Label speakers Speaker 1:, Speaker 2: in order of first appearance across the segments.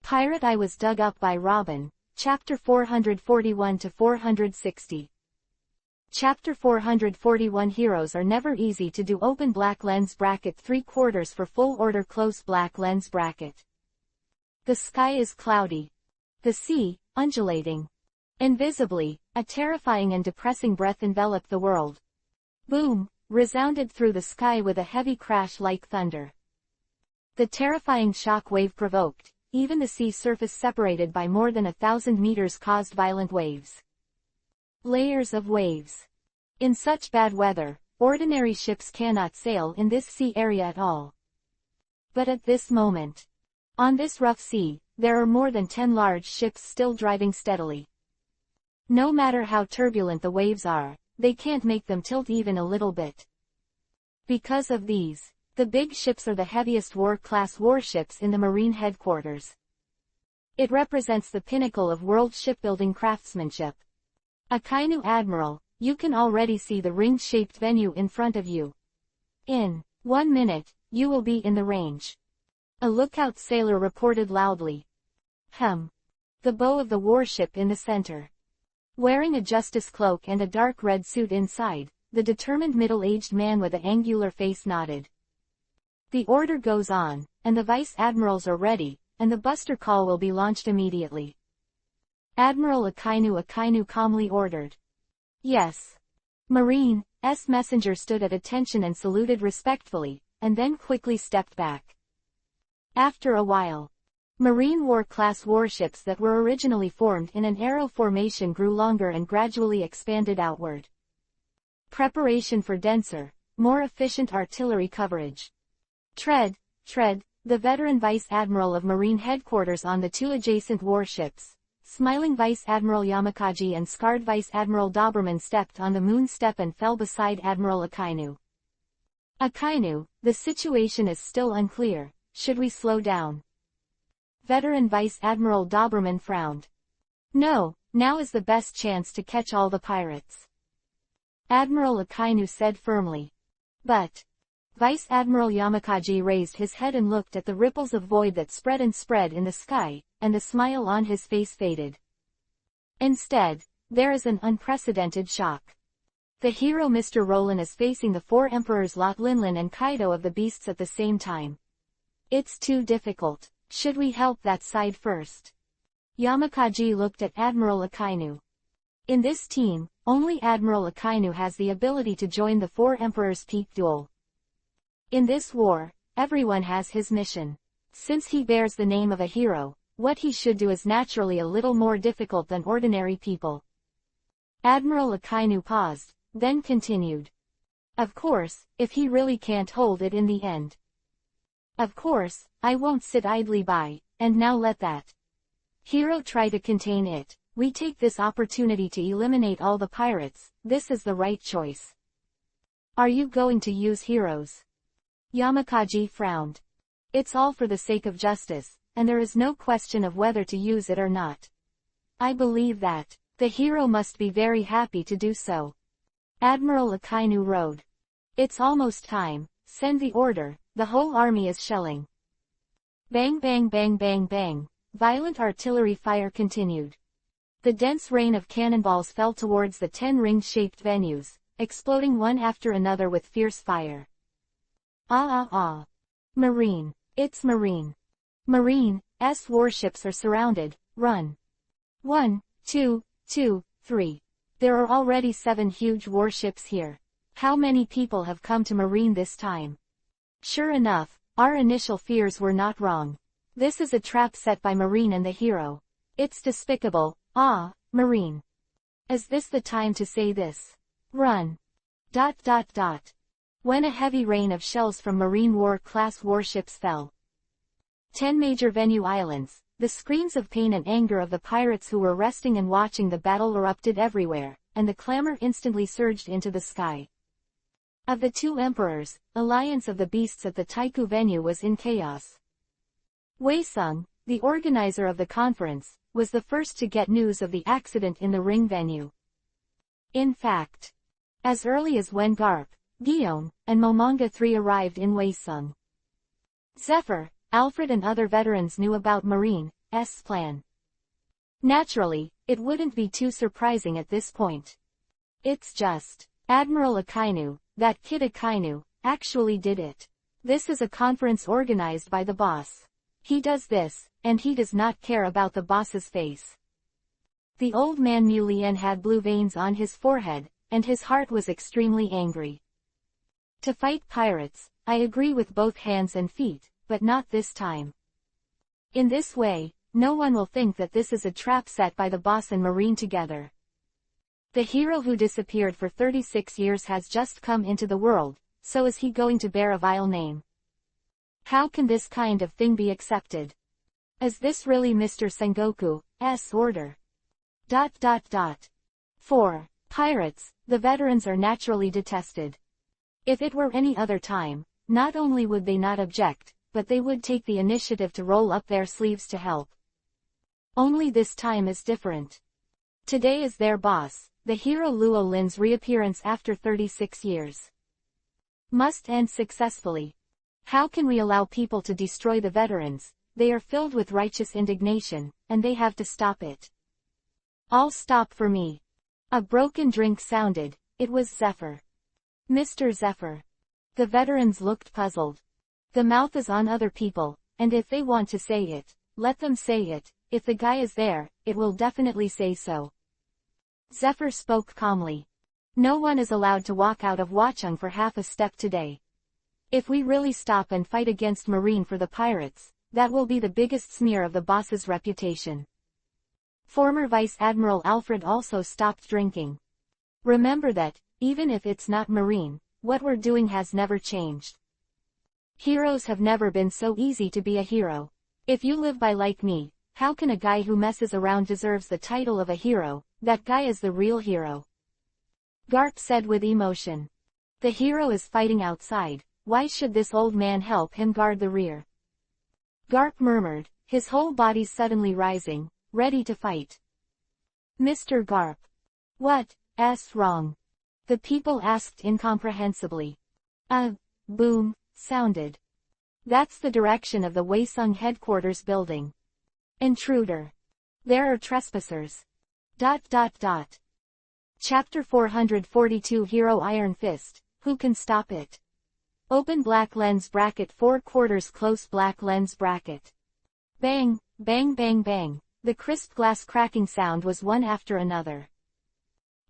Speaker 1: Pirate I Was Dug Up by Robin, Chapter 441-460. Chapter 441 Heroes are never easy to do. Open black lens bracket 3/4 for full order. Close black lens bracket. The sky is cloudy. The sea, undulating. Invisibly, a terrifying and depressing breath enveloped the world. Boom, resounded through the sky with a heavy crash like thunder. The terrifying shock wave provoked, even the sea surface separated by more than 1,000 meters caused violent waves. Layers of waves. In such bad weather, ordinary ships cannot sail in this sea area at all. But at this moment, on this rough sea, there are more than 10 large ships still driving steadily. No matter how turbulent the waves are, they can't make them tilt even a little bit. Because of these, the big ships are the heaviest war-class warships in the Marine headquarters. It represents the pinnacle of world shipbuilding craftsmanship. Akainu Admiral, you can already see the ring-shaped venue in front of you. In 1 minute, you will be in the range. A lookout sailor reported loudly. The bow of the warship in the center. Wearing a justice cloak and a dark red suit inside, the determined middle-aged man with the angular face nodded. The order goes on, and the vice admirals are ready, and the buster call will be launched immediately. Admiral Akainu calmly ordered. Yes. Marine's messenger stood at attention and saluted respectfully, and then quickly stepped back. After a while, Marine war-class warships that were originally formed in an arrow formation grew longer and gradually expanded outward. Preparation for denser, more efficient artillery coverage. Tread, the veteran Vice Admiral of Marine Headquarters on the 2 adjacent warships, smiling Vice Admiral Yamakaji and scarred Vice Admiral Doberman stepped on the moon step and fell beside Admiral Akainu. Akainu, the situation is still unclear, should we slow down? Veteran Vice Admiral Doberman frowned. No, now is the best chance to catch all the pirates. Admiral Akainu said firmly. But Vice Admiral Yamakaji raised his head and looked at the ripples of void that spread in the sky, and the smile on his face faded. Instead, there is an unprecedented shock. The hero Mr. Roland is facing the 4 emperors Lot Linlin and Kaido of the beasts at the same time. It's too difficult. Should we help that side first? Yamakaji looked at Admiral Akainu. In this team, only Admiral Akainu has the ability to join the 4 emperors' peak duel. In this war, everyone has his mission. Since he bears the name of a hero, what he should do is naturally a little more difficult than ordinary people. Admiral Akainu paused, then continued. Of course, if he really can't hold it in the end. Of course, I won't sit idly by, and now let that hero try to contain it. We take this opportunity to eliminate all the pirates. This is the right choice. Are you going to use heroes? Yamakaji frowned. It's all for the sake of justice, and there is no question of whether to use it or not. I believe that the hero must be very happy to do so. Admiral Akainu rode. It's almost time. Send the order. The whole army is shelling. Bang bang bang bang bang. Violent artillery fire continued. The dense rain of cannonballs fell towards the 10 ring-shaped venues, exploding one after another with fierce fire. Marine. It's Marine. Marine's warships are surrounded. Run. 1, 2, 3. There are already 7 huge warships here. How many people have come to Marine this time? Sure enough, our initial fears were not wrong. This is a trap set by Marine and the hero. It's despicable. Marine. Is this the time to say this? Run. ... When a heavy rain of shells from Marine war-class warships fell. 10 major venue islands, the screams of pain and anger of the pirates who were resting and watching the battle erupted everywhere, and the clamor instantly surged into the sky. Of the 2 emperors, Alliance of the Beasts at the Taiku venue was in chaos. Wei Sung, the organizer of the conference, was the first to get news of the accident in the ring venue. In fact, as early as when Garp, Guillaume, and Momonga III arrived in Wei Sung. Zephyr, Alfred and other veterans knew about Marine, Hero's plan. Naturally, it wouldn't be too surprising at this point. It's just, Admiral Akainu, that kid Akainu, actually did it. This is a conference organized by the boss. He does this, and he does not care about the boss's face. The old man Mulien had blue veins on his forehead, and his heart was extremely angry. To fight pirates, I agree with both hands and feet, but not this time. In this way, no one will think that this is a trap set by the boss and Marine together. The hero who disappeared for 36 years has just come into the world, so is he going to bear a vile name? How can this kind of thing be accepted? Is this really Mr. Sengoku's order? 4. Pirates, the veterans are naturally detested. If it were any other time, not only would they not object, but they would take the initiative to roll up their sleeves to help. Only this time is different. Today is their boss, the hero Luo Lin's reappearance after 36 years. Must end successfully. How can we allow people to destroy the veterans? They are filled with righteous indignation, and they have to stop it. All stop for me. A broken drink sounded. It was Zephyr. Mr. Zephyr. The veterans looked puzzled. The mouth is on other people, and if they want to say it, let them say it. If the guy is there, it will definitely say so. Zephyr spoke calmly. No one is allowed to walk out of Watchung for half a step today. If we really stop and fight against Marine for the pirates, that will be the biggest smear of the boss's reputation. Former Vice Admiral Alfred also stopped drinking. Remember that, even if it's not Marine, what we're doing has never changed. Heroes have never been so easy to be a hero. If you live by like me, how can a guy who messes around deserves the title of a hero? That guy is the real hero. Garp said with emotion. The hero is fighting outside, why should this old man help him guard the rear? Garp murmured, his whole body suddenly rising, ready to fight. Mr. Garp. What's wrong? The people asked incomprehensibly. A boom sounded. That's the direction of the Waisung headquarters building. Intruder. There are trespassers. Chapter 442 Hero Iron Fist, who can stop it? Open black lens bracket 4/4 close black lens bracket. Bang, bang bang bang, the crisp glass cracking sound was one after another.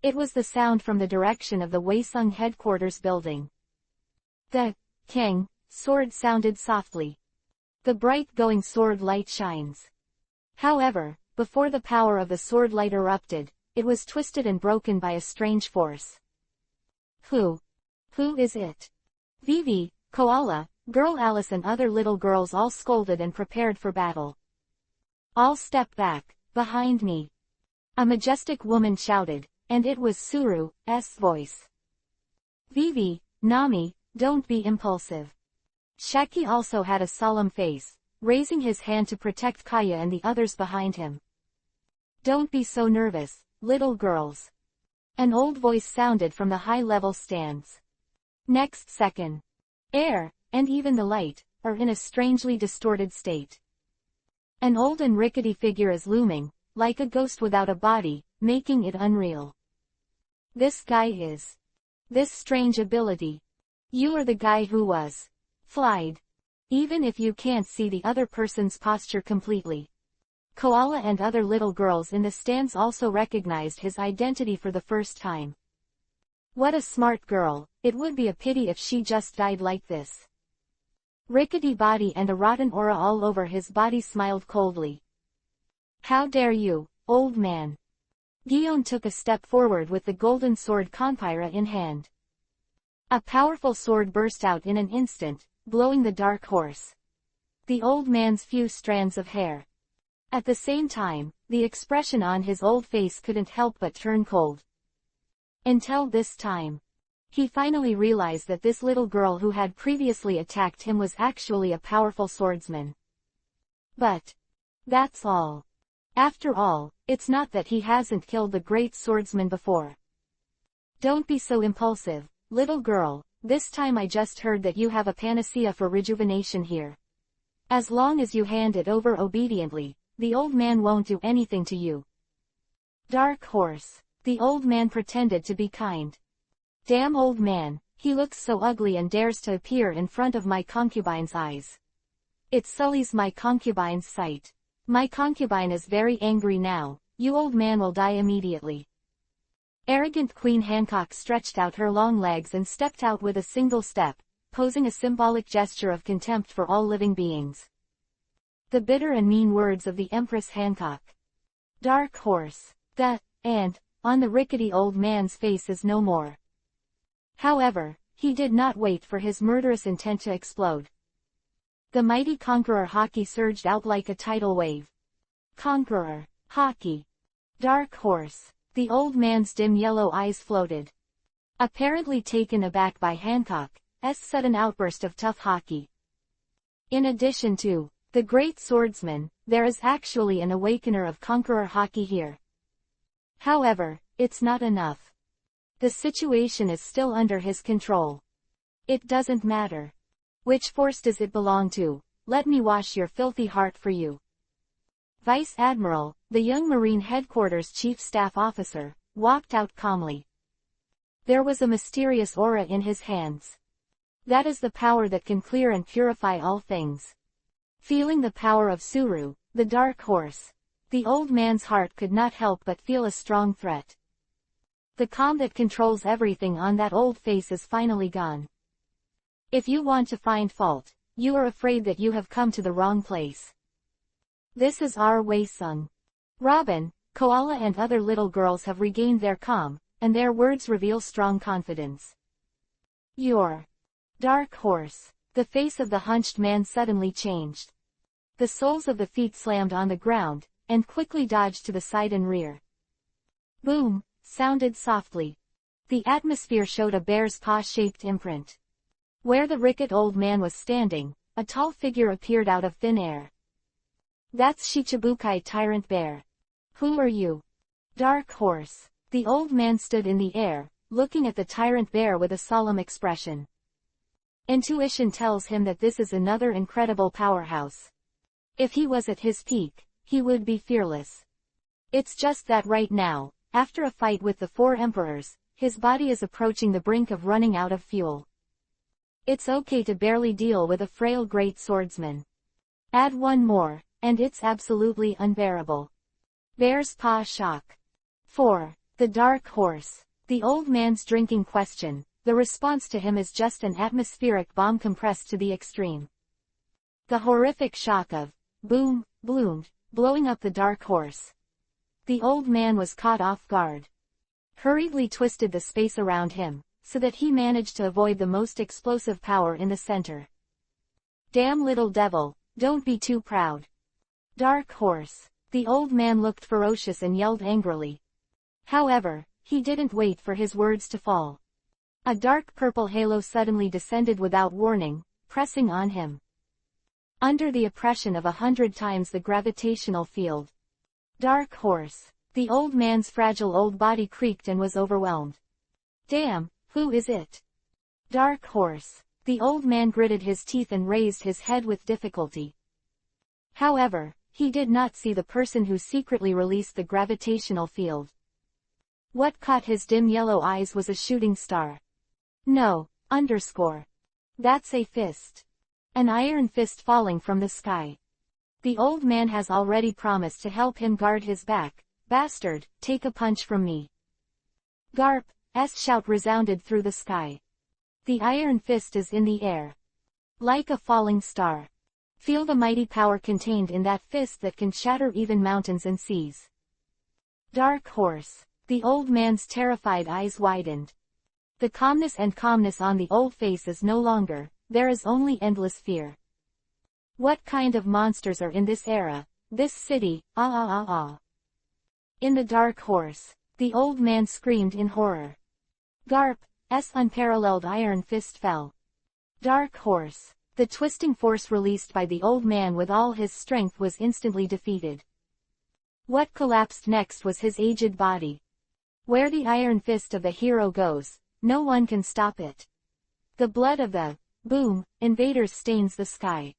Speaker 1: It was the sound from the direction of the Waisung headquarters building. The king sword sounded softly. The bright going sword light shines. However, before the power of the sword light erupted, it was twisted and broken by a strange force. Who is it? Vivi, Koala, Girl Alice and other little girls all scolded and prepared for battle. All step back, behind me. A majestic woman shouted, and it was Suru's voice. Vivi, Nami, don't be impulsive. Shaki also had a solemn face, raising his hand to protect Kaya and the others behind him. Don't be so nervous, little girls. An old voice sounded from the high-level stands. Next second, air, and even the light, are in a strangely distorted state. An old and rickety figure is looming, like a ghost without a body, making it unreal. This guy is. This strange ability. You are the guy who was. Flied. Even if you can't see the other person's posture completely. Koala and other little girls in the stands also recognized his identity for the first time. What a smart girl, it would be a pity if she just died like this. Rickety body and a rotten aura all over his body smiled coldly. How dare you, old man? Gion took a step forward with the golden sword Konpira in hand. A powerful sword burst out in an instant, blowing the dark horse. The old man's few strands of hair. At the same time, the expression on his old face couldn't help but turn cold. Until this time. He finally realized that this little girl who had previously attacked him was actually a powerful swordsman. But that's all. After all, it's not that he hasn't killed the great swordsman before. Don't be so impulsive, little girl, this time I just heard that you have a panacea for rejuvenation here. As long as you hand it over obediently, the old man won't do anything to you. Dark horse. The old man pretended to be kind. Damn old man, he looks so ugly and dares to appear in front of my concubine's eyes. It sullies my concubine's sight. My concubine is very angry now, you old man will die immediately. Arrogant Queen Hancock stretched out her long legs and stepped out with a single step, posing a symbolic gesture of contempt for all living beings. The bitter and mean words of the Empress Hancock. Dark horse. And, on the rickety old man's face is no more. However, he did not wait for his murderous intent to explode. The mighty Conqueror Hockey surged out like a tidal wave. Conqueror, Hockey. Dark horse. The old man's dim yellow eyes floated. Apparently taken aback by Hancock's sudden outburst of tough hockey. In addition to the great swordsman, there is actually an awakener of Conqueror Hockey here. However, it's not enough. The situation is still under his control. It doesn't matter. Which force does it belong to? Let me wash your filthy heart for you. Vice Admiral, the young Marine Headquarters Chief Staff Officer, walked out calmly. There was a mysterious aura in his hands. That is the power that can clear and purify all things. Feeling the power of Suru, the dark horse, the old man's heart could not help but feel a strong threat. The calm that controls everything on that old face is finally gone. If you want to find fault, you are afraid that you have come to the wrong place. This is our way, son. Robin, Koala and other little girls have regained their calm, and their words reveal strong confidence. Your dark horse. The face of the hunched man suddenly changed. The soles of the feet slammed on the ground, and quickly dodged to the side and rear. Boom, sounded softly. The atmosphere showed a bear's paw-shaped imprint. Where the rickety old man was standing, a tall figure appeared out of thin air. That's Shichibukai Tyrant Bear. Who are you? Dark horse. The old man stood in the air, looking at the tyrant bear with a solemn expression. Intuition tells him that this is another incredible powerhouse. If he was at his peak, he would be fearless. It's just that right now, after a fight with the 4 emperors, his body is approaching the brink of running out of fuel. It's okay to barely deal with a frail great swordsman. Add one more, and it's absolutely unbearable. Bear's paw shock. 4. The dark horse. The old man's drinking question. The response to him is just an atmospheric bomb compressed to the extreme. The horrific shock of boom, bloomed, blowing up the dark horse. The old man was caught off guard. Hurriedly twisted the space around him, so that he managed to avoid the most explosive power in the center. Damn little devil, don't be too proud. Dark horse. The old man looked ferocious and yelled angrily. However, he didn't wait for his words to fall. A dark purple halo suddenly descended without warning, pressing on him. Under the oppression of 100 times the gravitational field. Dark horse. The old man's fragile old body creaked and was overwhelmed. Damn, who is it? Dark horse. The old man gritted his teeth and raised his head with difficulty. However, he did not see the person who secretly released the gravitational field. What caught his dim yellow eyes was a shooting star. No, That's a fist. An iron fist falling from the sky. The old man has already promised to help him guard his back. Bastard, take a punch from me. Garp's shout resounded through the sky. The iron fist is in the air. Like a falling star. Feel the mighty power contained in that fist that can shatter even mountains and seas. Dark horse. The old man's terrified eyes widened. The calmness on the old face is no longer, there is only endless fear. What kind of monsters are in this era, this city, In the dark horse, the old man screamed in horror. Garp's unparalleled iron fist fell. Dark horse. The twisting force released by the old man with all his strength was instantly defeated. What collapsed next was his aged body. Where the iron fist of the hero goes, no one can stop it. The blood of the invaders stains the sky.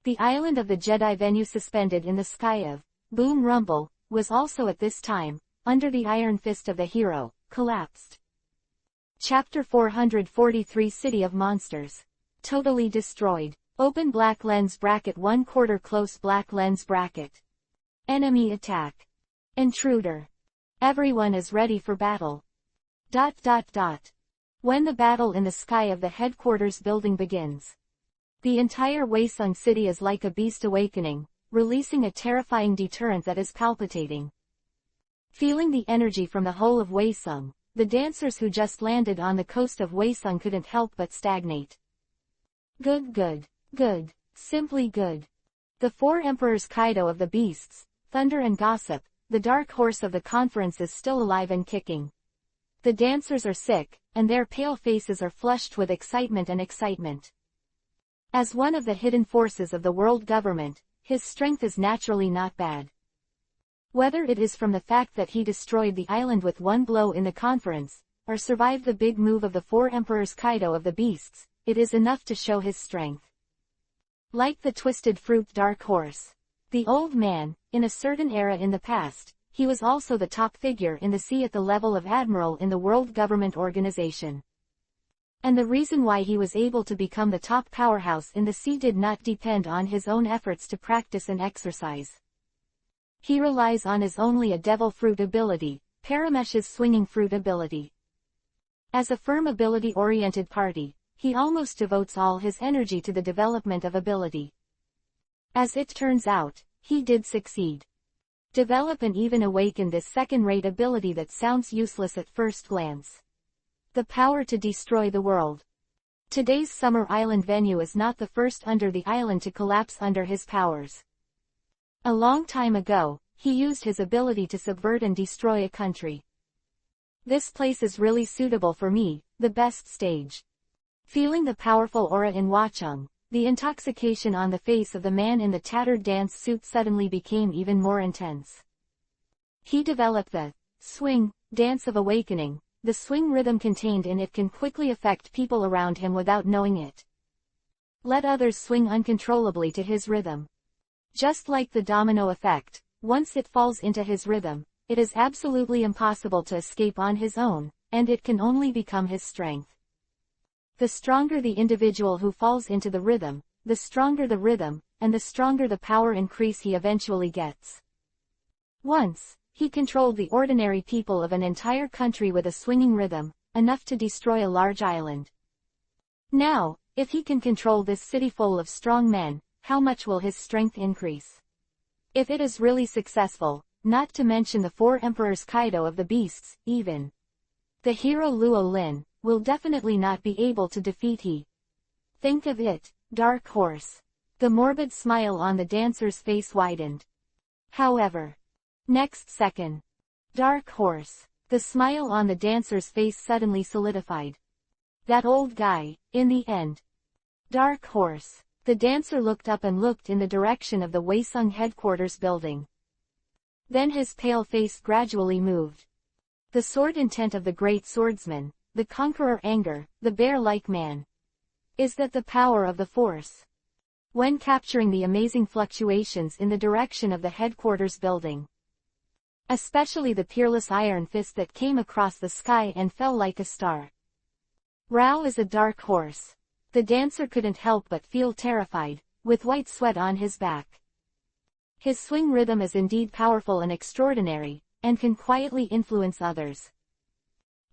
Speaker 1: The island of the Jedi venue suspended in the sky of boom rumble, was also at this time, under the iron fist of the hero, collapsed. Chapter 443 City of Monsters. Totally destroyed. Open black lens bracket 1/4 close black lens bracket. Enemy attack. Intruder. Everyone is ready for battle. ... When the battle in the sky of the headquarters building begins. The entire Waesung city is like a beast awakening, releasing a terrifying deterrent that is palpitating. Feeling the energy from the whole of Waesung, the dancers who just landed on the coast of Waesung couldn't help but stagnate. Good. Simply good. The four emperors Kaido of the beasts, Thunder and Gossip, the dark horse of the conference is still alive and kicking. The dancers are sick, and their pale faces are flushed with excitement. As one of the hidden forces of the world government, his strength is naturally not bad. Whether it is from the fact that he destroyed the island with one blow in the conference, or survived the big move of the four emperors Kaido of the beasts, it is enough to show his strength. Like the twisted fruit dark horse. The old man, in a certain era in the past, he was also the top figure in the sea at the level of admiral in the World Government Organization. And the reason why he was able to become the top powerhouse in the sea did not depend on his own efforts to practice and exercise. He relies on his only a devil fruit ability, Paramesh's swinging fruit ability. As a firm ability-oriented party, he almost devotes all his energy to the development of ability. As it turns out, he did succeed. Develop and even awaken this second-rate ability that sounds useless at first glance. The power to destroy the world. Today's summer island venue is not the first under the island to collapse under his powers. A long time ago, he used his ability to subvert and destroy a country. This place is really suitable for me, the best stage. Feeling the powerful aura in Wachung, the intoxication on the face of the man in the tattered dance suit suddenly became even more intense. He developed the swing dance of awakening. The swing rhythm contained in it can quickly affect people around him without knowing it. Let others swing uncontrollably to his rhythm. Just like the domino effect, once it falls into his rhythm, it is absolutely impossible to escape on his own, and it can only become his strength. The stronger the individual who falls into the rhythm, the stronger the rhythm, and the stronger the power increase he eventually gets. Once, he controlled the ordinary people of an entire country with a swinging rhythm, enough to destroy a large island. Now, if he can control this city full of strong men, how much will his strength increase? If it is really successful, not to mention the four emperors Kaido of the beasts, even the hero Luo Lin, will definitely not be able to defeat he. Think of it, dark horse. The morbid smile on the dancer's face widened. However, next second, dark horse. The smile on the dancer's face suddenly solidified. That old guy, in the end. Dark horse. The dancer looked up and looked in the direction of the Waesung headquarters building. Then his pale face gradually moved. The sword intent of the great swordsman, the conqueror anger, the bear-like man. Is that the power of the force? When capturing the amazing fluctuations in the direction of the headquarters building. Especially the peerless iron fist that came across the sky and fell like a star. Rao is a dark horse. The dancer couldn't help but feel terrified, with white sweat on his back. His swing rhythm is indeed powerful and extraordinary, and can quietly influence others.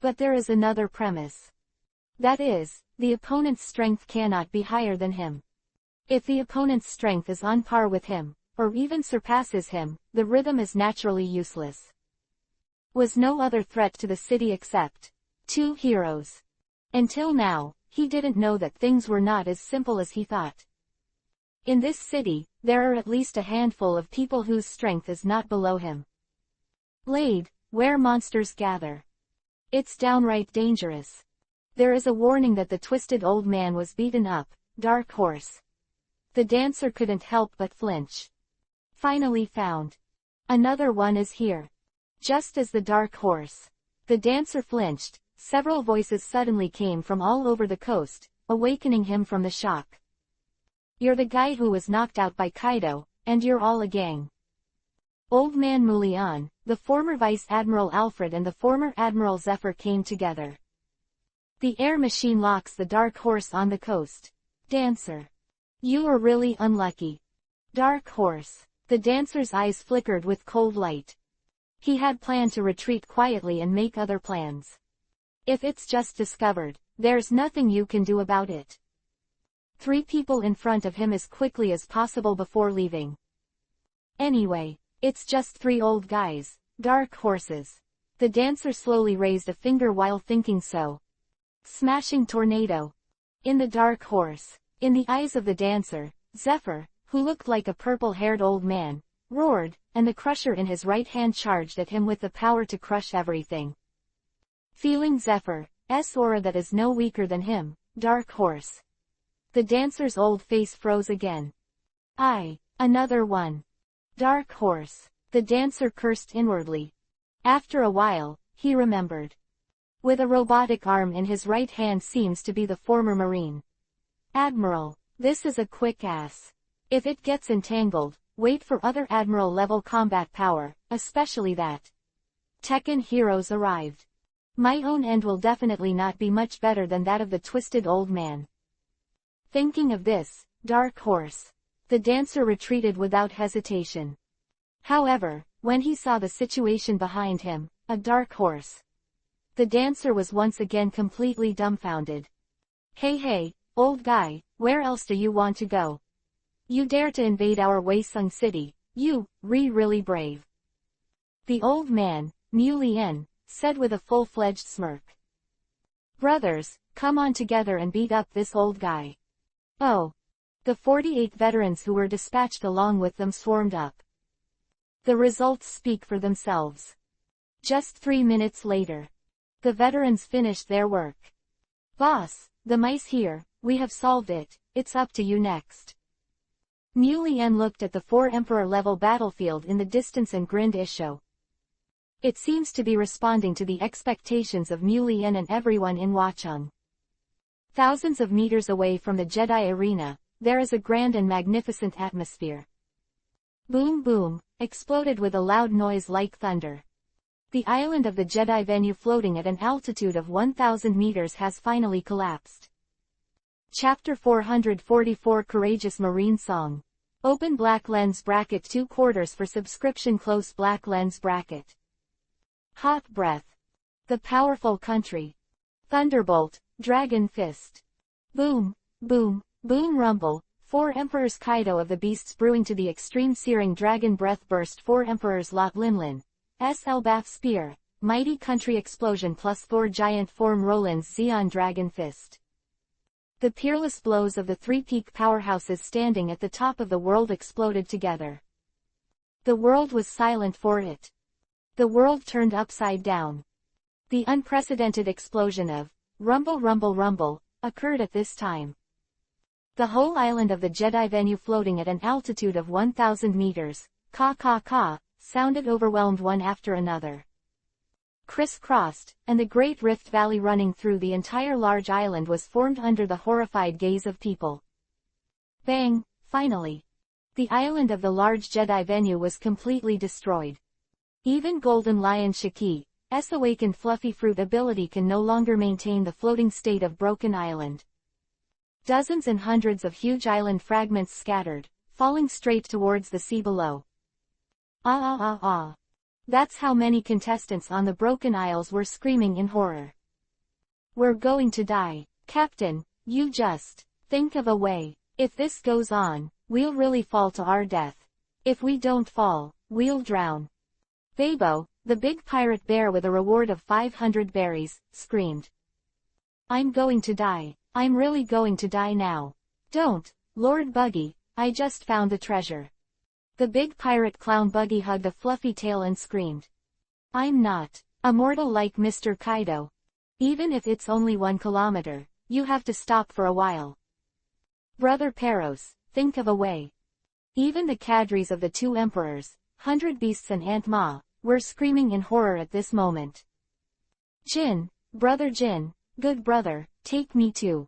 Speaker 1: But there is another premise. That is, the opponent's strength cannot be higher than him. If the opponent's strength is on par with him, or even surpasses him, the rhythm is naturally useless. Was no other threat to the city except two heroes. Until now, he didn't know that things were not as simple as he thought. In this city, there are at least a handful of people whose strength is not below him. Blade, where monsters gather. It's downright dangerous. There is a warning that the twisted old man was beaten up, dark horse. The dancer couldn't help but flinch. Finally found. Another one is here. Just as the dark horse. The dancer flinched, several voices suddenly came from all over the coast, awakening him from the shock. You're the guy who was knocked out by Kaido, and you're all a gang. Old Man Mulian, the former Vice Admiral Alfred and the former Admiral Zephyr came together. The air machine locks the dark horse on the coast. Dancer. You are really unlucky. Dark horse. The dancer's eyes flickered with cold light. He had planned to retreat quietly and make other plans. If it's just discovered, there's nothing you can do about it. 3 people in front of him as quickly as possible before leaving. Anyway, it's just 3 old guys, dark horses. The dancer slowly raised a finger while thinking so. Smashing tornado. In the dark horse. In the eyes of the dancer, Zephyr, who looked like a purple-haired old man, roared, and the crusher in his right hand charged at him with the power to crush everything. Feeling Zephyr's aura that is no weaker than him, dark horse. The dancer's old face froze again. Another one. Dark horse. The dancer cursed inwardly. After a while, he remembered. With a robotic arm in his right hand seems to be the former Marine Admiral. This is a quick ass. If it gets entangled, wait for other Admiral-level combat power, especially that. Tekken heroes arrived. My own end will definitely not be much better than that of the twisted old man. Thinking of this, dark horse. The dancer retreated without hesitation. However, when he saw the situation behind him, a dark horse. The dancer was once again completely dumbfounded. Hey, old guy, where else do you want to go? You dare to invade our Weisung city, you, really brave. The old man, Mulian, said with a full-fledged smirk. Brothers, come on together and beat up this old guy. Oh. The 48 veterans who were dispatched along with them swarmed up. The results speak for themselves. Just 3 minutes later. The veterans finished their work. Boss, the mice here, we have solved it, it's up to you next. Mulian looked at the 4 Emperor-level battlefield in the distance and grinned isho. It seems to be responding to the expectations of Mulian and everyone in Wachung. Thousands of meters away from the Jedi arena, there is a grand and magnificent atmosphere. Boom boom, exploded with a loud noise like thunder. The island of the Jedi venue floating at an altitude of 1,000 meters has finally collapsed. Chapter 444 Courageous Marine Song. Open black lens bracket 2/4 for subscription close black lens bracket. Hot breath. The powerful country. Thunderbolt, dragon fist. Boom, boom. Boom rumble, 4 Emperors Kaido of the beasts brewing to the extreme searing dragon breath burst 4 Emperors Lot Linlin, S. Elbaf spear, mighty country explosion plus Thor giant form Roland's Xeon dragon fist. The peerless blows of the 3 peak powerhouses standing at the top of the world exploded together. The world was silent for it. The world turned upside down. The unprecedented explosion of rumble rumble rumble occurred at this time. The whole island of the Jedi venue floating at an altitude of 1,000 meters, sounded overwhelmed one after another. Crisscrossed, and the Great Rift Valley running through the entire large island was formed under the horrified gaze of people. Bang, finally. The island of the large Jedi venue was completely destroyed. Even Golden Lion Shaki's awakened fluffy fruit ability can no longer maintain the floating state of Broken Island. Dozens and hundreds of huge island fragments scattered, falling straight towards the sea below. That's how many contestants on the Broken Isles were screaming in horror. We're going to die. Captain, you just think of a way. If this goes on, we'll really fall to our death. If we don't fall, we'll drown. Babo, the big pirate bear with a reward of 500 berries, screamed. I'm going to die. I'm really going to die now. Don't, Lord Buggy, I just found the treasure. The big pirate clown Buggy hugged a fluffy tail and screamed. I'm not immortal like Mr. Kaido. Even if it's only 1 kilometer, you have to stop for a while. Brother Peros, think of a way. Even the cadres of the 2 emperors, 100 Beasts and Aunt Ma, were screaming in horror at this moment. Jin, brother Jin, good brother, take me too.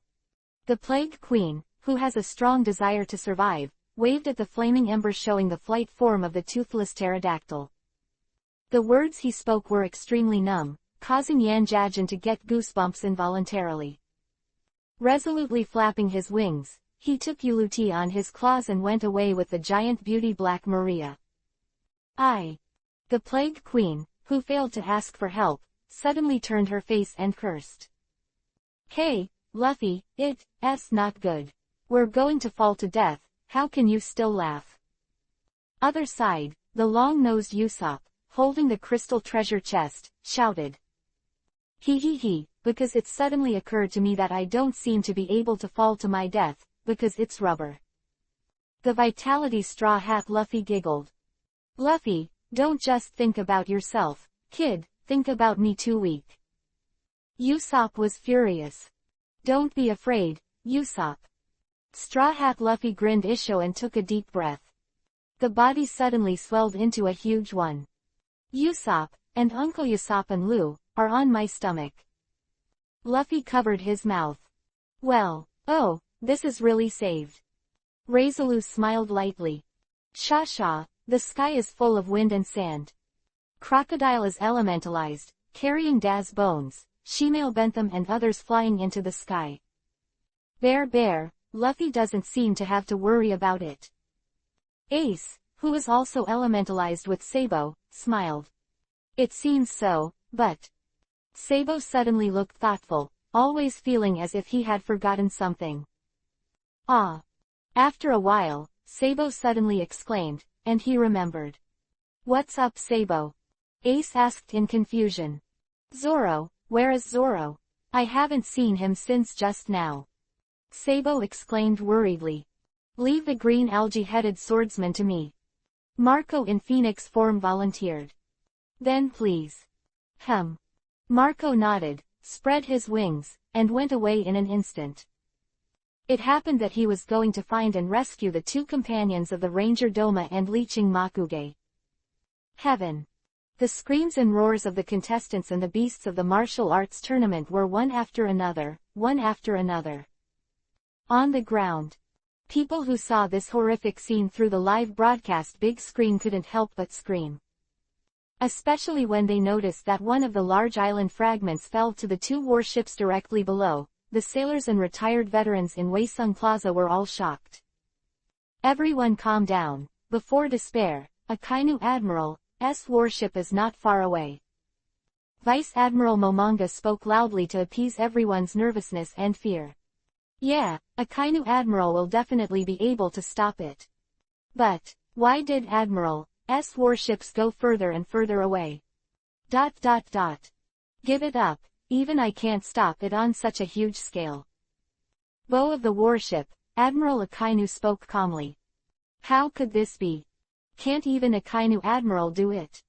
Speaker 1: The Plague Queen, who has a strong desire to survive, waved at the flaming embers showing the flight form of the toothless pterodactyl. The words he spoke were extremely numb, causing Yan Jiajin to get goosebumps involuntarily. Resolutely flapping his wings, he took Yuluti on his claws and went away with the giant beauty Black Maria. The Plague Queen, who failed to ask for help, suddenly turned her face and cursed. "Hey, Luffy, it's not good. We're going to fall to death, how can you still laugh?" Other side, the long-nosed Usopp, holding the crystal treasure chest, shouted. He, because it suddenly occurred to me that I don't seem to be able to fall to my death, because it's rubber. The Vitality Straw Hat Luffy giggled. "Luffy, don't just think about yourself, kid, think about me too weak." Usopp was furious. "Don't be afraid, Usopp." Straw Hat Luffy grinned Isho and took a deep breath. The body suddenly swelled into a huge one. "Usopp, and Uncle Usopp and Lu, are on my stomach." Luffy covered his mouth. "Well, this is really saved." Readaloud smiled lightly. "Sha, the sky is full of wind and sand. Crocodile is elementalized, carrying Daz Bones, Shemale Bentham and others flying into the sky. Bear, Luffy doesn't seem to have to worry about it." Ace, who was also elementalized with Sabo, smiled. "It seems so, but..." Sabo suddenly looked thoughtful, always feeling as if he had forgotten something. After a while, Sabo suddenly exclaimed, and he remembered. "What's up, Sabo?" Ace asked in confusion. "Zoro, where is Zoro? I haven't seen him since just now." Sabo exclaimed worriedly. "Leave the green algae-headed swordsman to me." Marco in Phoenix form volunteered. "Then please." Marco nodded, spread his wings, and went away in an instant. It happened that he was going to find and rescue the two companions of the Ranger Doma and Leeching Makuge. Heaven! The screams and roars of the contestants and the beasts of the martial arts tournament were one after another. On the ground. People who saw this horrific scene through the live broadcast big screen couldn't help but scream. Especially when they noticed that one of the large island fragments fell to the two warships directly below. The sailors and retired veterans in Waisung Plaza were all shocked. "Everyone calm down. Before despair, Akainu Admiral's warship is not far away." Vice Admiral Momonga spoke loudly to appease everyone's nervousness and fear. "Yeah, Akainu Admiral will definitely be able to stop it. But, why did Admiral's warships go further and further away? ... Give it up, even I can't stop it on such a huge scale." Bow of the warship, Admiral Akainu spoke calmly. "How could this be? Can't even Akainu Admiral do it?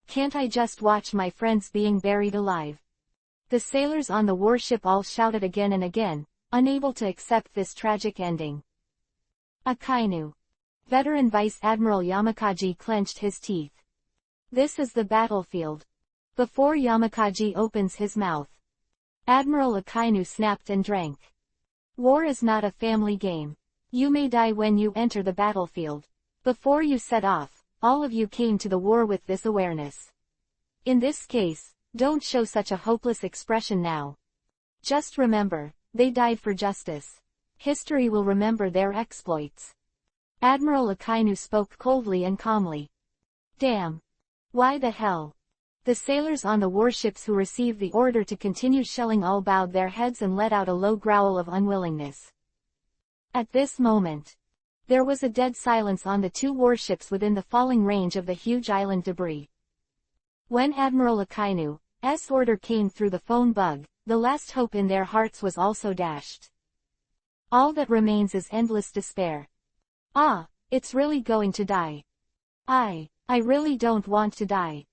Speaker 1: Can't I just watch my friends being buried alive?" The sailors on the warship all shouted again and again, unable to accept this tragic ending. "Akainu." Veteran Vice Admiral Yamakaji clenched his teeth. "This is the battlefield." Before Yamakaji opens his mouth, Admiral Akainu snapped and drank. "War is not a family game. You may die when you enter the battlefield. Before you set off, all of you came to the war with this awareness. In this case, don't show such a hopeless expression now. Just remember, they died for justice. History will remember their exploits." Admiral Akainu spoke coldly and calmly. "Damn. Why the hell?" The sailors on the warships who received the order to continue shelling all bowed their heads and let out a low growl of unwillingness. At this moment, there was a dead silence on the two warships within the falling range of the huge island debris. When Admiral Akainu's order came through the phone bug, the last hope in their hearts was also dashed. All that remains is endless despair. It's really going to die. I really don't want to die.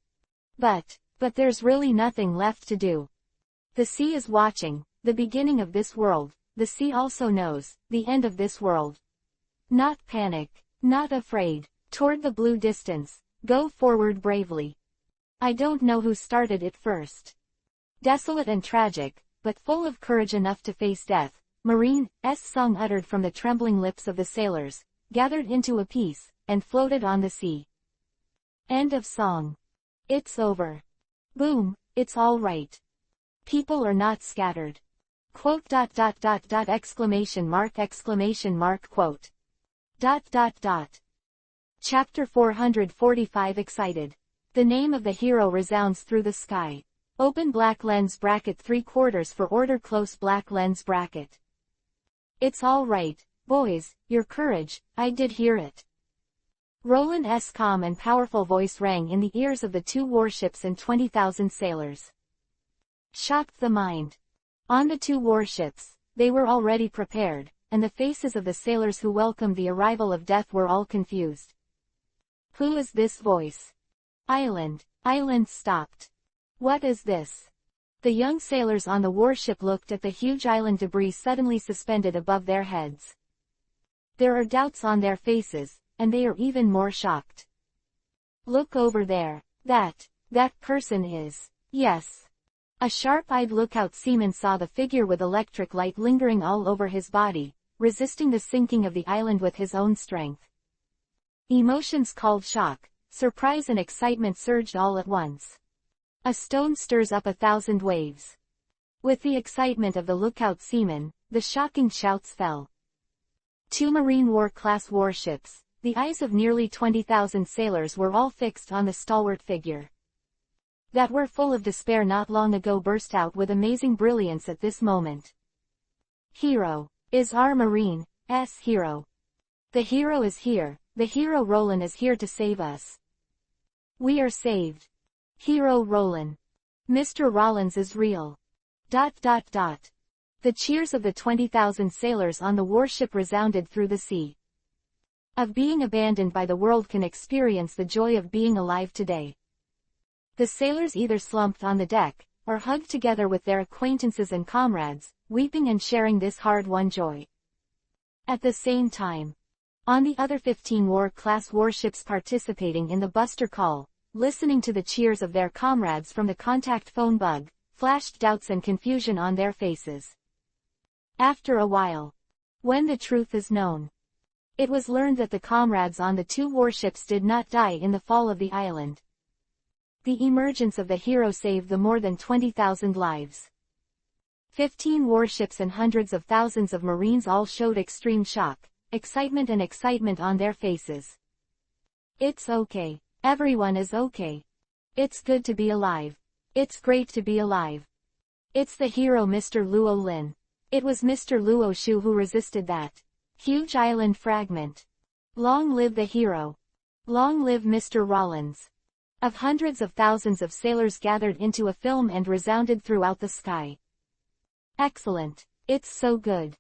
Speaker 1: But there's really nothing left to do. The sea is watching, the beginning of this world. The sea also knows, the end of this world. Not panic, not afraid, toward the blue distance, go forward bravely. I don't know who started it first. Desolate and tragic, but full of courage enough to face death, Marine's song uttered from the trembling lips of the sailors, gathered into a piece, and floated on the sea. End of song. It's over. Boom, it's all right. People are not scattered. Quote ... exclamation mark quote. ... Chapter 445 Excited. The name of the hero resounds through the sky. Open black lens bracket 3/4 for order close black lens bracket. It's all right, boys, your courage, I did hear it. Roland's calm and powerful voice rang in the ears of the 2 warships and 20,000 sailors. Shocked the mind. On the 2 warships, they were already prepared, and the faces of the sailors who welcomed the arrival of death were all confused. Who is this voice? Island stopped. What is this? The young sailors on the warship looked at the huge island debris suddenly suspended above their heads. There are doubts on their faces, and they are even more shocked. Look over there. That person is. Yes. A sharp-eyed lookout seaman saw the figure with electric light lingering all over his body, resisting the sinking of the island with his own strength. Emotions called shock, surprise and excitement surged all at once. A stone stirs up 1,000 waves. With the excitement of the lookout seaman, the shocking shouts fell. 2 Marine War-class warships, the eyes of nearly 20,000 sailors were all fixed on the stalwart figure. That were full of despair not long ago burst out with amazing brilliance at this moment. Hero. Is our Marine's hero. The hero is here, the hero Roland is here to save us. We are saved. Hero Roland. Mr. Rollins is real. ... The cheers of the 20,000 sailors on the warship resounded through the sea. Of being abandoned by the world can experience the joy of being alive today. The sailors either slumped on the deck, or hugged together with their acquaintances and comrades, weeping and sharing this hard-won joy. At the same time, on the other 15 war-class warships participating in the Buster call, listening to the cheers of their comrades from the contact phone bug, flashed doubts and confusion on their faces. After a while, when the truth is known, it was learned that the comrades on the 2 warships did not die in the fall of the island. The emergence of the hero saved the more than 20,000 lives. 15 warships and hundreds of thousands of Marines all showed extreme shock, excitement on their faces. It's okay. Everyone is okay. It's good to be alive. It's great to be alive. It's the hero Mr. Luo Lin. It was Mr. Luo Shu who resisted that huge island fragment. Long live the hero. Long live Mr. Rollins. Of hundreds of thousands of sailors gathered into a film and resounded throughout the sky. Excellent. It's so good.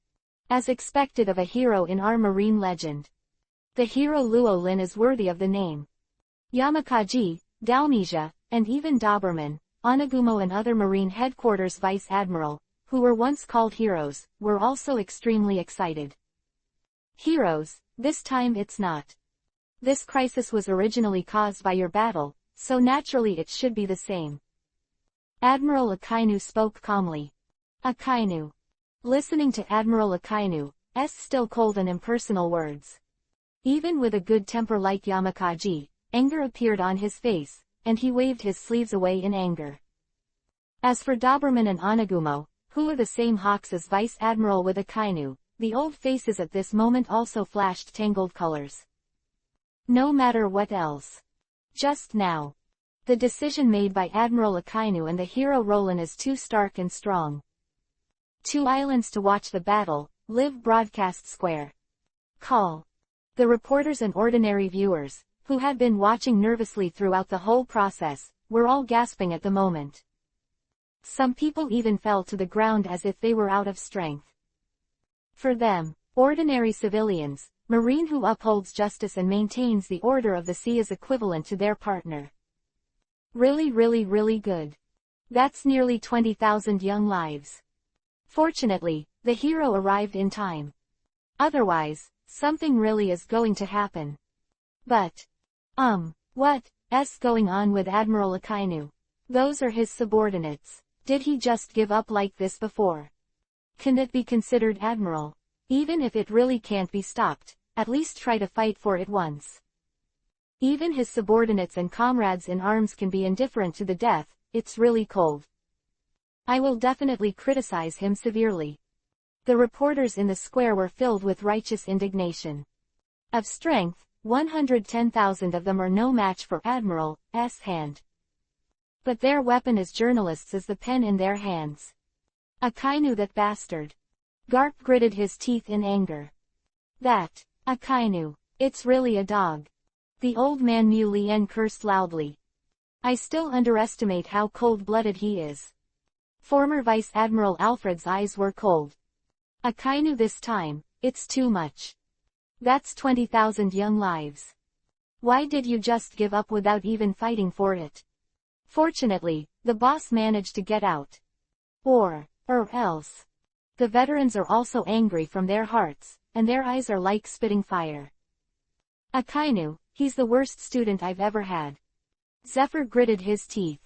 Speaker 1: As expected of a hero in our marine legend. The hero Luo Lin is worthy of the name. Yamakaji, Dalmisia, and even Doberman, Onagumo and other Marine Headquarters Vice Admiral, who were once called heroes, were also extremely excited. Heroes, this time it's not. This crisis was originally caused by your battle, so naturally it should be the same. Admiral Akainu spoke calmly. Akainu. Listening to Admiral Akainu's still cold and impersonal words. Even with a good temper like Yamakaji, anger appeared on his face, and he waved his sleeves away in anger. As for Doberman and Onagumo, who were the same hawks as Vice Admiral with Akainu, the old faces at this moment also flashed tangled colors. No matter what else. Just now. The decision made by Admiral Akainu and the hero Roland is too stark and strong. 2 islands to watch the battle, live broadcast square. Call. The reporters and ordinary viewers, who had been watching nervously throughout the whole process, were all gasping at the moment. Some people even fell to the ground as if they were out of strength. For them, ordinary civilians, Marine who upholds justice and maintains the order of the sea is equivalent to their partner. Really good. That's nearly 20,000 young lives. Fortunately, the hero arrived in time. Otherwise, something really is going to happen. But, what's going on with Admiral Akainu? Those are his subordinates. Did he just give up like this before? Can it be considered Admiral? Even if it really can't be stopped, at least try to fight for it once. Even his subordinates and comrades in arms can be indifferent to the death. It's really cold. I will definitely criticize him severely. The reporters in the square were filled with righteous indignation. Of strength, 110,000 of them are no match for Admiral's hand. But their weapon as journalists is the pen in their hands. Akainu, that bastard. Garp gritted his teeth in anger. That Akainu. It's really a dog. The old man Mu Lien cursed loudly. I still underestimate how cold-blooded he is. Former Vice Admiral Alfred's eyes were cold. Akainu, this time, it's too much. That's 20,000 young lives. Why did you just give up without even fighting for it? Fortunately, the boss managed to get out. Or else. The veterans are also angry from their hearts, and their eyes are like spitting fire. Akainu, he's the worst student I've ever had. Zephyr gritted his teeth.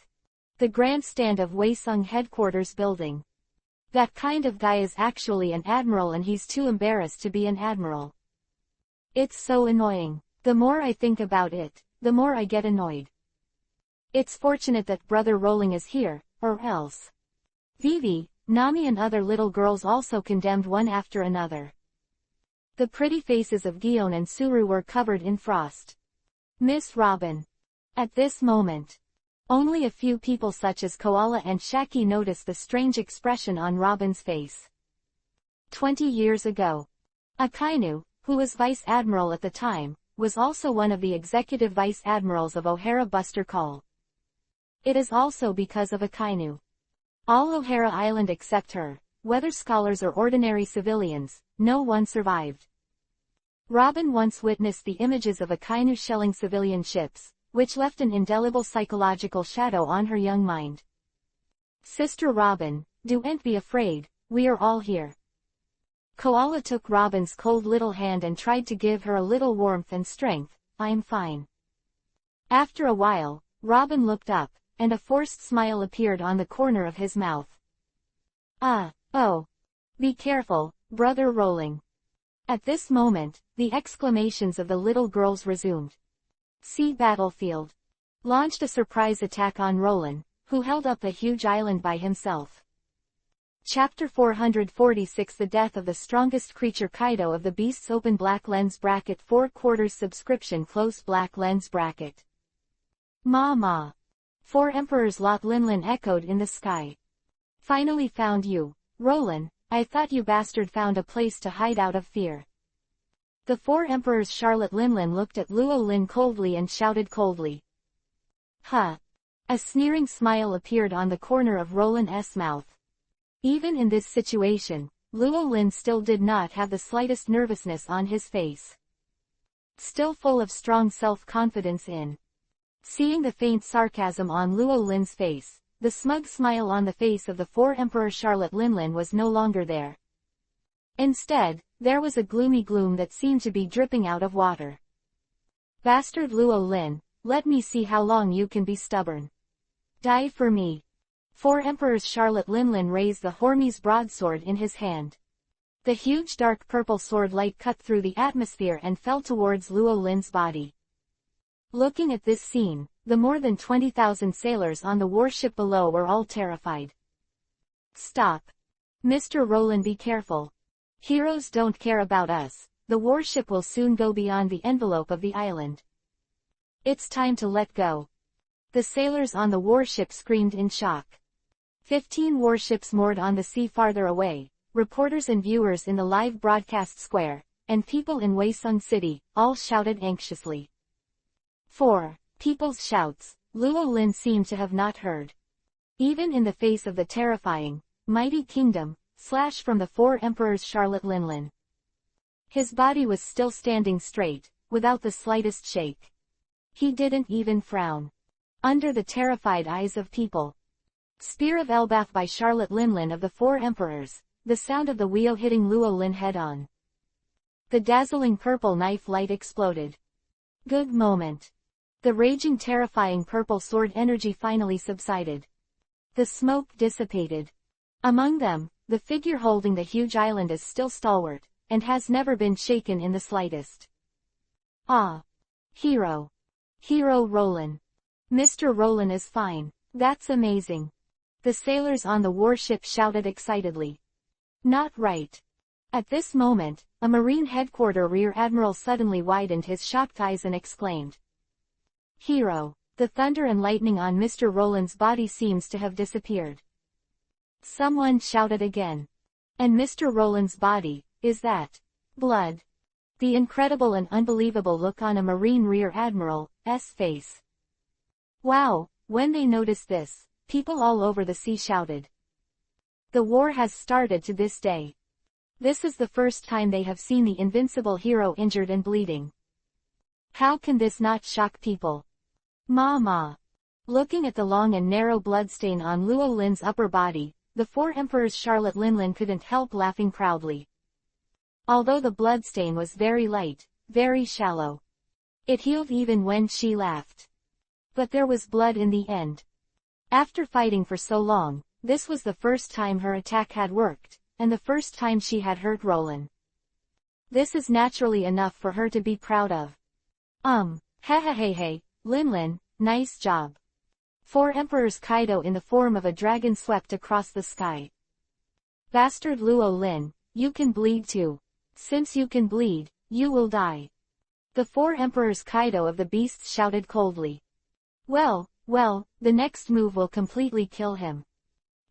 Speaker 1: The grandstand of Waesung headquarters building. That kind of guy is actually an admiral and he's too embarrassed to be an admiral. It's so annoying. The more I think about it, the more I get annoyed. It's fortunate that Brother Rolling is here, or else. Vivi, Nami and other little girls also condemned one after another. The pretty faces of Gion and Suru were covered in frost. Miss Robin. At this moment, only a few people such as Koala and Shaki noticed the strange expression on Robin's face. 20 years ago, Akainu, who was Vice Admiral at the time, was also one of the executive Vice Admirals of O'Hara Buster Call. It is also because of Akainu. All O'Hara Island except her, whether scholars or ordinary civilians, no one survived. Robin once witnessed the images of Akainu shelling civilian ships, which left an indelible psychological shadow on her young mind. Sister Robin, don't be afraid, we are all here. Koala took Robin's cold little hand and tried to give her a little warmth and strength. I'm fine. After a while, Robin looked up, and a forced smile appeared on the corner of his mouth. Oh. Be careful, Brother Rolling. At this moment, the exclamations of the little girls resumed. See Battlefield. Launched a surprise attack on Roland, who held up the huge island by himself. Chapter 446, The Death of the Strongest Creature. Kaido of the Beasts. Open black lens bracket 4/4 subscription close black lens bracket. Ma. 4 Emperors. Lot Linlin echoed in the sky. Finally found you, Roland. I thought you bastard found a place to hide out of fear. The 4 Emperors. Charlotte Linlin looked at Luo Lin coldly and shouted coldly. Huh. A sneering smile appeared on the corner of Roland's mouth. Even in this situation, Luo Lin still did not have the slightest nervousness on his face. Still full of strong self-confidence in. Seeing the faint sarcasm on Luo Lin's face, the smug smile on the face of the 4 Emperor Charlotte Linlin was no longer there. Instead, there was a gloomy gloom that seemed to be dripping out of water. Bastard Luo Lin, let me see how long you can be stubborn. Die for me. 4 Emperors. Charlotte Linlin raised the Hormes broadsword in his hand. The huge dark purple sword light cut through the atmosphere and fell towards Luo Lin's body. Looking at this scene, the more than 20,000 sailors on the warship below were all terrified. Stop. Mr. Roland, be careful. Heroes don't care about us. The warship will soon go beyond the envelope of the island. It's time to let go. The sailors on the warship screamed in shock. 15 warships moored on the sea farther away, reporters and viewers in the live broadcast square, and people in Waesung City, all shouted anxiously. 4. People's shouts, Luo Lin seemed to have not heard. Even in the face of the terrifying, mighty kingdom, slash from the 4 Emperors. Charlotte Linlin. His body was still standing straight, without the slightest shake. He didn't even frown. Under the terrified eyes of people. Spear of Elbaf by Charlotte Linlin of the 4 Emperors, the sound of the wheel hitting Luo Lin head-on. The dazzling purple knife light exploded. Good moment. The raging terrifying purple sword energy finally subsided. The smoke dissipated. Among them, the figure holding the huge island is still stalwart, and has never been shaken in the slightest. Ah! Hero! Hero Roland! Mr. Roland is fine. That's amazing. The sailors on the warship shouted excitedly. Not right. At this moment, a Marine Headquarters Rear Admiral suddenly widened his shocked eyes and exclaimed. Hero! The thunder and lightning on Mr. Roland's body seems to have disappeared. Someone shouted again. And Mr. Roland's body, is that blood? The incredible and unbelievable look on a Marine Rear Admiral's face. Wow! When they noticed this, people all over the sea shouted. The war has started to this day. This is the first time they have seen the invincible hero injured and bleeding. How can this not shock people? Ma. Looking at the long and narrow bloodstain on Luo Lin's upper body, the four emperors Charlotte Linlin couldn't help laughing proudly. Although the bloodstain was very light, very shallow. It healed even when she laughed. But there was blood in the end. After fighting for so long, this was the first time her attack had worked, and the first time she had hurt Roland. This is naturally enough for her to be proud of. Hey, Linlin, nice job. Four emperors Kaido in the form of a dragon swept across the sky. Bastard Luo Lin, you can bleed too. Since you can bleed, you will die. The four emperors Kaido of the beasts shouted coldly. Well, the next move will completely kill him.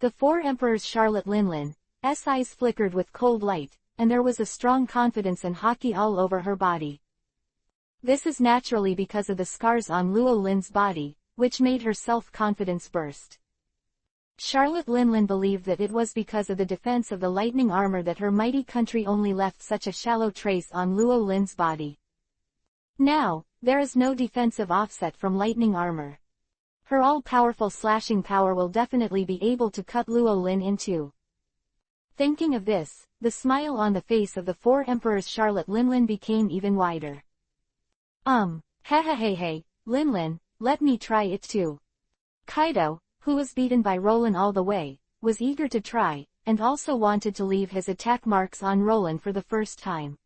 Speaker 1: The four emperors Charlotte Linlin's eyes flickered with cold light, and there was a strong confidence and hockey all over her body. This is naturally because of the scars on Luo Lin's body, which made her self-confidence burst. Charlotte Linlin believed that it was because of the defense of the lightning armor that her mighty country only left such a shallow trace on Luo Lin's body. Now, there is no defensive offset from lightning armor. Her all-powerful slashing power will definitely be able to cut Luo Lin in two. Thinking of this, the smile on the face of the four emperors Charlotte Linlin became even wider. Hey, Linlin, let me try it too. Kaido, who was beaten by Roland all the way, was eager to try, and also wanted to leave his attack marks on Roland for the first time.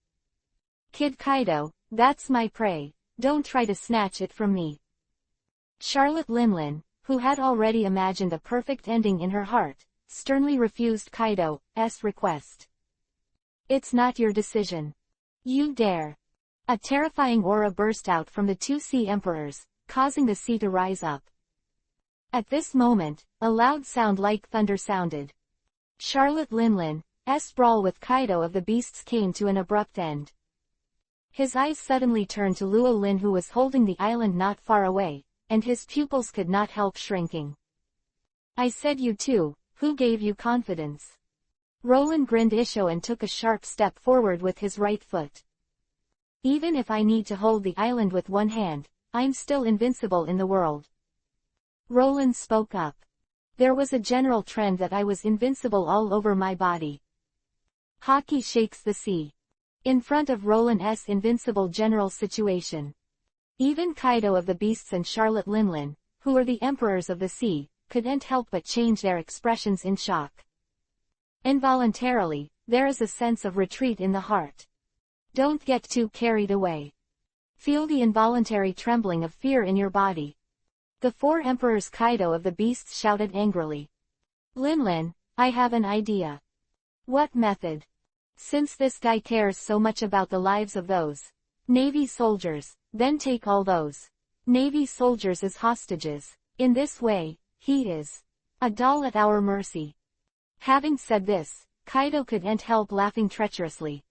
Speaker 1: Kid Kaido, that's my prey, don't try to snatch it from me. Charlotte Linlin, who had already imagined a perfect ending in her heart, sternly refused Kaido's request. It's not your decision. You dare. A terrifying aura burst out from the two sea emperors, causing the sea to rise up. At this moment, a loud sound like thunder sounded. Charlotte Linlin's brawl with Kaido of the beasts came to an abrupt end. His eyes suddenly turned to Luo Lin, who was holding the island not far away, and his pupils could not help shrinking. I said you too, who gave you confidence? Roland grinned Isho and took a sharp step forward with his right foot. Even if I need to hold the island with one hand, I'm still invincible in the world. Roland spoke up. There was a general trend that I was invincible all over my body. Hockey shakes the sea. In front of Roland's invincible general situation. Even Kaido of the Beasts and Charlotte Linlin, who were the emperors of the sea, couldn't help but change their expressions in shock. Involuntarily, there is a sense of retreat in the heart. Don't get too carried away. Feel the involuntary trembling of fear in your body. The four emperors Kaido of the Beasts shouted angrily. Linlin, I have an idea. What method? Since this guy cares so much about the lives of those Navy soldiers, then take all those Navy soldiers as hostages. In this way, he is a doll at our mercy. Having said this, Kaido couldn't help laughing treacherously.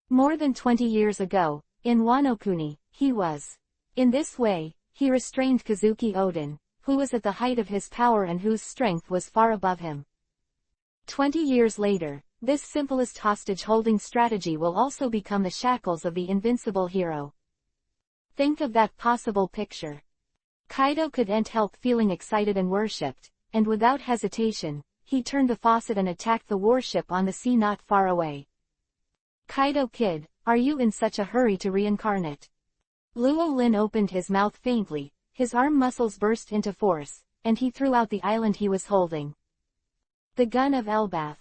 Speaker 1: More than 20 years ago, in Wano-kuni, he was. In this way, he restrained Kazuki Oden, who was at the height of his power and whose strength was far above him. 20 years later, this simplest hostage-holding strategy will also become the shackles of the invincible hero. Think of that possible picture. Kaido couldn't help feeling excited and worshipped, and without hesitation, he turned the faucet and attacked the warship on the sea not far away. Kaido kid, are you in such a hurry to reincarnate? Luo Lin opened his mouth faintly, his arm muscles burst into force, and he threw out the island he was holding. The gun of Elbath.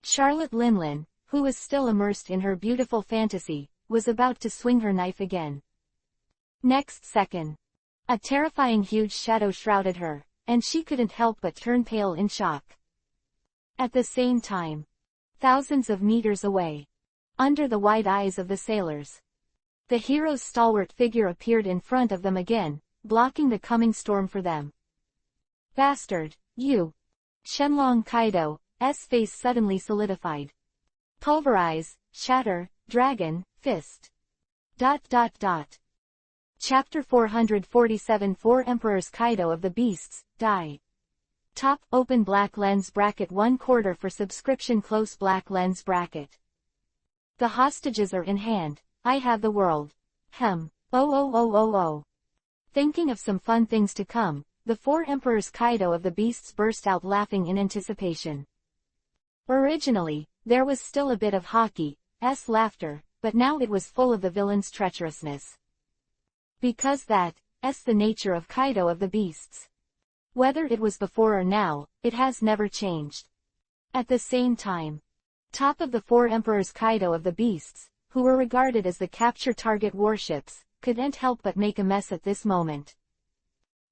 Speaker 1: Charlotte Linlin, who was still immersed in her beautiful fantasy, was about to swing her knife again. Next second, a terrifying huge shadow shrouded her, and she couldn't help but turn pale in shock. At the same time, thousands of meters away, under the wide eyes of the sailors, the hero's stalwart figure appeared in front of them again, blocking the coming storm for them. Bastard, you! Shenlong Kaido's face suddenly solidified. Pulverize, shatter, dragon, fist. ... Chapter 447 4 Emperors Kaido of the Beasts, die. Top, open black lens bracket 1/4 for subscription close black lens bracket. The hostages are in hand, I have the world. Oh. Thinking of some fun things to come, the 4 Emperors Kaido of the Beasts burst out laughing in anticipation. Originally, there was still a bit of Hockey's laughter, but now it was full of the villain's treacherousness. Because that's the nature of Kaido of the Beasts. Whether it was before or now, it has never changed. At the same time, top of the 4 Emperors Kaido of the Beasts, who were regarded as the capture target warships, couldn't help but make a mess at this moment.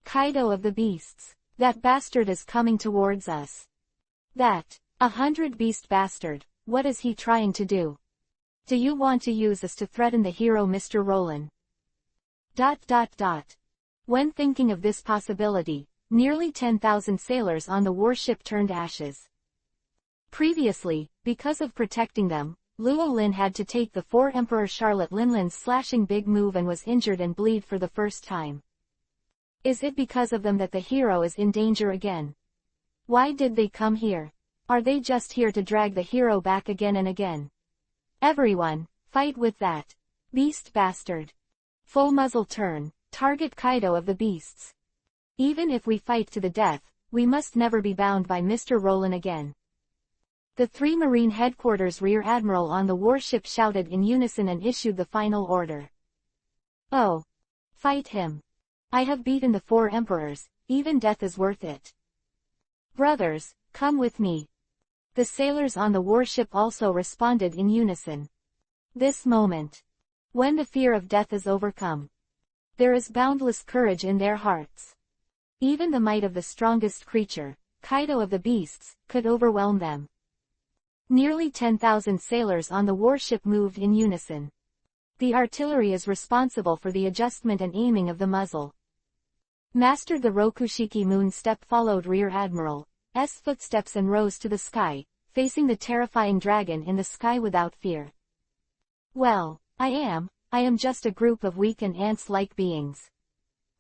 Speaker 1: Kaido of the Beasts, that bastard is coming towards us. That 100 beast bastard, what is he trying to do? Do you want to use us to threaten the hero Mr. Roland? ... When thinking of this possibility, nearly 10,000 sailors on the warship turned ashes. Previously, because of protecting them, Luo Lin had to take the 4 Emperor Charlotte Linlin's slashing big move and was injured and bleed for the first time. Is it because of them that the hero is in danger again? Why did they come here? Are they just here to drag the hero back again and again? Everyone, fight with that beast bastard. Full muzzle turn, target Kaido of the Beasts. Even if we fight to the death, we must never be bound by Mr. Roland again. The 3 Marine Headquarters Rear Admiral on the warship shouted in unison and issued the final order. Oh! Fight him! I have beaten the 4 Emperors, even death is worth it. Brothers, come with me. The sailors on the warship also responded in unison. This moment, when the fear of death is overcome, there is boundless courage in their hearts. Even the might of the strongest creature, Kaido of the Beasts, could overwhelm them. Nearly 10,000 sailors on the warship moved in unison. The artillery is responsible for the adjustment and aiming of the muzzle. Mastered the Rokushiki moon step followed Rear Admiral's footsteps and rose to the sky, facing the terrifying dragon in the sky without fear. Well, I am just a group of weak and ants-like beings.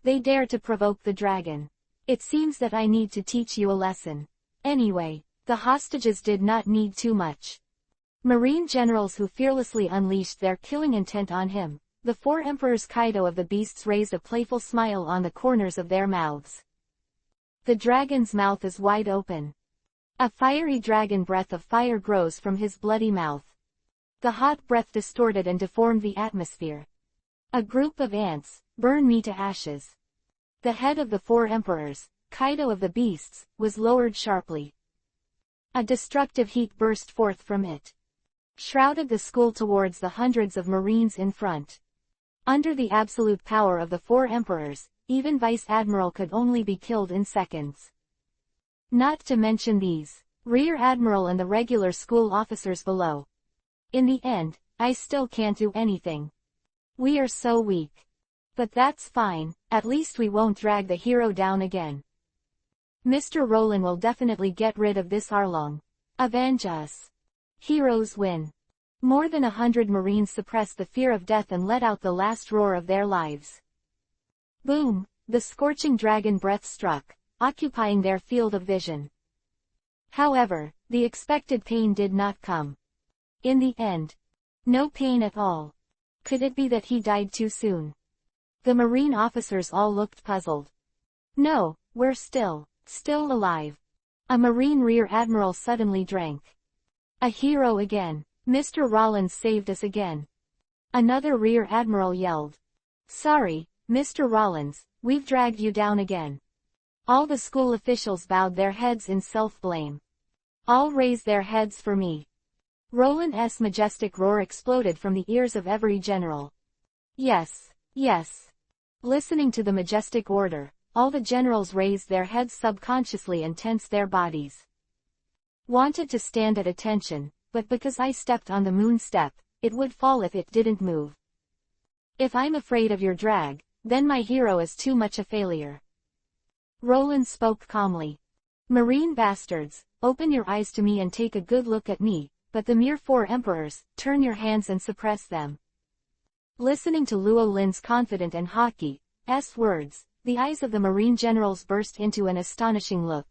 Speaker 1: They dare to provoke the dragon. It seems that I need to teach you a lesson. Anyway, the hostages did not need too much. Marine generals who fearlessly unleashed their killing intent on him. The 4 Emperors Kaido of the Beasts raised a playful smile on the corners of their mouths. The dragon's mouth is wide open. A fiery dragon breath of fire grows from his bloody mouth. The hot breath distorted and deformed the atmosphere. A group of ants, burn me to ashes. The head of the 4 Emperors, Kaido of the Beasts, was lowered sharply. A destructive heat burst forth from it. Shrouded the school towards the hundreds of Marines in front. Under the absolute power of the 4 Emperors, even Vice Admiral could only be killed in seconds. Not to mention these Rear Admiral and the regular school officers below. In the end, I still can't do anything. We are so weak. But that's fine, at least we won't drag the hero down again. Mr. Roland will definitely get rid of this Arlong. Avenge us. Heroes win. More than 100 Marines suppressed the fear of death and let out the last roar of their lives. Boom! The scorching dragon breath struck, occupying their field of vision. However, the expected pain did not come. In the end, no pain at all. Could it be that he died too soon? The Marine officers all looked puzzled. No, we're still alive. A Marine Rear Admiral suddenly drank. A hero again. Mr. Rollins saved us again. Another Rear Admiral yelled. Sorry, Mr. Rollins, we've dragged you down again. All the school officials bowed their heads in self-blame. All raised their heads for me. Roland's majestic roar exploded from the ears of every general. Yes, yes. Listening to the majestic order, all the generals raised their heads subconsciously and tensed their bodies. Wanted to stand at attention, but because I stepped on the moon step, it would fall if it didn't move. If I'm afraid of your drag, then my hero is too much a failure. Roland spoke calmly. Marine bastards, open your eyes to me and take a good look at me, but the mere 4 emperors, turn your hands and suppress them. Listening to Luo Lin's confident and haughty words, the eyes of the marine generals burst into an astonishing look.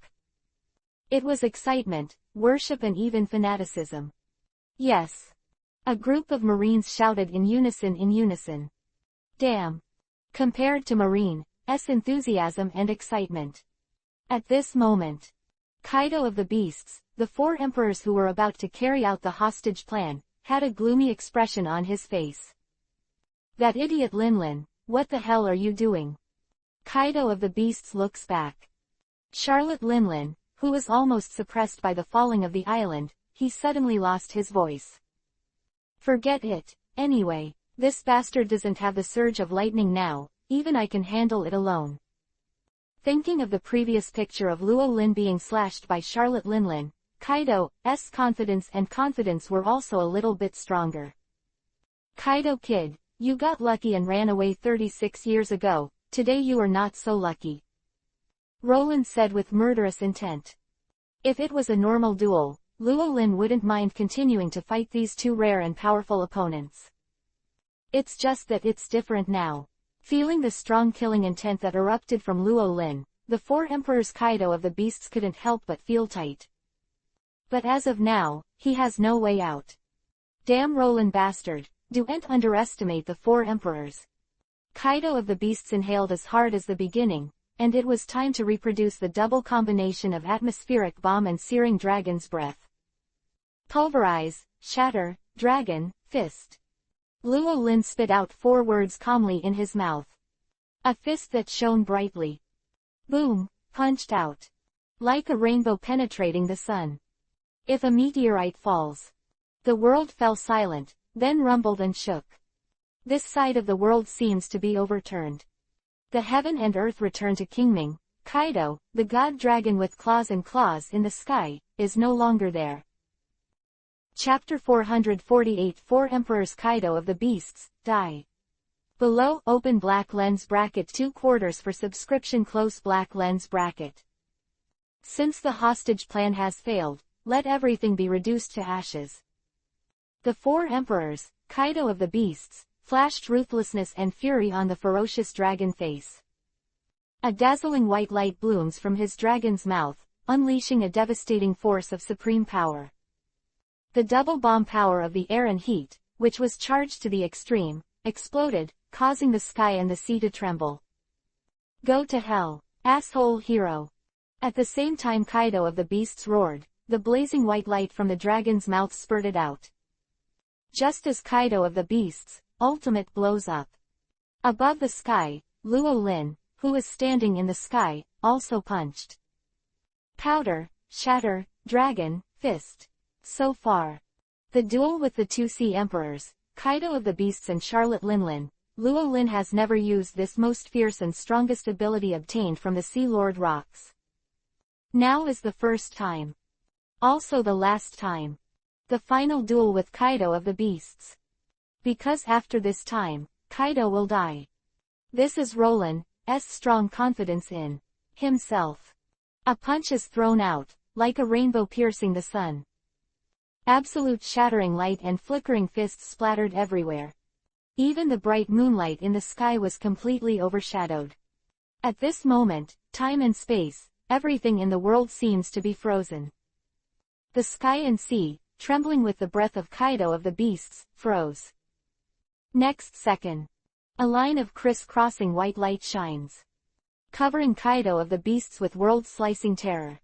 Speaker 1: It was excitement, worship and even fanaticism. Yes. A group of marines shouted in unison. Damn. Compared to Marine's enthusiasm and excitement. At this moment, Kaido of the Beasts, the 4 emperors who were about to carry out the hostage plan, had a gloomy expression on his face. That idiot Linlin, what the hell are you doing? Kaido of the Beasts looks back. Charlotte Linlin, who was almost suppressed by the falling of the island, he suddenly lost his voice. Forget it, anyway, this bastard doesn't have the surge of lightning now, even I can handle it alone. Thinking of the previous picture of Luo Lin being slashed by Charlotte Linlin, Kaido's confidence were also a little bit stronger. Kaido kid, you got lucky and ran away 36 years ago, today you are not so lucky. Roland said with murderous intent. If it was a normal duel, Luo Lin wouldn't mind continuing to fight these 2 rare and powerful opponents. It's just that it's different now. Feeling the strong killing intent that erupted from Luo Lin, the 4 emperors Kaido of the Beasts couldn't help but feel tight. But as of now, he has no way out. Damn Roland bastard, don't underestimate the 4 emperors. Kaido of the Beasts inhaled as hard as the beginning, and it was time to reproduce the double combination of atmospheric bomb and searing dragon's breath. Pulverize, shatter, dragon, fist. Luo Lin spit out 4 words calmly in his mouth. A fist that shone brightly. Boom, punched out. Like a rainbow penetrating the sun. If a meteorite falls. The world fell silent, then rumbled and shook. This side of the world seems to be overturned. The heaven and earth return to Kingming. Kaido, the god dragon with claws in the sky, is no longer there. Chapter 448 4 Emperors Kaido of the Beasts, die. Below, open black lens bracket 2/4 for subscription close black lens bracket. Since the hostage plan has failed, let everything be reduced to ashes. The 4 emperors, Kaido of the Beasts, flashed ruthlessness and fury on the ferocious dragon face. A dazzling white light blooms from his dragon's mouth, unleashing a devastating force of supreme power. The double bomb power of the air and heat, which was charged to the extreme, exploded, causing the sky and the sea to tremble. Go to hell, asshole hero. At the same time Kaido of the Beasts roared, the blazing white light from the dragon's mouth spurted out. Just as Kaido of the Beasts' ultimate blows up. Above the sky, Luo Lin, who was standing in the sky, also punched. Powder, shatter, dragon, fist. So far. The duel with the 2 sea emperors, Kaido of the Beasts and Charlotte Linlin, Luo Lin has never used this most fierce and strongest ability obtained from the Sea Lord rocks. Now is the first time. Also the last time. The final duel with Kaido of the Beasts. Because after this time, Kaido will die. This is Roland's strong confidence in himself. A punch is thrown out, like a rainbow piercing the sun. Absolute shattering light and flickering fists splattered everywhere. Even the bright moonlight in the sky was completely overshadowed. At this moment, time and space, everything in the world seems to be frozen. The sky and sea, trembling with the breath of Kaido of the Beasts, froze. Next second. A line of criss-crossing white light shines. Covering Kaido of the Beasts with world-slicing terror.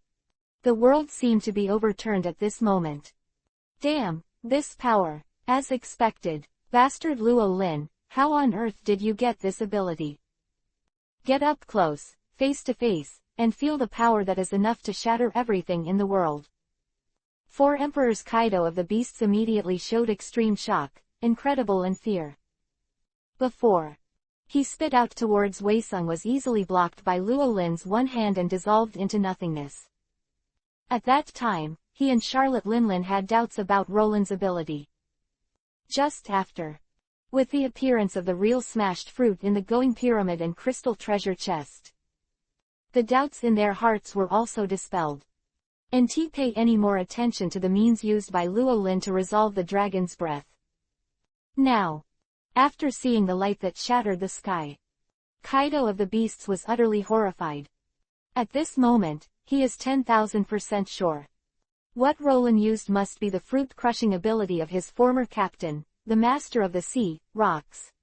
Speaker 1: The world seemed to be overturned at this moment. Damn, this power, as expected, bastard Luo Lin, how on earth did you get this ability? Get up close, face to face, and feel the power that is enough to shatter everything in the world. Four Emperors Kaido of the Beasts immediately showed extreme shock, incredible and fear. Before he spit out towards Wei Sung was easily blocked by Luo Lin's one hand and dissolved into nothingness. At that time, he and Charlotte Linlin had doubts about Roland's ability. Just after, with the appearance of the real smashed fruit in the glowing pyramid and crystal treasure chest, the doubts in their hearts were also dispelled. NT pay any more attention to the means used by Luo Lin to resolve the dragon's breath. Now, after seeing the light that shattered the sky, Kaido of the Beasts was utterly horrified. At this moment, he is 10,000% sure. What Roland used must be the fruit-crushing ability of his former captain, the master of the sea, rocks.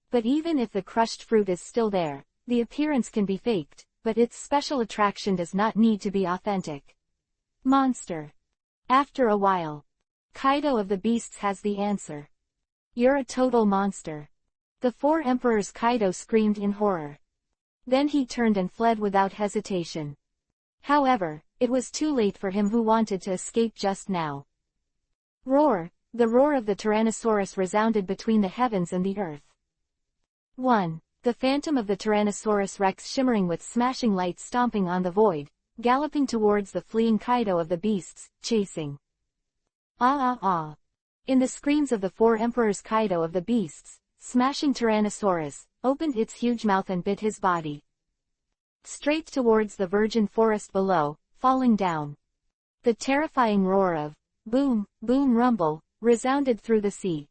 Speaker 1: But even if the crushed fruit is still there, the appearance can be faked, but its special attraction does not need to be authentic. Monster. After a while, Kaido of the Beasts has the answer. You're a total monster. The Four Emperors Kaido screamed in horror. Then he turned and fled without hesitation. However, it was too late for him who wanted to escape just now. Roar! The roar of the Tyrannosaurus resounded between the heavens and the earth. 1. The phantom of the Tyrannosaurus Rex shimmering with smashing light stomping on the void, galloping towards the fleeing Kaido of the Beasts, chasing. Ah ah ah. In the screams of the Four Emperors Kaido of the Beasts, smashing Tyrannosaurus, opened its huge mouth and bit his body. Straight towards the virgin forest below, falling down. The terrifying roar of boom, boom rumble, resounded through the sea.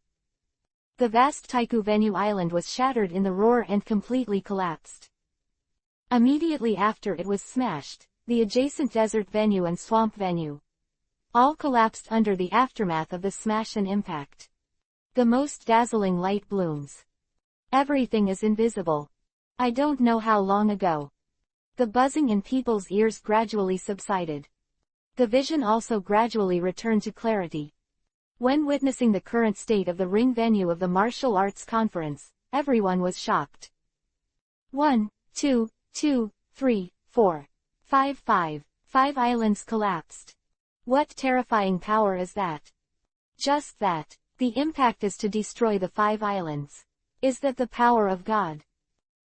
Speaker 1: The vast Taiku Venue Island was shattered in the roar and completely collapsed. Immediately after it was smashed, the adjacent desert venue and swamp venue all collapsed under the aftermath of the smash and impact. The most dazzling light blooms. Everything is invisible. I don't know how long ago. The buzzing in people's ears gradually subsided. The vision also gradually returned to clarity. When witnessing the current state of the ring venue of the martial arts conference, everyone was shocked. 1, 2, 2, 3, 4, 5, 5 islands collapsed. What terrifying power is that? Just that. The impact is to destroy the 5 islands. Is that the power of God?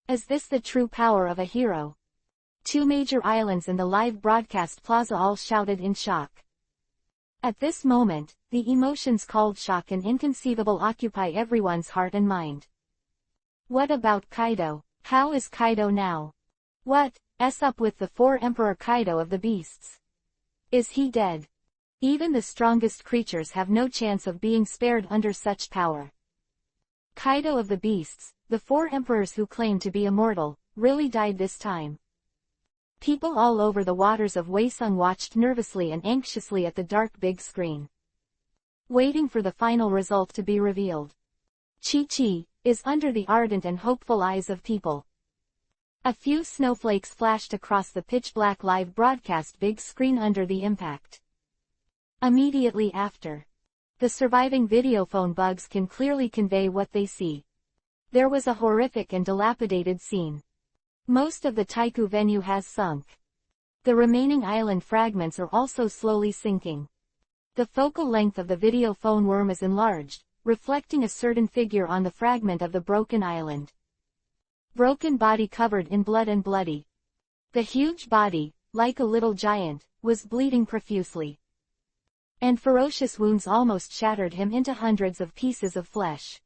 Speaker 1: Is this the true power of a hero? 2 major islands in the live broadcast plaza all shouted in shock. At this moment, the emotions called shock and inconceivable occupy everyone's heart and mind. What about Kaido? How is Kaido now? What's up with the Four Emperor Kaido of the Beasts? Is he dead? Even the strongest creatures have no chance of being spared under such power. Kaido of the Beasts, the 4 emperors who claim to be immortal, really died this time. People all over the waters of Wei Sung watched nervously and anxiously at the dark big screen, waiting for the final result to be revealed. Chi-Chi is under the ardent and hopeful eyes of people. A few snowflakes flashed across the pitch-black live broadcast big screen under the impact. Immediately after, the surviving videophone bugs can clearly convey what they see. There was a horrific and dilapidated scene. Most of the Taiku venue has sunk. The remaining island fragments are also slowly sinking. The focal length of the videophone worm is enlarged, reflecting a certain figure on the fragment of the broken island. Broken body covered in blood and bloody. The huge body, like a little giant, was bleeding profusely. And ferocious wounds almost shattered him into hundreds of pieces of flesh.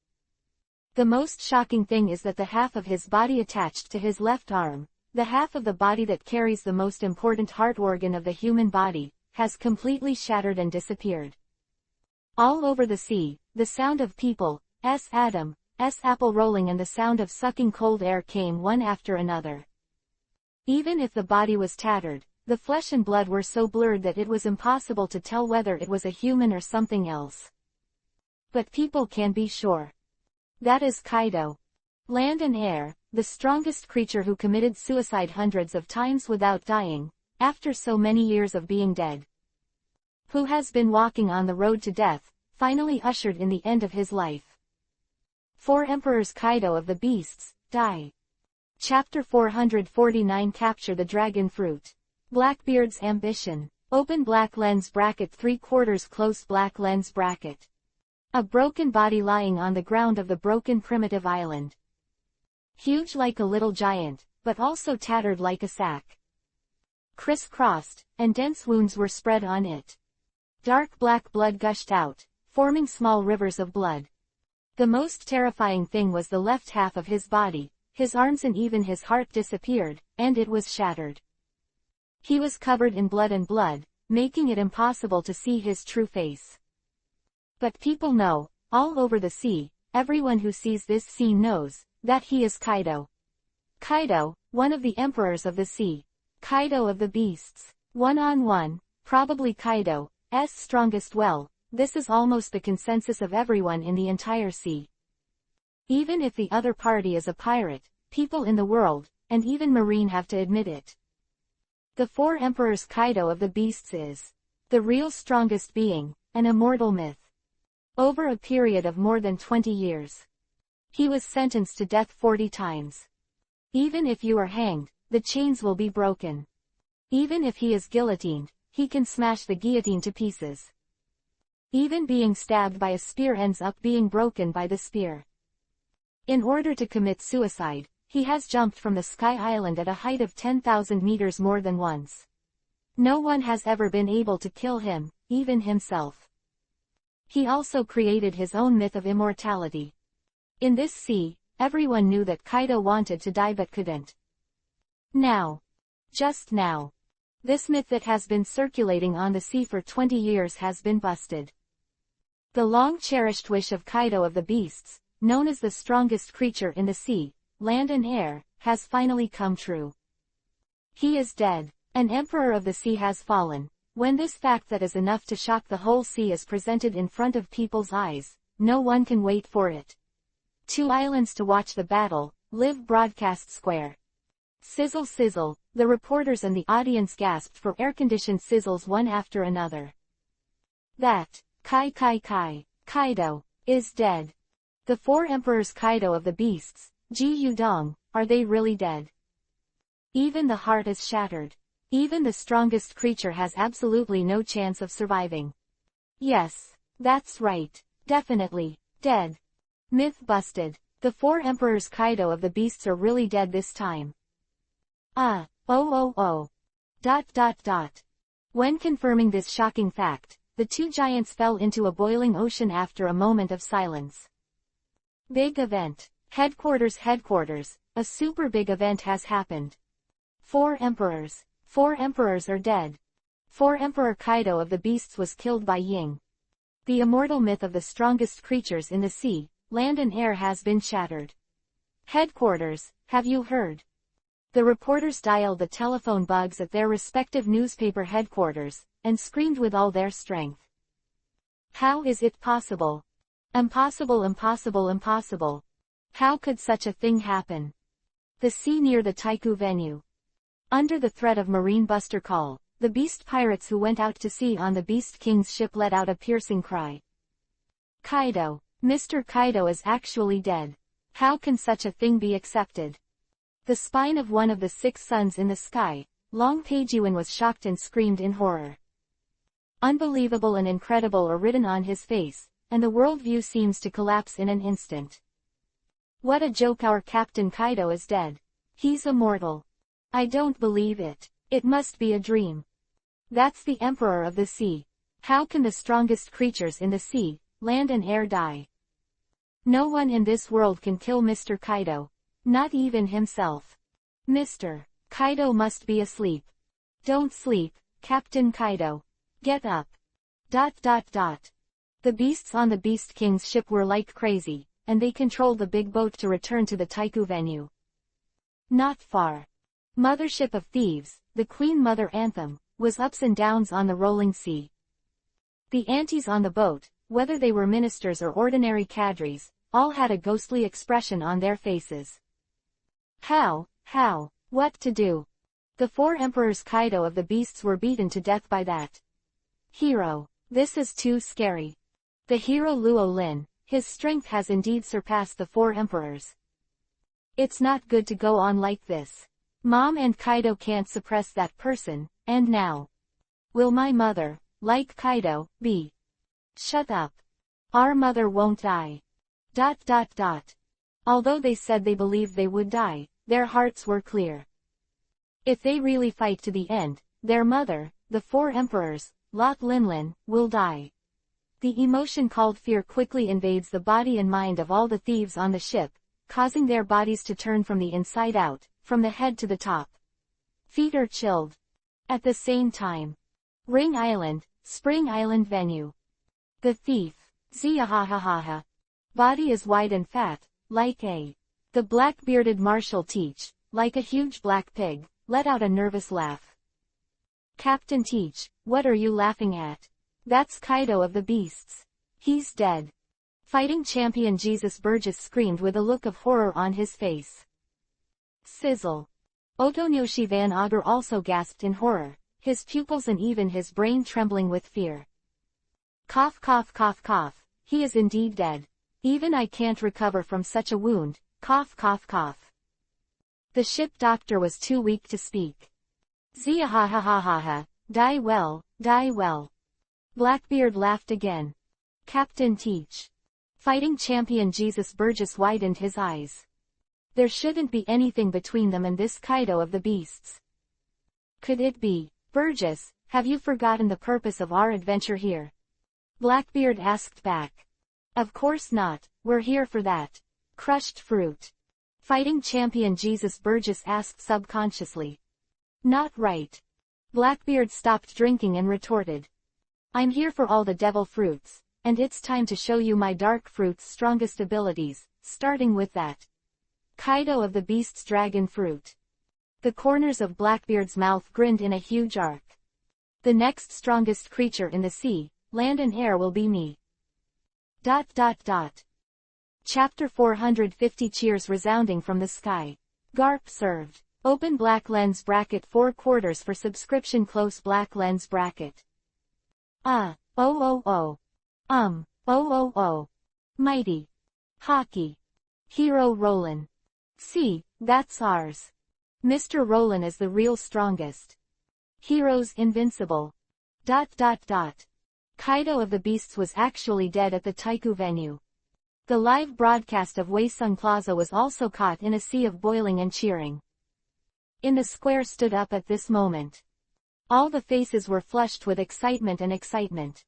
Speaker 1: The most shocking thing is that the half of his body attached to his left arm, the half of the body that carries the most important heart organ of the human body, has completely shattered and disappeared. All over the sea, the sound of people's apple rolling and the sound of sucking cold air came one after another. Even if the body was tattered, the flesh and blood were so blurred that it was impossible to tell whether it was a human or something else. But people can be sure. That is Kaido. Land and air, the strongest creature who committed suicide hundreds of times without dying, after so many years of being dead. Who has been walking on the road to death, finally ushered in the end of his life. 4 Emperors Kaido of the Beasts, die. Chapter 449 Capture the Dragon Fruit. Blackbeard's ambition. Open black lens bracket 3/4 close black lens bracket. A broken body lying on the ground of the broken primitive island. Huge like a little giant, but also tattered like a sack. Criss-crossed, and dense wounds were spread on it. Dark black blood gushed out, forming small rivers of blood. The most terrifying thing was the left half of his body, his arms and even his heart disappeared, and it was shattered. He was covered in blood, making it impossible to see his true face. But people know, all over the sea, everyone who sees this scene knows, that he is Kaido. Kaido, one of the emperors of the sea. Kaido of the beasts. One-on-one, probably Kaido's strongest. Well, this is almost the consensus of everyone in the entire sea. Even if the other party is a pirate, people in the world, and even Marine have to admit it. The Four Emperors Kaido of the Beasts is the real strongest being, an immortal myth. Over a period of more than 20 years. He was sentenced to death 40 times. Even if you are hanged, the chains will be broken. Even if he is guillotined, he can smash the guillotine to pieces. Even being stabbed by a spear ends up being broken by the spear. In order to commit suicide, he has jumped from the Sky Island at a height of 10,000 meters more than once. No one has ever been able to kill him, even himself. He also created his own myth of immortality. In this sea, everyone knew that Kaido wanted to die but couldn't. Now. Just now. This myth that has been circulating on the sea for 20 years has been busted. The long-cherished wish of Kaido of the Beasts, known as the strongest creature in the sea, land and air, has finally come true. He is dead. An emperor of the sea has fallen. When this fact that is enough to shock the whole sea is presented in front of people's eyes, no one can wait for it. 2 islands to watch the battle, live broadcast square. Sizzle sizzle, the reporters and the audience gasped for air-conditioned sizzles one after another. That, Kaido, is dead. The Four Emperors Kaido of the Beasts, Ji Yudong, are they really dead? Even the heart is shattered. Even the strongest creature has absolutely no chance of surviving. Yes, that's right, definitely, dead. Myth busted. The Four Emperors Kaido of the Beasts are really dead this time. When confirming this shocking fact, the two giants fell into a boiling ocean after a moment of silence. Big event. Headquarters, a super big event has happened. 4 emperors. 4 emperors are dead. 4 Emperor Kaido of the Beasts was killed by Ying. The immortal myth of the strongest creatures in the sea, land and air has been shattered. Headquarters, have you heard? The reporters dialed the telephone bugs at their respective newspaper headquarters, and screamed with all their strength. How is it possible? Impossible, impossible, impossible. How could such a thing happen? The sea near the Taiku venue. Under the threat of marine buster call, the beast pirates who went out to sea on the Beast King's ship let out a piercing cry. Kaido, Mr. Kaido is actually dead. How can such a thing be accepted? The spine of one of the 6 suns in the sky, Long Peiyuan was shocked and screamed in horror. Unbelievable and incredible are written on his face, and the worldview seems to collapse in an instant. What a joke, our Captain Kaido is dead. He's immortal. I don't believe it. It must be a dream. That's the Emperor of the Sea. How can the strongest creatures in the sea, land and air die? No one in this world can kill Mr. Kaido. Not even himself. Mr. Kaido must be asleep. Don't sleep, Captain Kaido. Get up. The beasts on the Beast King's ship were like crazy, and they controlled the big boat to return to the Taiku venue. Not far. Mothership of Thieves, the Queen Mother anthem, was ups and downs on the rolling sea. The aunties on the boat, whether they were ministers or ordinary cadres, all had a ghostly expression on their faces. How, what to do? The 4 Emperors Kaido of the Beasts were beaten to death by that hero. This is too scary. The hero Luo Lin, his strength has indeed surpassed the 4 emperors. It's not good to go on like this. Mom and Kaido can't suppress that person, and now. Will my mother, like Kaido, be? Shut up. Our mother won't die. ... Although they said they believed they would die, their hearts were clear. If they really fight to the end, their mother, the four emperors, Lot Linlin, will die. The emotion called fear quickly invades the body and mind of all the thieves on the ship, causing their bodies to turn from the inside out, from the head to the top. Feet are chilled. At the same time. Ring Island, Spring Island venue. The thief, Ziahahaha. Body is wide and fat, like a. The black-bearded marshal Teach, like a huge black pig, let out a nervous laugh. Captain Teach, what are you laughing at? That's Kaido of the Beasts. He's dead. Fighting champion Jesus Burgess screamed with a look of horror on his face. Sizzle. Otonyoshi Van Augur also gasped in horror, his pupils and even his brain trembling with fear. Cough cough cough cough, he is indeed dead. Even I can't recover from such a wound, cough cough cough. The ship doctor was too weak to speak. Ziahahahaha, die well, die well. Blackbeard laughed again. Captain Teach. Fighting champion Jesus Burgess widened his eyes. There shouldn't be anything between them and this Kaido of the Beasts. Could it be? Burgess, have you forgotten the purpose of our adventure here? Blackbeard asked back. Of course not, we're here for that. Crushed fruit. Fighting champion Jesus Burgess asked subconsciously. Not right. Blackbeard stopped drinking and retorted. I'm here for all the devil fruits, and it's time to show you my dark fruit's strongest abilities, starting with that. Kaido of the Beast's dragon fruit. The corners of Blackbeard's mouth grinned in a huge arc. The next strongest creature in the sea, land and air will be me. ... Chapter 450 cheers resounding from the sky. Garp served. Open black lens bracket 4/4 for subscription close black lens bracket. Oh. Mighty. Hockey. Hero Rollin. See, that's ours. Mr. Rollin is the real strongest. Heroes invincible. ... Kaido of the Beasts was actually dead at the Taiku venue. The live broadcast of Waisung Plaza was also caught in a sea of boiling and cheering. In the square stood up at this moment. All the faces were flushed with excitement and excitement.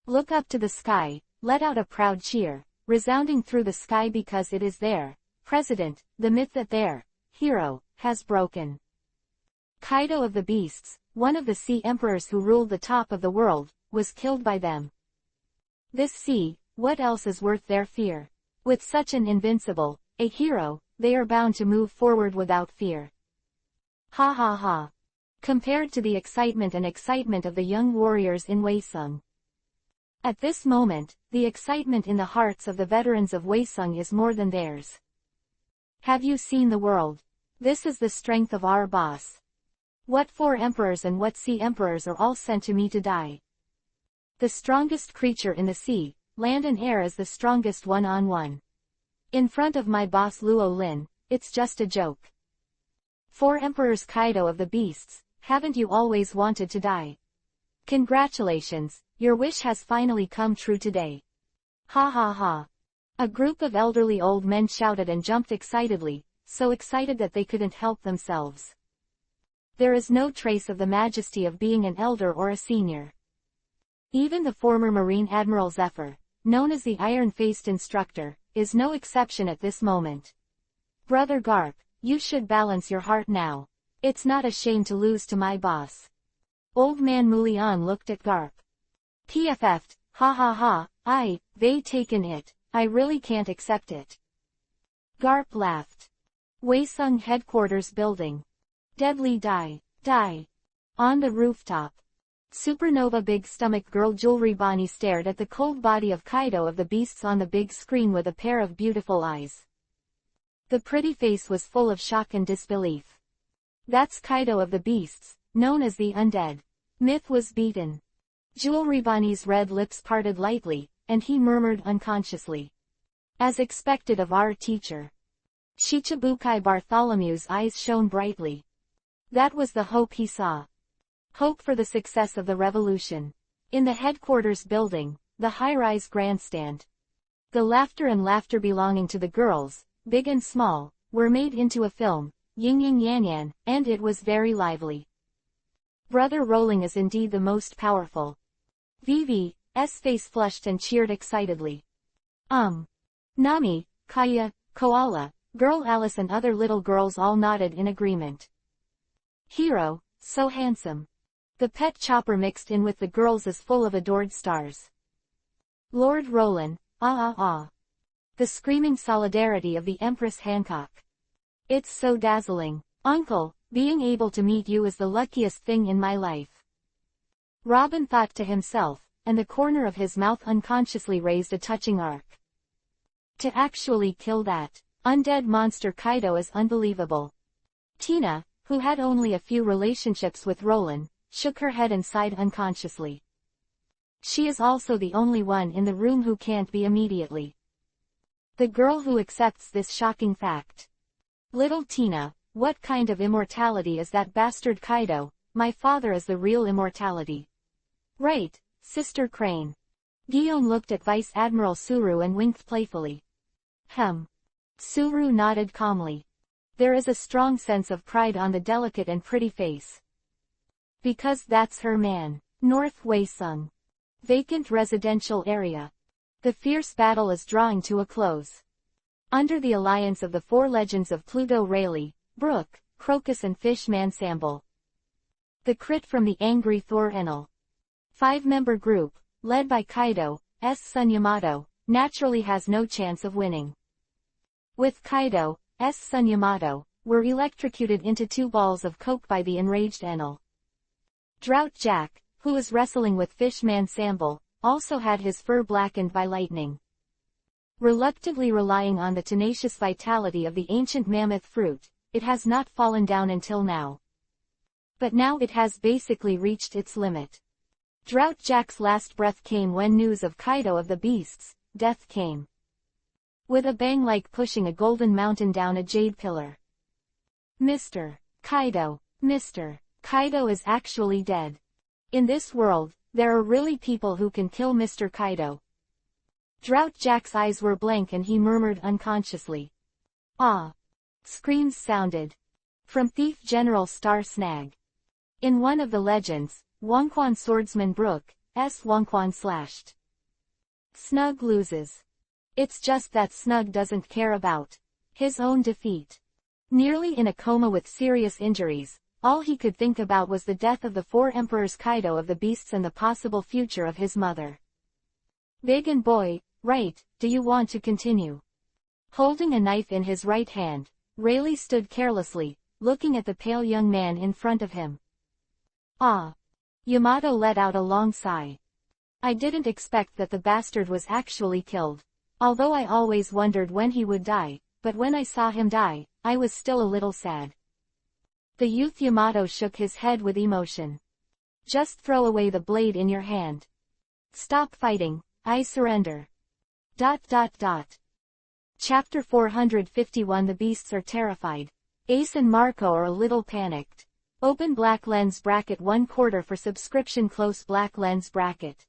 Speaker 1: Look up to the sky, let out a proud cheer, resounding through the sky because it is their president, the myth that their hero has broken. Kaido of the Beasts, one of the sea emperors who ruled the top of the world, was killed by them. This sea, what else is worth their fear? With such an invincible, a hero, they are bound to move forward without fear. Ha ha ha. Compared to the excitement of the young warriors in Waisung. At this moment, the excitement in the hearts of the veterans of Waisung is more than theirs. Have you seen the world? This is the strength of our boss. What 4 emperors and what sea emperors are all sent to me to die. The strongest creature in the sea, land and air is the strongest one-on-one. In front of my boss Luo Lin, it's just a joke. 4 emperors Kaido of the Beasts, haven't you always wanted to die? Congratulations, your wish has finally come true today. Ha ha ha. A group of elderly old men shouted and jumped excitedly, so excited that they couldn't help themselves. There is no trace of the majesty of being an elder or a senior. Even the former Marine Admiral Zephyr, known as the iron-faced instructor, is no exception at this moment. Brother Garp, you should balance your heart now. It's not a shame to lose to my boss. Old man Mulian looked at Garp. PFF'd, ha ha ha, they taken it, I really can't accept it. Garp laughed. Waisung headquarters building. Deadly die. On the rooftop. Supernova big stomach girl Jewelry Bonnie stared at the cold body of Kaido of the Beasts on the big screen with a pair of beautiful eyes. The pretty face was full of shock and disbelief. That's Kaido of the Beasts, known as the Undead. Myth was beaten. Jewelry Bonnie's red lips parted lightly, and he murmured unconsciously. As expected of our teacher. Shichibukai Bartholomew's eyes shone brightly. That was the hope he saw. Hope for the success of the revolution. In the headquarters building, the high-rise grandstand. The laughter and laughter belonging to the girls, big and small, were made into a film, Yin Yin Yan Yan, and it was very lively. Brother Rolling is indeed the most powerful. Vivi's face flushed and cheered excitedly. Nami, Kaya, Koala, Girl Alice and other little girls all nodded in agreement. Hero, so handsome. The pet chopper mixed in with the girls is full of adored stars. Lord Roland, ah ah ah. The screaming solidarity of the Empress Hancock. It's so dazzling. Uncle, being able to meet you is the luckiest thing in my life. Robin thought to himself, and the corner of his mouth unconsciously raised a touching arc. To actually kill that undead monster Kaido is unbelievable. Tina, who had only a few relationships with Roland, shook her head and sighed unconsciously. She is also the only one in the room who can't be immediately. The girl who accepts this shocking fact. Little Tina, what kind of immortality is that bastard Kaido? My father is the real immortality. Right, Sister Crane. Guillaume looked at Vice Admiral Suru and winked playfully. Suru nodded calmly. There is a strong sense of pride on the delicate and pretty face. Because that's her man. North Waisung. Vacant residential area. The fierce battle is drawing to a close. Under the alliance of the four legends of Pluto Rayleigh, Brook, Crocus and Fishman Samble. The crit from the angry Thor Enel. 5-member group, led by Kaido's son Yamato, naturally has no chance of winning. With Kaido's son Yamato, were electrocuted into 2 balls of coke by the enraged Enel. Drought Jack, who was wrestling with Fishman Samble, also had his fur blackened by lightning. Reluctantly relying on the tenacious vitality of the ancient mammoth fruit, it has not fallen down until now. But now it has basically reached its limit. Drought Jack's last breath came when news of Kaido of the Beast's death came. With a bang like pushing a golden mountain down a jade pillar. Mr. Kaido is actually dead. In this world, there are really people who can kill Mr. Kaido. Drought Jack's eyes were blank and he murmured unconsciously. Ah! Screams sounded. From Thief General Star Snag. In one of the legends, Wonquan swordsman Brook's Wonquan slashed. Snug loses. It's just that Snug doesn't care about his own defeat. Nearly in a coma with serious injuries, all he could think about was the death of the 4 emperors Kaido of the Beasts and the possible future of his mother. Big and boy, right, do you want to continue? Holding a knife in his right hand, Rayleigh stood carelessly, looking at the pale young man in front of him. Ah! Yamato let out a long sigh. I didn't expect that the bastard was actually killed. Although I always wondered when he would die, but when I saw him die, I was still a little sad. The youth Yamato shook his head with emotion. Just throw away the blade in your hand. Stop fighting, I surrender. Chapter 451 The beasts are terrified. Ace and Marco are a little panicked. Open black lens bracket 1/4 for subscription close black lens bracket.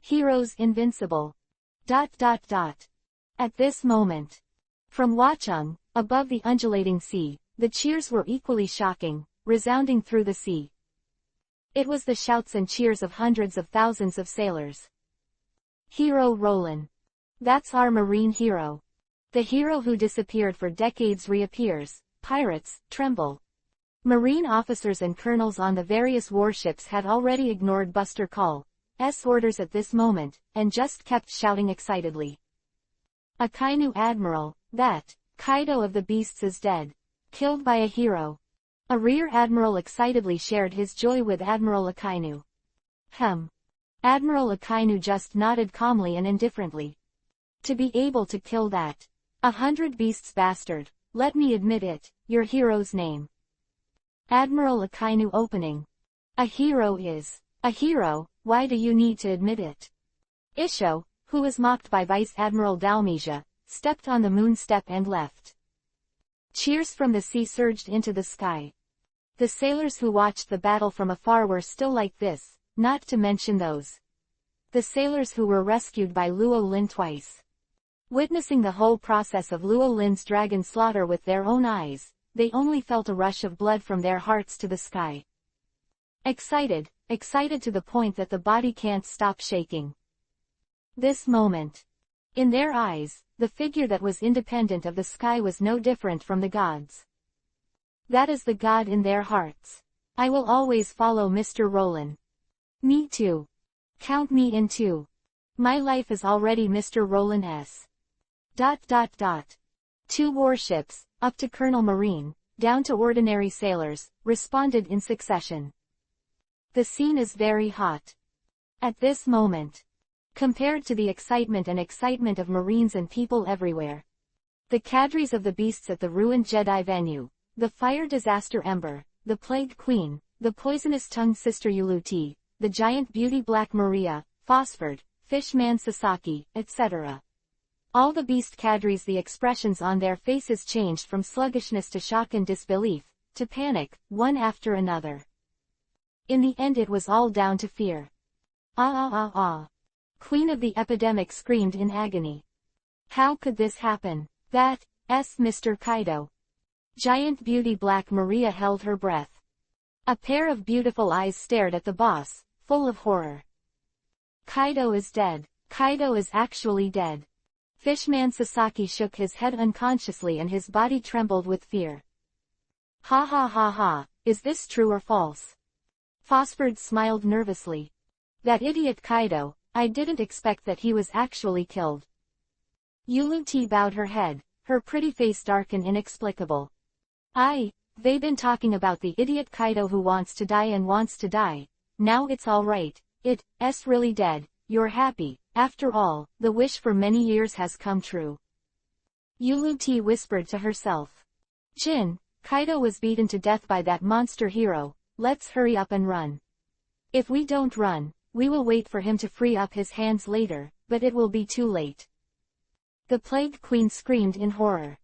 Speaker 1: Heroes invincible. At this moment. From Watchung, above the undulating sea, the cheers were equally shocking, resounding through the sea. It was the shouts and cheers of hundreds of thousands of sailors. Hero Roland. That's our marine hero. The hero who disappeared for decades reappears. Pirates tremble. Marine officers and colonels on the various warships had already ignored Buster Call's orders at this moment, and just kept shouting excitedly. Akainu Admiral, that Kaido of the Beasts is dead. Killed by a hero. A rear admiral excitedly shared his joy with Admiral Akainu. Admiral Akainu just nodded calmly and indifferently. To be able to kill that 100 beasts bastard, let me admit it, your hero's name. Admiral Akainu opening. A hero is a hero, why do you need to admit it? Isho, who was mocked by Vice Admiral Dalmesia, stepped on the moon step and left. Cheers from the sea surged into the sky. The sailors who watched the battle from afar were still like this, not to mention those. The sailors who were rescued by Luo Lin twice. Witnessing the whole process of Luo Lin's dragon slaughter with their own eyes, they only felt a rush of blood from their hearts to the sky. Excited to the point that the body can't stop shaking. This moment. In their eyes, the figure that was independent of the sky was no different from the gods. That is the God in their hearts. I will always follow Mr. Roland. Me too. Count me in too. My life is already Mr. Roland's. ... Two warships, up to Colonel Marine, down to ordinary sailors, responded in succession. The scene is very hot. At this moment. Compared to the excitement of Marines and people everywhere. The cadres of the beasts at the ruined Jedi venue, the fire disaster Ember, the plague queen, the poisonous-tongued sister Uluti, the giant beauty Black Maria, Phosphored, Fishman Sasaki, etc. All the beast cadres, the expressions on their faces changed from sluggishness to shock and disbelief, to panic, one after another. In the end it was all down to fear. Queen of the epidemic screamed in agony. How could this happen? That's Mr. Kaido. Giant beauty Black Maria held her breath. A pair of beautiful eyes stared at the boss, full of horror. Kaido is dead. Kaido is actually dead. Fishman Sasaki shook his head unconsciously and his body trembled with fear. Ha, is this true or false? Phosphored smiled nervously. That idiot Kaido, I didn't expect that he was actually killed. Uluti bowed her head, her pretty face dark and inexplicable. They've been talking about the idiot Kaido who wants to die. Now it's alright, it's really dead, you're happy, after all, the wish for many years has come true. Uluti whispered to herself. Jin, Kaido was beaten to death by that monster hero, let's hurry up and run. If we don't run, we will wait for him to free up his hands later, but it will be too late. The Plague Queen screamed in horror.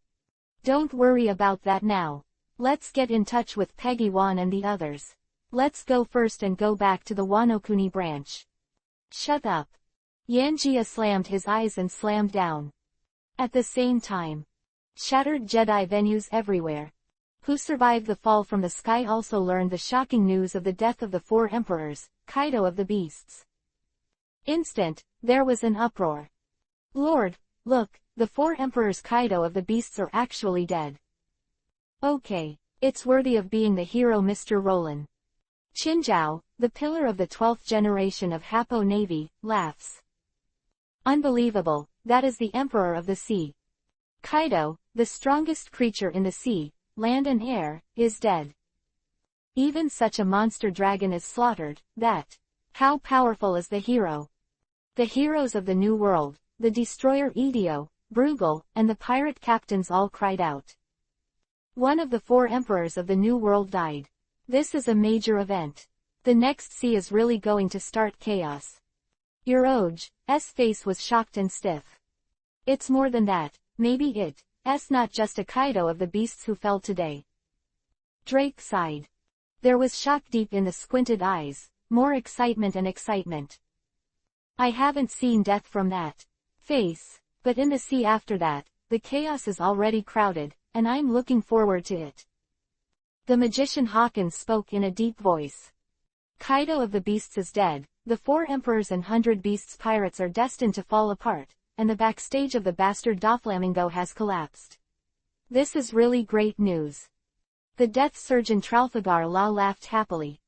Speaker 1: Don't worry about that now. Let's get in touch with Peggy Wan and the others. Let's go first and go back to the Wano-kuni branch. Shut up. Yanjia slammed his eyes and slammed down. At the same time. Shattered Jedi venues everywhere. Who survived the fall from the sky also learned the shocking news of the death of the 4 emperors, Kaido of the beasts. There was an uproar. Lord, look, the 4 emperors Kaido of the beasts are actually dead. Okay, it's worthy of being the hero Mr. Roland. Qinzhao, the pillar of the 12th generation of Happo Navy, laughs. Unbelievable, that is the emperor of the sea. Kaido, the strongest creature in the sea, land and air, is dead. Even such a monster dragon is slaughtered, how powerful is the hero? The heroes of the New World, the destroyer Idio, Bruegel, and the pirate captains all cried out. One of the 4 emperors of the New World died. This is a major event. The next sea is really going to start chaos. Uroge's face was shocked and stiff. It's more than that, maybe it's not just a Kaido of the beasts who fell today. Drake sighed. There was shock deep in the squinted eyes, more excitement and excitement. I haven't seen death from that face, but in the sea after that, the chaos is already crowded, and I'm looking forward to it. The magician Hawkins spoke in a deep voice. Kaido of the beasts is dead, the 4 emperors and 100 beasts pirates are destined to fall apart, and the backstage of the bastard Doflamingo has collapsed. This is really great news. The death surgeon Trafalgar Law laughed happily.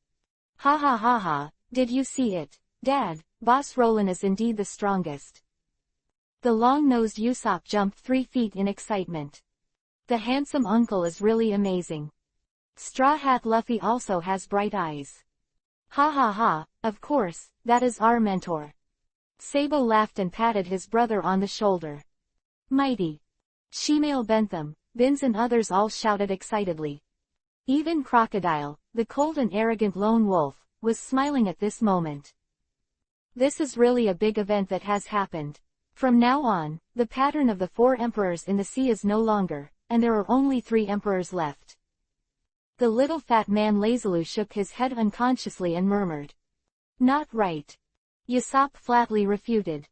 Speaker 1: Ha, did you see it, Dad? Boss Roland is indeed the strongest. The long-nosed Usopp jumped 3 feet in excitement. The handsome uncle is really amazing. Straw Hat Luffy also has bright eyes. Ha, of course, that is our mentor. Sabo laughed and patted his brother on the shoulder. Mighty. Shemale Bentham, Bins and others all shouted excitedly. Even Crocodile, the cold and arrogant lone wolf, was smiling at this moment. This is really a big event that has happened. From now on, the pattern of the 4 emperors in the sea is no longer, and there are only 3 emperors left. The little fat man lazily shook his head unconsciously and murmured. Not right. Usopp flatly refuted.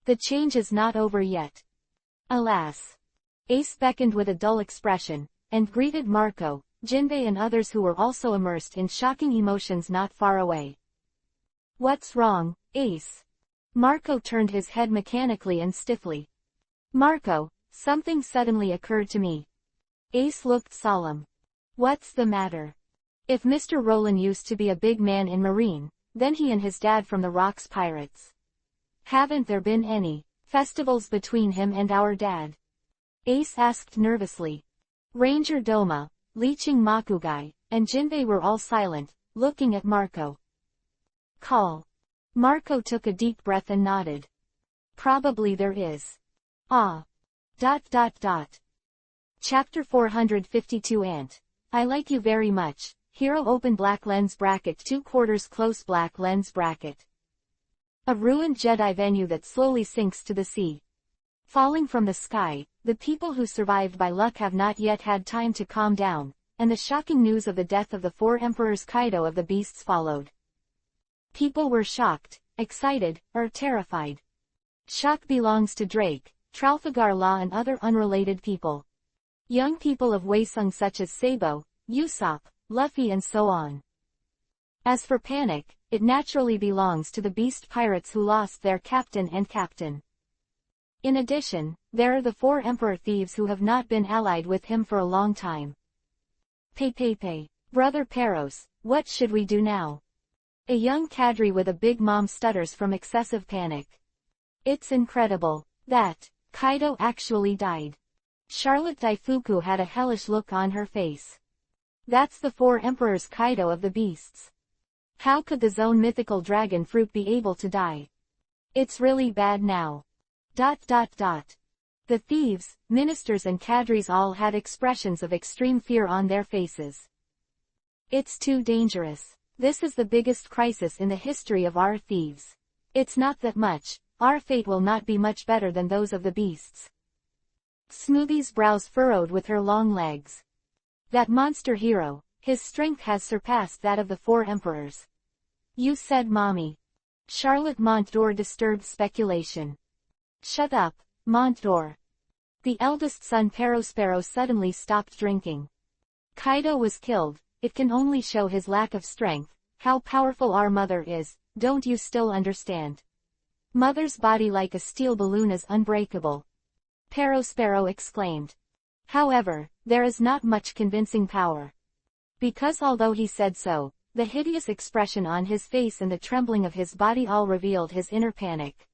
Speaker 1: The change is not over yet. Alas. Ace beckoned with a dull expression, and greeted Marco, Jinbei and others who were also immersed in shocking emotions not far away. What's wrong, Ace? Marco turned his head mechanically and stiffly. Marco, something suddenly occurred to me. Ace looked solemn. What's the matter? If Mr. Roland used to be a big man in Marine, then he and his dad from the Rocks Pirates. Haven't there been any festivals between him and our dad? Ace asked nervously. Ranger Doma, Leeching Makugai, and Jinbei were all silent, looking at Marco. Call. Marco took a deep breath and nodded. Probably there is. Ah. ... Chapter 452 Ant. I like you very much. Hero open black lens bracket 2/4 close black lens bracket. A ruined Jedi venue that slowly sinks to the sea. Falling from the sky, the people who survived by luck have not yet had time to calm down, and the shocking news of the death of the 4 emperors Kaido of the beasts followed. People were shocked, excited, or terrified. Shock belongs to Drake, Trafalgar Law and other unrelated people. Young people of Waesung such as Sabo, Usopp, Luffy and so on. As for panic, it naturally belongs to the beast pirates who lost their captain and captain. In addition, there are the 4 emperor thieves who have not been allied with him for a long time. Pay. Brother Peros, what should we do now? A young cadre with a big mom stutters from excessive panic. It's incredible that Kaido actually died. Charlotte Daifuku had a hellish look on her face. That's the 4 emperors Kaido of the beasts. How could the zone mythical dragon fruit be able to die? It's really bad now. ... The thieves, ministers and cadres all had expressions of extreme fear on their faces. It's too dangerous. This is the biggest crisis in the history of our thieves. It's not that much, our fate will not be much better than those of the beasts. Smoothie's brows furrowed with her long legs. That monster hero, his strength has surpassed that of the 4 emperors. You said mommy. Charlotte Montdor disturbed speculation. Shut up, Montdor. The eldest son Perospero suddenly stopped drinking. Kaido was killed, it can only show his lack of strength, how powerful our mother is, don't you still understand? Mother's body like a steel balloon is unbreakable. Perospero exclaimed. However, there is not much convincing power. Because although he said so, the hideous expression on his face and the trembling of his body all revealed his inner panic.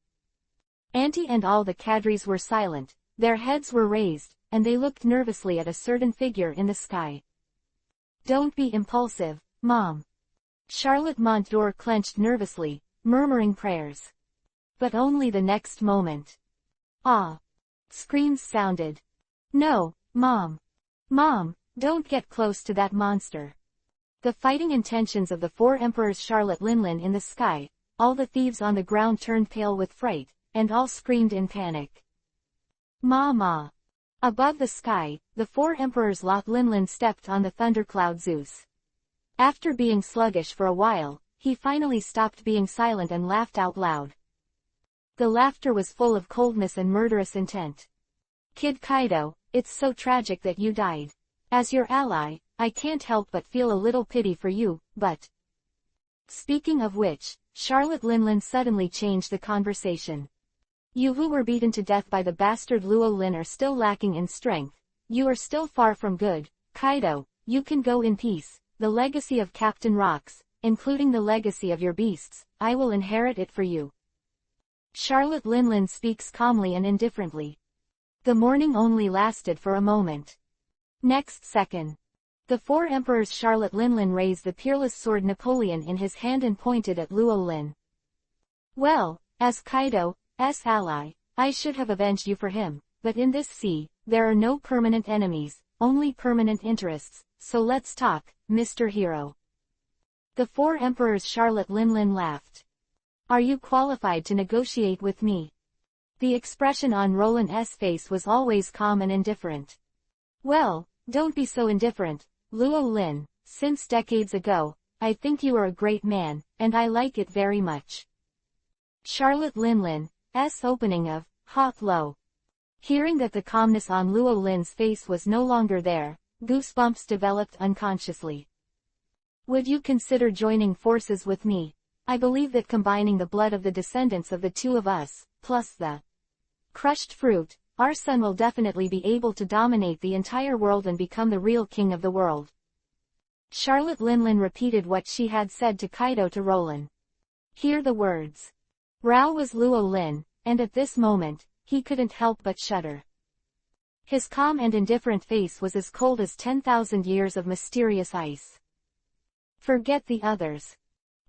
Speaker 1: Auntie and all the cadres were silent, their heads were raised, and they looked nervously at a certain figure in the sky. Don't be impulsive, Mom. Charlotte Montdor clenched nervously, murmuring prayers. But only the next moment. Ah! Screams sounded. No, Mom. Mom, don't get close to that monster. The fighting intentions of the 4 emperors Charlotte Linlin in the sky, all the thieves on the ground turned pale with fright, and all screamed in panic. Ma. Above the sky, the 4 emperors Lot Linlin stepped on the thundercloud Zeus. After being sluggish for a while, he finally stopped being silent and laughed out loud. The laughter was full of coldness and murderous intent. Kid Kaido, it's so tragic that you died. As your ally, I can't help but feel a little pity for you, but... Speaking of which, Charlotte Linlin suddenly changed the conversation. You who were beaten to death by the bastard Luo Lin are still lacking in strength. You are still far from good, Kaido, you can go in peace. The legacy of Captain Rocks, including the legacy of your beasts, I will inherit it for you. Charlotte Linlin speaks calmly and indifferently. The mourning only lasted for a moment. Next second. The 4 emperors Charlotte Linlin raised the peerless sword Napoleon in his hand and pointed at Luo Lin. Well, as Kaido's ally, I should have avenged you for him, but in this sea, there are no permanent enemies, only permanent interests, so let's talk, Mr. Hero. The 4 emperors Charlotte Linlin laughed. Are you qualified to negotiate with me? The expression on Roland's face was always calm and indifferent. Well, don't be so indifferent, Luo Lin, since decades ago, I think you are a great man, and I like it very much. Charlotte Linlin's opening of Hot Low. Hearing that the calmness on Luo Lin's face was no longer there, goosebumps developed unconsciously. Would you consider joining forces with me? I believe that combining the blood of the descendants of the two of us, plus the crushed fruit, our son will definitely be able to dominate the entire world and become the real king of the world. Charlotte Linlin repeated what she had said to Kaido to Roland. Hear the words. Rao was Luo Lin, and at this moment, he couldn't help but shudder. His calm and indifferent face was as cold as 10,000 years of mysterious ice. Forget the others.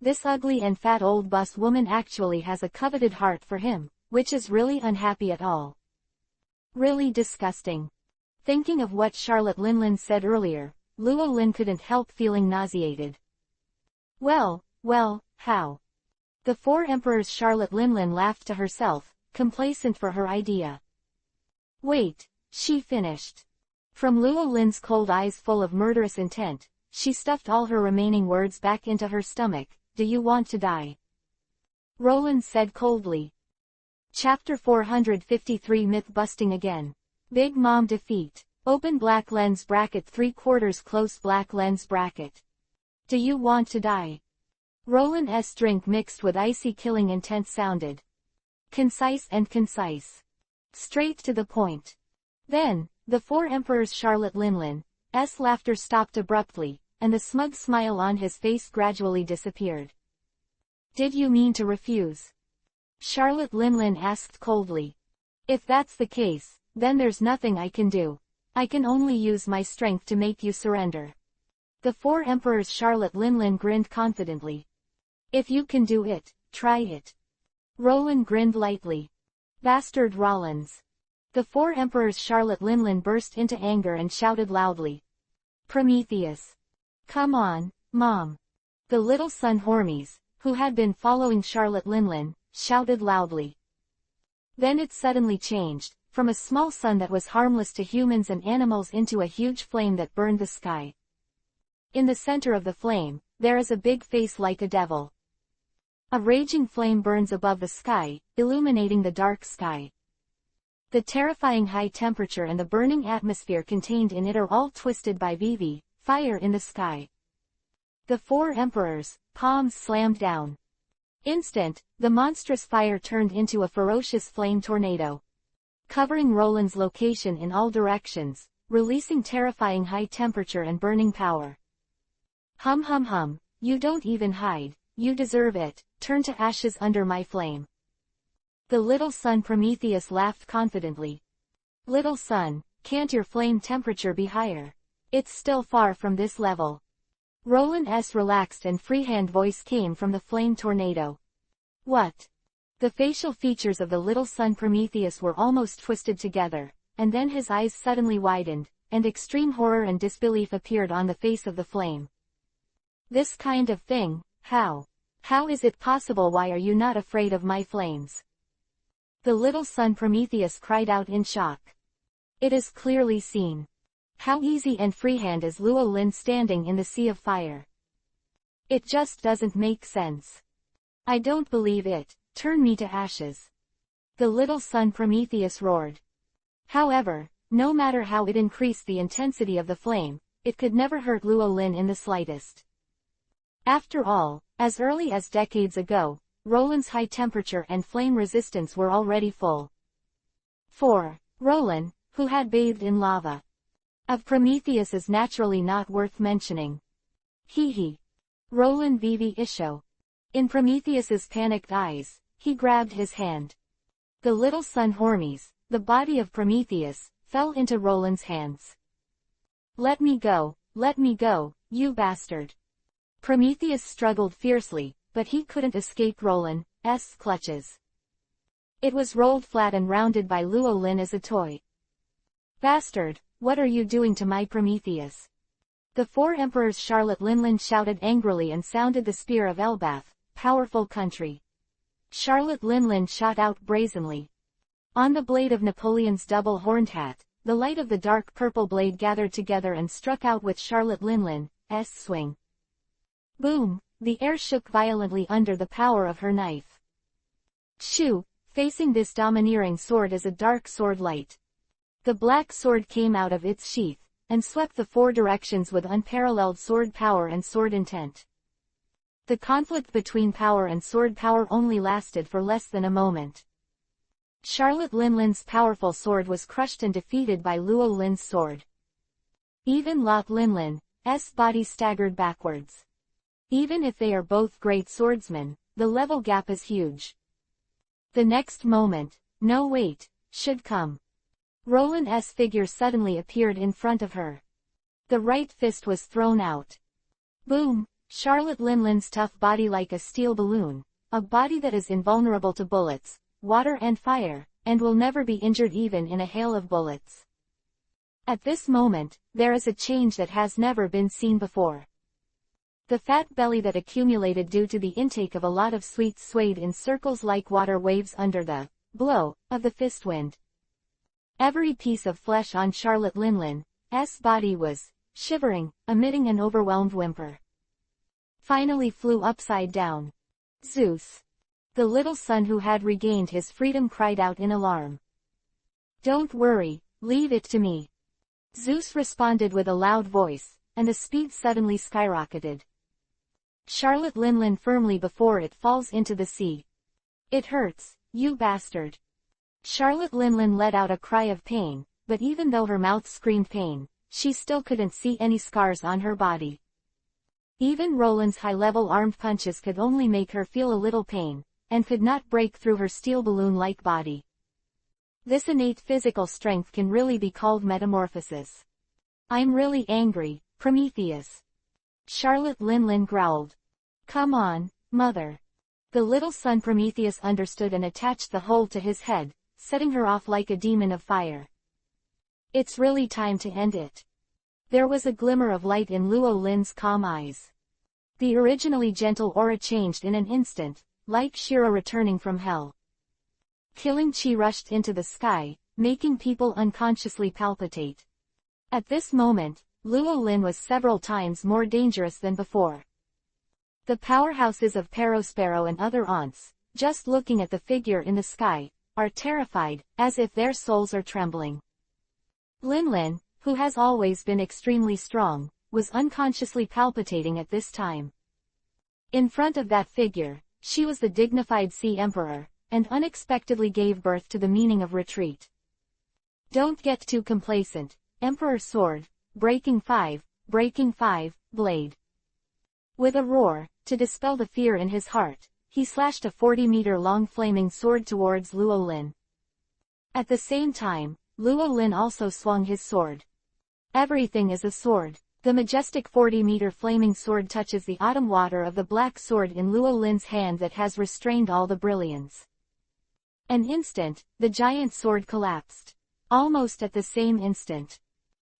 Speaker 1: This ugly and fat old bus woman actually has a coveted heart for him, which is really unhappy at all. Really disgusting. Thinking of what Charlotte Linlin said earlier, Luo Lin couldn't help feeling nauseated. Well, how? The four emperors. Charlotte Linlin laughed to herself, complacent for her idea. Wait, she finished. From Luo Lin's cold eyes full of murderous intent, she stuffed all her remaining words back into her stomach. Do you want to die? Roland said coldly. Chapter 453 Myth Busting Again. Big Mom Defeat. Open black lens bracket 3/4 close black lens bracket. Do you want to die? Roland's drink mixed with icy killing intent sounded. Concise and concise. Straight to the point. Then, the four emperors. Charlotte Linlin's laughter stopped abruptly, and the smug smile on his face gradually disappeared. Did you mean to refuse? Charlotte Linlin asked coldly. If that's the case, then there's nothing I can do. I can only use my strength to make you surrender. The four emperors. Charlotte Linlin grinned confidently. If you can do it, try it. Roland grinned lightly. Bastard Rollins. The four emperors. Charlotte Linlin burst into anger and shouted loudly. Prometheus. Come on, Mom. The little son Hormes, who had been following Charlotte Linlin, shouted loudly. Then it suddenly changed, from a small sun that was harmless to humans and animals into a huge flame that burned the sky. In the center of the flame, there is a big face like a devil. A raging flame burns above the sky, illuminating the dark sky. The terrifying high temperature and the burning atmosphere contained in it are all twisted by fire in the sky. The four emperors' palms slammed down. The monstrous fire turned into a ferocious flame tornado, covering Roland's location in all directions, releasing terrifying high temperature and burning power. Hum, you don't even hide, you deserve it, turn to ashes under my flame. The little son Prometheus laughed confidently. Little son, can't your flame temperature be higher? It's still far from this level. Roland's relaxed and freehand voice came from the flame tornado. What? The facial features of the little son Prometheus were almost twisted together, and then his eyes suddenly widened, and extreme horror and disbelief appeared on the face of the flame. This kind of thing, how? How is it possible? Why are you not afraid of my flames? The little son Prometheus cried out in shock. It is clearly seen. How easy and freehand is Luo Lin standing in the sea of fire. It just doesn't make sense. I don't believe it, turn me to ashes. The little son Prometheus roared. However, no matter how it increased the intensity of the flame, it could never hurt Luo Lin in the slightest. After all, as early as decades ago, Roland's high temperature and flame resistance were already full. 4. Roland, who had bathed in lava. Of Prometheus is naturally not worth mentioning. He. Roland Isho. In Prometheus's panicked eyes, he grabbed his hand. The little son Hormes, the body of Prometheus, fell into Roland's hands. Let me go, you bastard. Prometheus struggled fiercely, but he couldn't escape Roland's clutches. It was rolled flat and rounded by Luo Lin as a toy. Bastard, what are you doing to my Prometheus? The four emperors. Charlotte Linlin shouted angrily and sounded the spear of Elbath, powerful country. Charlotte Linlin shot out brazenly. On the blade of Napoleon's double-horned hat, the light of the dark purple blade gathered together and struck out with Charlotte Linlin's swing. Boom! The air shook violently under the power of her knife. Shoo! Facing this domineering sword is a dark sword light. The black sword came out of its sheath, and swept the four directions with unparalleled sword power and sword intent. The conflict between power and sword power only lasted for less than a moment. Charlotte Linlin's powerful sword was crushed and defeated by Luo Lin's sword. Even Lot Linlin's body staggered backwards. Even if they are both great swordsmen, the level gap is huge. The next moment, no wait, should come. Roland's figure suddenly appeared in front of her. The right fist was thrown out. Boom! Charlotte Linlin's tough body like a steel balloon, a body that is invulnerable to bullets, water and fire, and will never be injured even in a hail of bullets. At this moment, there is a change that has never been seen before. The fat belly that accumulated due to the intake of a lot of sweets swayed in circles like water waves under the blow of the fist wind. Every piece of flesh on Charlotte Linlin's body was shivering, emitting an overwhelmed whimper. Finally flew upside down. Zeus! The little son who had regained his freedom cried out in alarm. Don't worry, leave it to me. Zeus responded with a loud voice, and the speed suddenly skyrocketed. Charlotte Linlin firmly before it falls into the sea. It hurts, you bastard. Charlotte Linlin let out a cry of pain, but even though her mouth screamed pain, she still couldn't see any scars on her body. Even Roland's high-level armed punches could only make her feel a little pain, and could not break through her steel balloon-like body. This innate physical strength can really be called metamorphosis. I'm really angry, Prometheus. Charlotte Linlin growled. Come on, mother. The little son Prometheus understood and attached the whole to his head, setting her off like a demon of fire. It's really time to end it. There was a glimmer of light in Luo Lin's calm eyes. The originally gentle aura changed in an instant, like Shira returning from hell. Killing chi rushed into the sky, making people unconsciously palpitate. At this moment, Luo Lin was several times more dangerous than before. The powerhouses of Perospero and other aunts, just looking at the figure in the sky, are terrified, as if their souls are trembling. Linlin, who has always been extremely strong, was unconsciously palpitating at this time. In front of that figure, she was the dignified Sea Emperor, and unexpectedly gave birth to the meaning of retreat. Don't get too complacent, Emperor Sword, breaking 5, blade. With a roar, to dispel the fear in his heart, he slashed a 40-meter-long flaming sword towards Luo Lin. At the same time, Luo Lin also swung his sword. Everything is a sword. The majestic 40-meter flaming sword touches the autumn water of the black sword in Luo Lin's hand that has restrained all the brilliance. An instant, the giant sword collapsed. Almost at the same instant,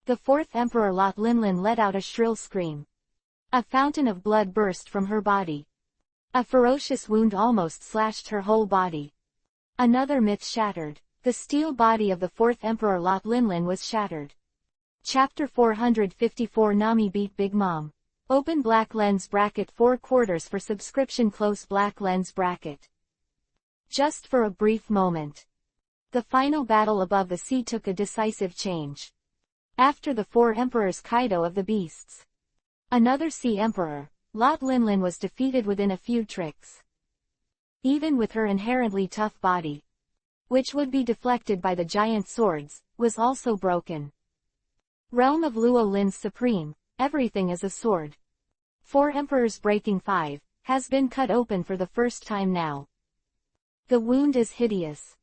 Speaker 1: the fourth Emperor Lot Linlin let out a shrill scream. A fountain of blood burst from her body. A ferocious wound almost slashed her whole body. Another myth shattered. The steel body of the fourth Emperor Lot Linlin was shattered. Chapter 454 Nami beat Big Mom. Open black lens bracket 4/4 for subscription close black lens bracket. Just for a brief moment. The final battle above the sea took a decisive change. After the four emperors Kaido of the beasts. Another sea emperor, Lot Linlin was defeated within a few tricks. Even with her inherently tough body, which would be deflected by the giant swords, was also broken. Realm of Luo Lin's supreme, everything is a sword. 4 emperors breaking 5, has been cut open for the first time now. The wound is hideous.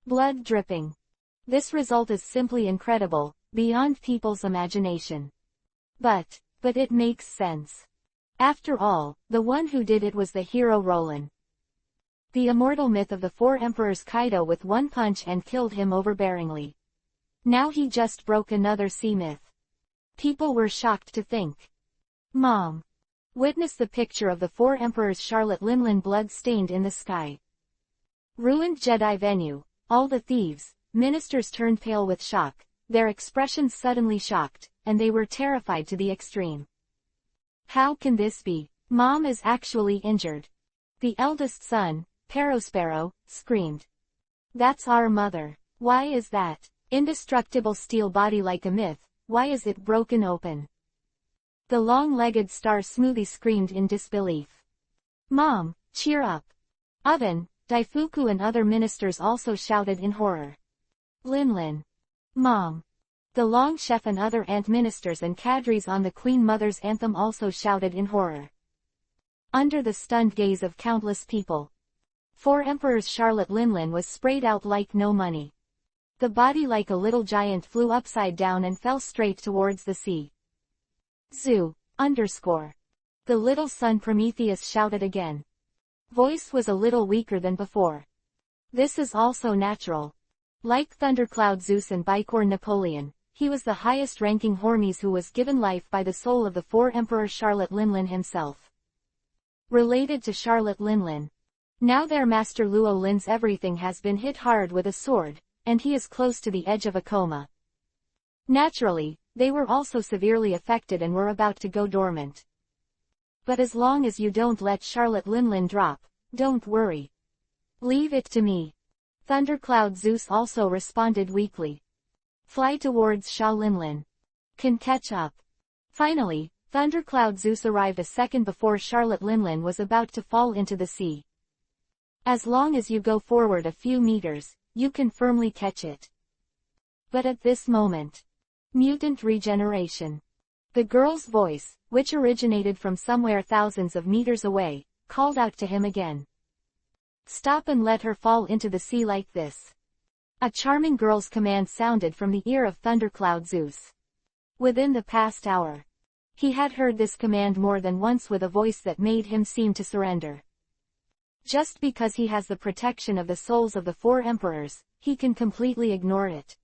Speaker 1: Blood dripping. This result is simply incredible, beyond people's imagination. But it makes sense. After all, the one who did it was the hero Roland. The immortal myth of the 4 emperors Kaido with one punch and killed him overbearingly. Now he just broke another sea myth. People were shocked to think. Mom. Witness the picture of the 4 emperors Charlotte Linlin blood-stained in the sky. Ruined Jedi venue, all the thieves, ministers turned pale with shock, their expressions suddenly shocked, and they were terrified to the extreme. How can this be? Mom is actually injured. The eldest son, Sparrow, screamed. That's our mother. Why is that indestructible steel body like a myth? Why is it broken open? The long-legged Star Smoothie screamed in disbelief. Mom, cheer up. Oven, Daifuku and other ministers also shouted in horror. Linlin. Mom. The Long Chef and other ant ministers and cadres on the Queen Mother's anthem also shouted in horror. Under the stunned gaze of countless people, 4 Emperors Charlotte Linlin was sprayed out like no money. The body like a little giant flew upside down and fell straight towards the sea. Zoo. The little son Prometheus shouted again. Voice was a little weaker than before. This is also natural. Like Thundercloud Zeus and Bicorn Napoleon, he was the highest-ranking Hormes who was given life by the soul of the 4 Emperor Charlotte Linlin himself. Related to Charlotte Linlin. Now their master Luo Lin's everything has been hit hard with a sword, and he is close to the edge of a coma. Naturally, they were also severely affected and were about to go dormant. But as long as you don't let Charlotte Linlin drop, don't worry. Leave it to me. Thundercloud Zeus also responded weakly. Fly towards Sha Linlin. Can catch up. Finally, Thundercloud Zeus arrived a second before Charlotte Linlin was about to fall into the sea. As long as you go forward a few meters, you can firmly catch it. But at this moment, mutant regeneration. The girl's voice, which originated from somewhere thousands of meters away, called out to him again. Stop and let her fall into the sea like this. A charming girl's command sounded from the ear of Thundercloud Zeus. Within the past hour, he had heard this command more than once with a voice that made him seem to surrender. Just because he has the protection of the souls of the 4 emperors, he can completely ignore it.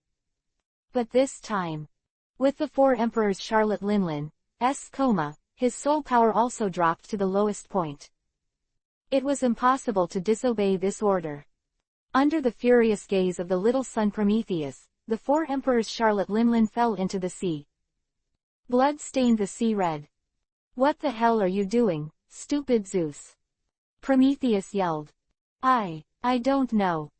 Speaker 1: But this time, with the 4 emperors Charlotte Linlin's coma, his soul power also dropped to the lowest point. It was impossible to disobey this order. Under the furious gaze of the little son Prometheus, the 4 emperors Charlotte Linlin fell into the sea. Blood stained the sea red. What the hell are you doing, stupid Zeus? Prometheus yelled. I don't know.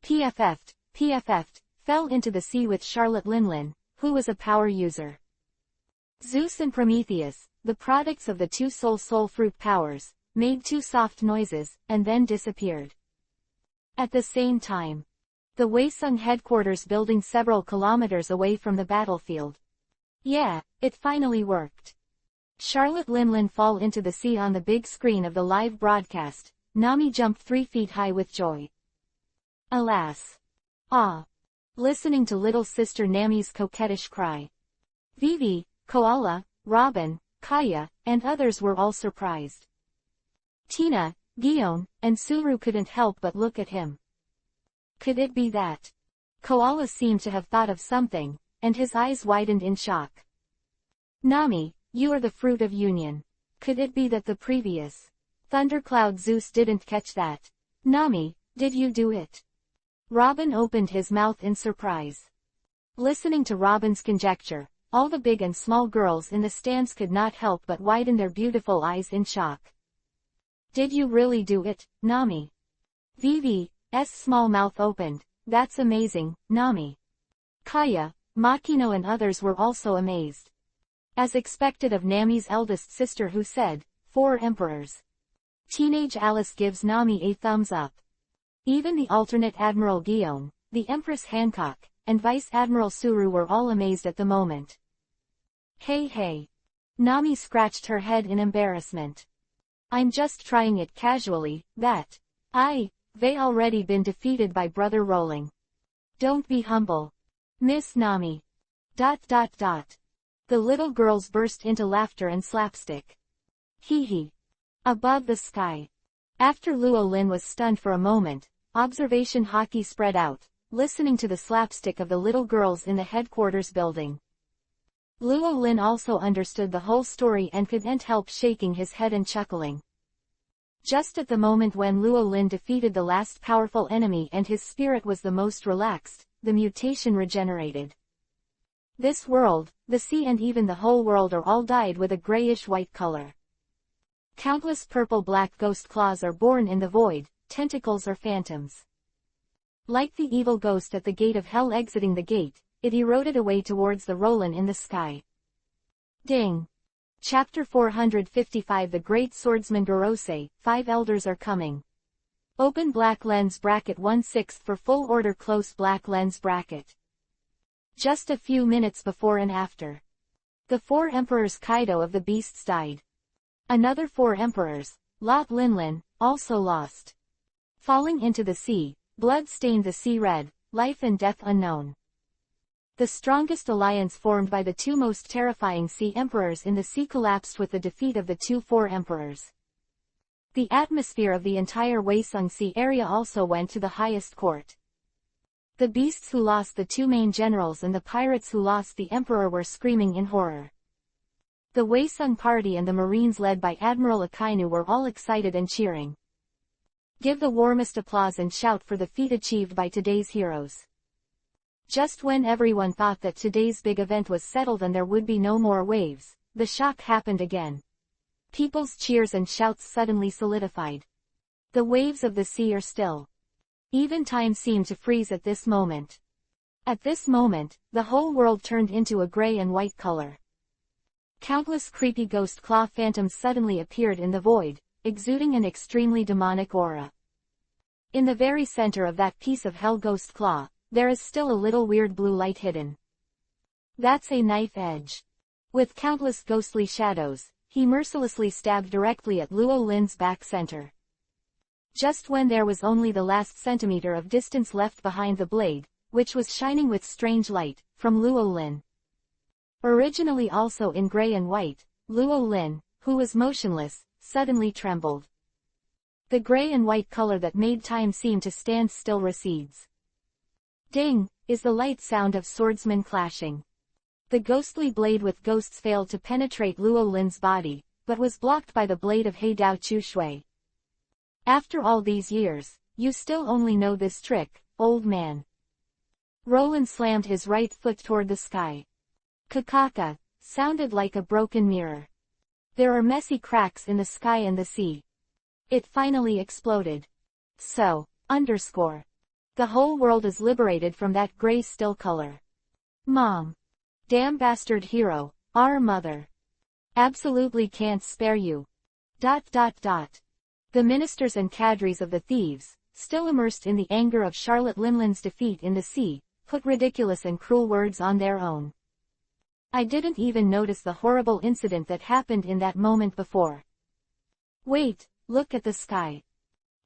Speaker 1: PFF'd, fell into the sea with Charlotte Linlin, who was a power user. Zeus and Prometheus, the products of the 2 soul fruit powers, made 2 soft noises, and then disappeared. At the same time, the Weisung headquarters building several kilometers away from the battlefield. Yeah, it finally worked. Charlotte Linlin fall into the sea on the big screen of the live broadcast. Nami jumped 3 feet high with joy. Alas. Listening to little sister Nami's coquettish cry. Vivi, Koala, Robin, Kaya, and others were all surprised. Tina, Gion, and Suru couldn't help but look at him. Could it be that? Koala seemed to have thought of something, and his eyes widened in shock. Nami, you are the fruit of union. Could it be that the previous Thundercloud Zeus didn't catch that? Nami, did you do it? Robin opened his mouth in surprise. Listening to Robin's conjecture, all the big and small girls in the stands could not help but widen their beautiful eyes in shock. Did you really do it, Nami? Vivi's small mouth opened. That's amazing, Nami. Kaya, Makino and others were also amazed. As expected of Nami's eldest sister who said, 4 emperors. Teenage Alice gives Nami a thumbs up. Even the alternate Admiral Gion, the Empress Hancock, and Vice Admiral Suru were all amazed at the moment. Hey. Nami scratched her head in embarrassment. I'm just trying it casually, they already been defeated by Brother Rolling. Don't be humble. Miss Nami. ... The little girls burst into laughter and slapstick. Hee. Above the sky. After Luo Lin was stunned for a moment, observation hockey spread out, listening to the slapstick of the little girls in the headquarters building. Luo Lin also understood the whole story and couldn't help shaking his head and chuckling. Just at the moment when Luo Lin defeated the last powerful enemy and his spirit was the most relaxed, the mutation regenerated. This world, the sea and even the whole world are all dyed with a grayish-white color. Countless purple-black ghost claws are born in the void, tentacles or phantoms. Like the evil ghost at the gate of hell exiting the gate, it eroded away towards the Roland in the sky. Ding! Chapter 455 The Great Swordsman Gorosei, 5 Elders Are Coming. Open black lens bracket 1/6 for full order close black lens bracket. Just a few minutes before and after. The 4 emperors Kaido of the beasts died. Another 4 emperors, Lot Linlin, also lost. Falling into the sea, blood stained the sea red, life and death unknown. The strongest alliance formed by the 2 most terrifying sea emperors in the sea collapsed with the defeat of the 2 4 emperors. The atmosphere of the entire Weisung Sea area also went to the highest court. The beasts who lost the 2 main generals and the pirates who lost the emperor were screaming in horror. The Weisung party and the marines led by Admiral Akainu were all excited and cheering. Give the warmest applause and shout for the feat achieved by today's heroes. Just when everyone thought that today's big event was settled and there would be no more waves, the shock happened again. People's cheers and shouts suddenly solidified. The waves of the sea are still. Even time seemed to freeze at this moment. At this moment, the whole world turned into a gray and white color. Countless creepy ghost claw phantoms suddenly appeared in the void, exuding an extremely demonic aura. In the very center of that piece of hell ghost claw, there is still a little weird blue light hidden. That's a knife edge. With countless ghostly shadows, he mercilessly stabbed directly at Luo Lin's back center. Just when there was only the last centimeter of distance left behind the blade, which was shining with strange light, from Luo Lin. Originally also in gray and white, Luo Lin, who was motionless, suddenly trembled. The gray and white color that made time seem to stand still recedes. Ding, is the light sound of swordsmen clashing. The ghostly blade with ghosts failed to penetrate Luo Lin's body, but was blocked by the blade of He Dao Chu Shui. After all these years, you still only know this trick, old man. Roland slammed his right foot toward the sky. Kakaka, sounded like a broken mirror. There are messy cracks in the sky and the sea. It finally exploded. So, the whole world is liberated from that gray still color. Mom. Damn bastard hero, our mother. Absolutely can't spare you. The ministers and cadres of the thieves, still immersed in the anger of Charlotte Linlin's defeat in the sea, put ridiculous and cruel words on their own. I didn't even notice the horrible incident that happened in that moment before. Wait, look at the sky.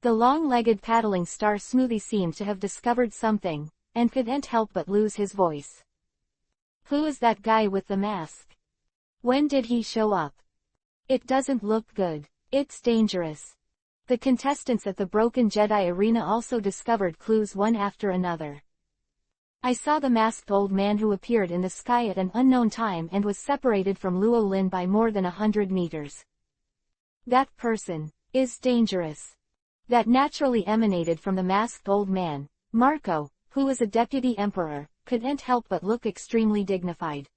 Speaker 1: The long-legged paddling star Smoothie seemed to have discovered something, and couldn't help but lose his voice. Who is that guy with the mask? When did he show up? It doesn't look good. It's dangerous. The contestants at the Broken Jedi Arena also discovered clues one after another. I saw the masked old man who appeared in the sky at an unknown time and was separated from Luo Lin by more than 100 meters. That person is dangerous. That naturally emanated from the masked old man. Marco, who was a deputy emperor, couldn't help but look extremely dignified.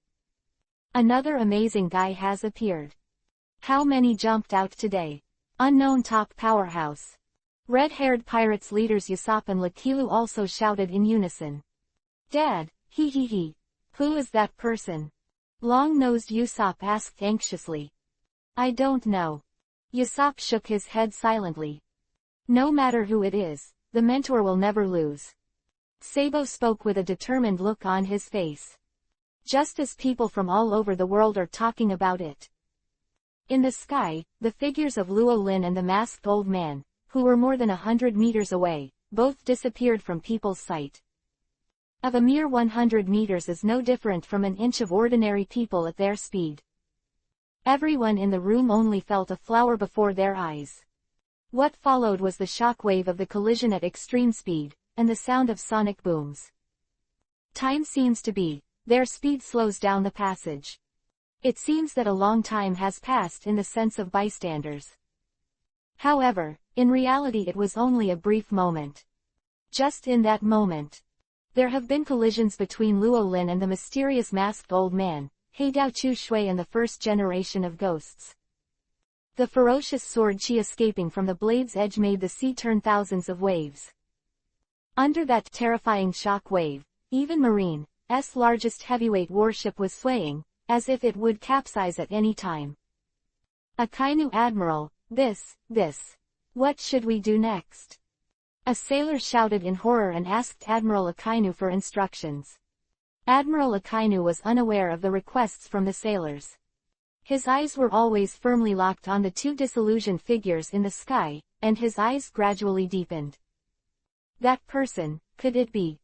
Speaker 1: Another amazing guy has appeared. How many jumped out today? Unknown top powerhouse. Red-haired pirates leaders Usopp and Lakilu also shouted in unison. Dad, he. Who is that person? Long-nosed Usopp asked anxiously. I don't know. Usopp shook his head silently. No matter who it is, the mentor will never lose. Sabo spoke with a determined look on his face. Just as people from all over the world are talking about it. In the sky, the figures of Luo Lin and the masked old man, who were more than 100 meters away, both disappeared from people's sight. Of a mere 100 meters is no different from an inch of ordinary people at their speed. Everyone in the room only felt a flower before their eyes. What followed was the shock wave of the collision at extreme speed, and the sound of sonic booms. Time seems to be, their speed slows down the passage. It seems that a long time has passed in the sense of bystanders. However, in reality it was only a brief moment. Just in that moment, there have been collisions between Luo Lin and the mysterious masked old man, He Dao Chu Shui and the first generation of ghosts. The ferocious sword chi escaping from the blade's edge made the sea turn thousands of waves. Under that terrifying shock wave, even Marine's largest heavyweight warship was swaying, as if it would capsize at any time. Akainu Admiral, this. What should we do next? A sailor shouted in horror and asked Admiral Akainu for instructions. Admiral Akainu was unaware of the requests from the sailors. His eyes were always firmly locked on the two disillusioned figures in the sky, and his eyes gradually deepened. That person, could it be?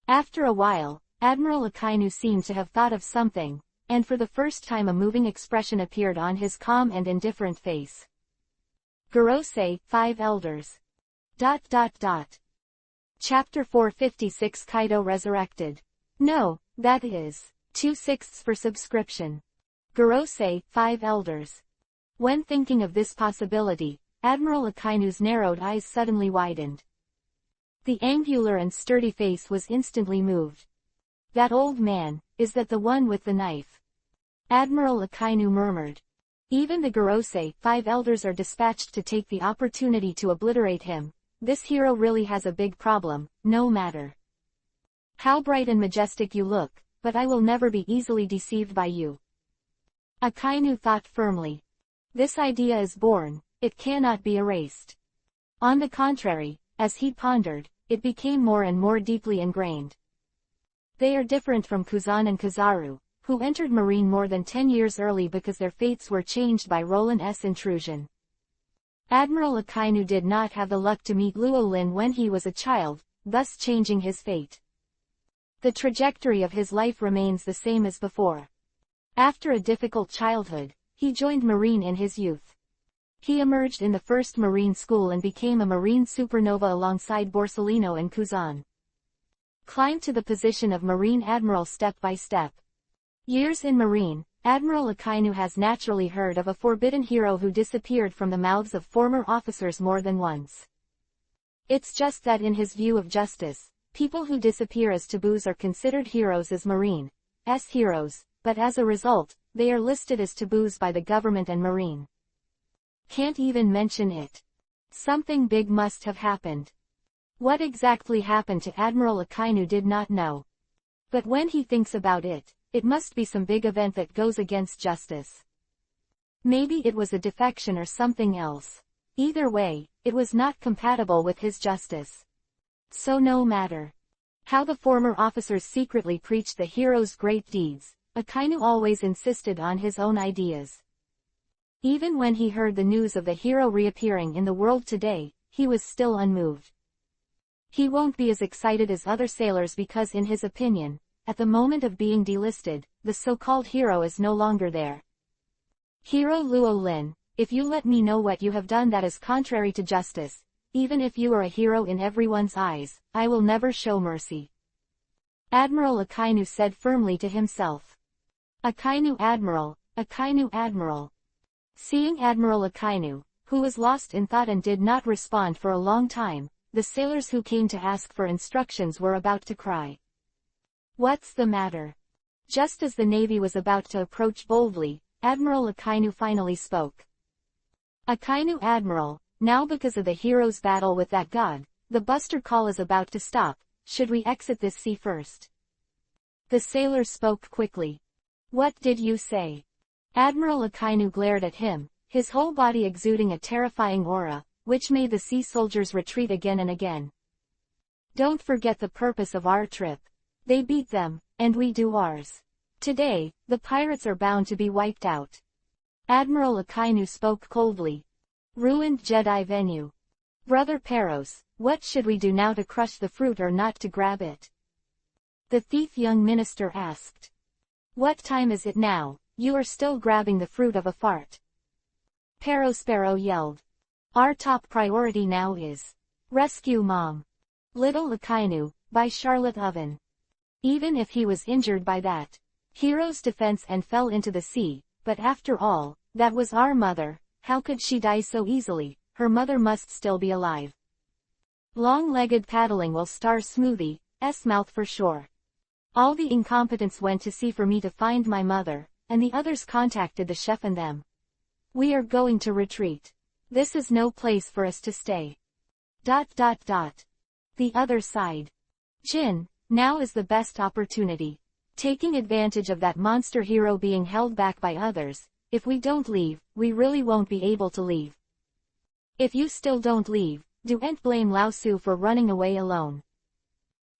Speaker 1: After a while, Admiral Akainu seemed to have thought of something, and for the first time a moving expression appeared on his calm and indifferent face. Gorosei, 5 Elders. Chapter 456 Kaido Resurrected. No, that is 2/6 for subscription. Gorosei, 5 Elders. When thinking of this possibility, Admiral Akainu's narrowed eyes suddenly widened. The angular and sturdy face was instantly moved. That old man, is that the one with the knife? Admiral Akainu murmured. Even the Gorosei, 5 Elders are dispatched to take the opportunity to obliterate him. This hero really has a big problem, no matter how bright and majestic you look, but I will never be easily deceived by you. Akainu thought firmly. This idea is born, it cannot be erased. On the contrary, as he pondered, it became more and more deeply ingrained. They are different from Kuzan and Kizaru, who entered Marine more than 10 years early because their fates were changed by Roland's intrusion. Admiral Akainu did not have the luck to meet Luo Lin when he was a child, thus changing his fate. The trajectory of his life remains the same as before. After a difficult childhood, he joined Marine in his youth. He emerged in the first Marine school and became a Marine supernova alongside Borsellino and Kuzan. Climbed to the position of Marine Admiral step by step. Years in Marine, Admiral Akainu has naturally heard of a forbidden hero who disappeared from the mouths of former officers more than once. It's just that in his view of justice, people who disappear as taboos are considered heroes as Marine's heroes, but as a result, they are listed as taboos by the government and Marine. Can't even mention it. Something big must have happened. What exactly happened to Admiral Akainu did not know. But when he thinks about it, it must be some big event that goes against justice. Maybe it was a defection or something else. Either way, it was not compatible with his justice. So no matter how the former officers secretly preached the hero's great deeds, Akainu always insisted on his own ideas. Even when he heard the news of the hero reappearing in the world today, he was still unmoved. He won't be as excited as other sailors because in his opinion, at the moment of being delisted, the so-called hero is no longer there. Hero Luo Lin, if you let me know what you have done that is contrary to justice, even if you are a hero in everyone's eyes, I will never show mercy. Admiral Akainu said firmly to himself. Akainu Admiral, Akainu Admiral. Seeing Admiral Akainu, who was lost in thought and did not respond for a long time, the sailors who came to ask for instructions were about to cry. What's the matter? Just as the Navy was about to approach boldly, Admiral Akainu finally spoke. Akainu Admiral, now because of the hero's battle with that god, the Buster Call is about to stop. Should we exit this sea first? The sailor spoke quickly. What did you say? Admiral Akainu glared at him, his whole body exuding a terrifying aura, which made the sea soldiers retreat again and again. Don't forget the purpose of our trip. They beat them, and we do ours. Today, the pirates are bound to be wiped out. Admiral Akainu spoke coldly. Ruined Jedi venue. Brother Peros, what should we do now to crush the fruit or not to grab it? The thief young minister asked. What time is it now? You are still grabbing the fruit of a fart. Perospero yelled. Our top priority now is Rescue Mom. Little Akainu, by Charlotte Oven. Even if he was injured by that hero's defense and fell into the sea, but after all, that was our mother, how could she die so easily? Her mother must still be alive. Long-legged paddling will star Smoothie's mouth for sure. All the incompetents went to sea for me to find my mother, and the others contacted the chef and them. We are going to retreat. This is no place for us to stay. ... The other side. Jin, now is the best opportunity. Taking advantage of that monster hero being held back by others, if we don't leave, we really won't be able to leave. If you still don't leave, don't blame Lao Su for running away alone.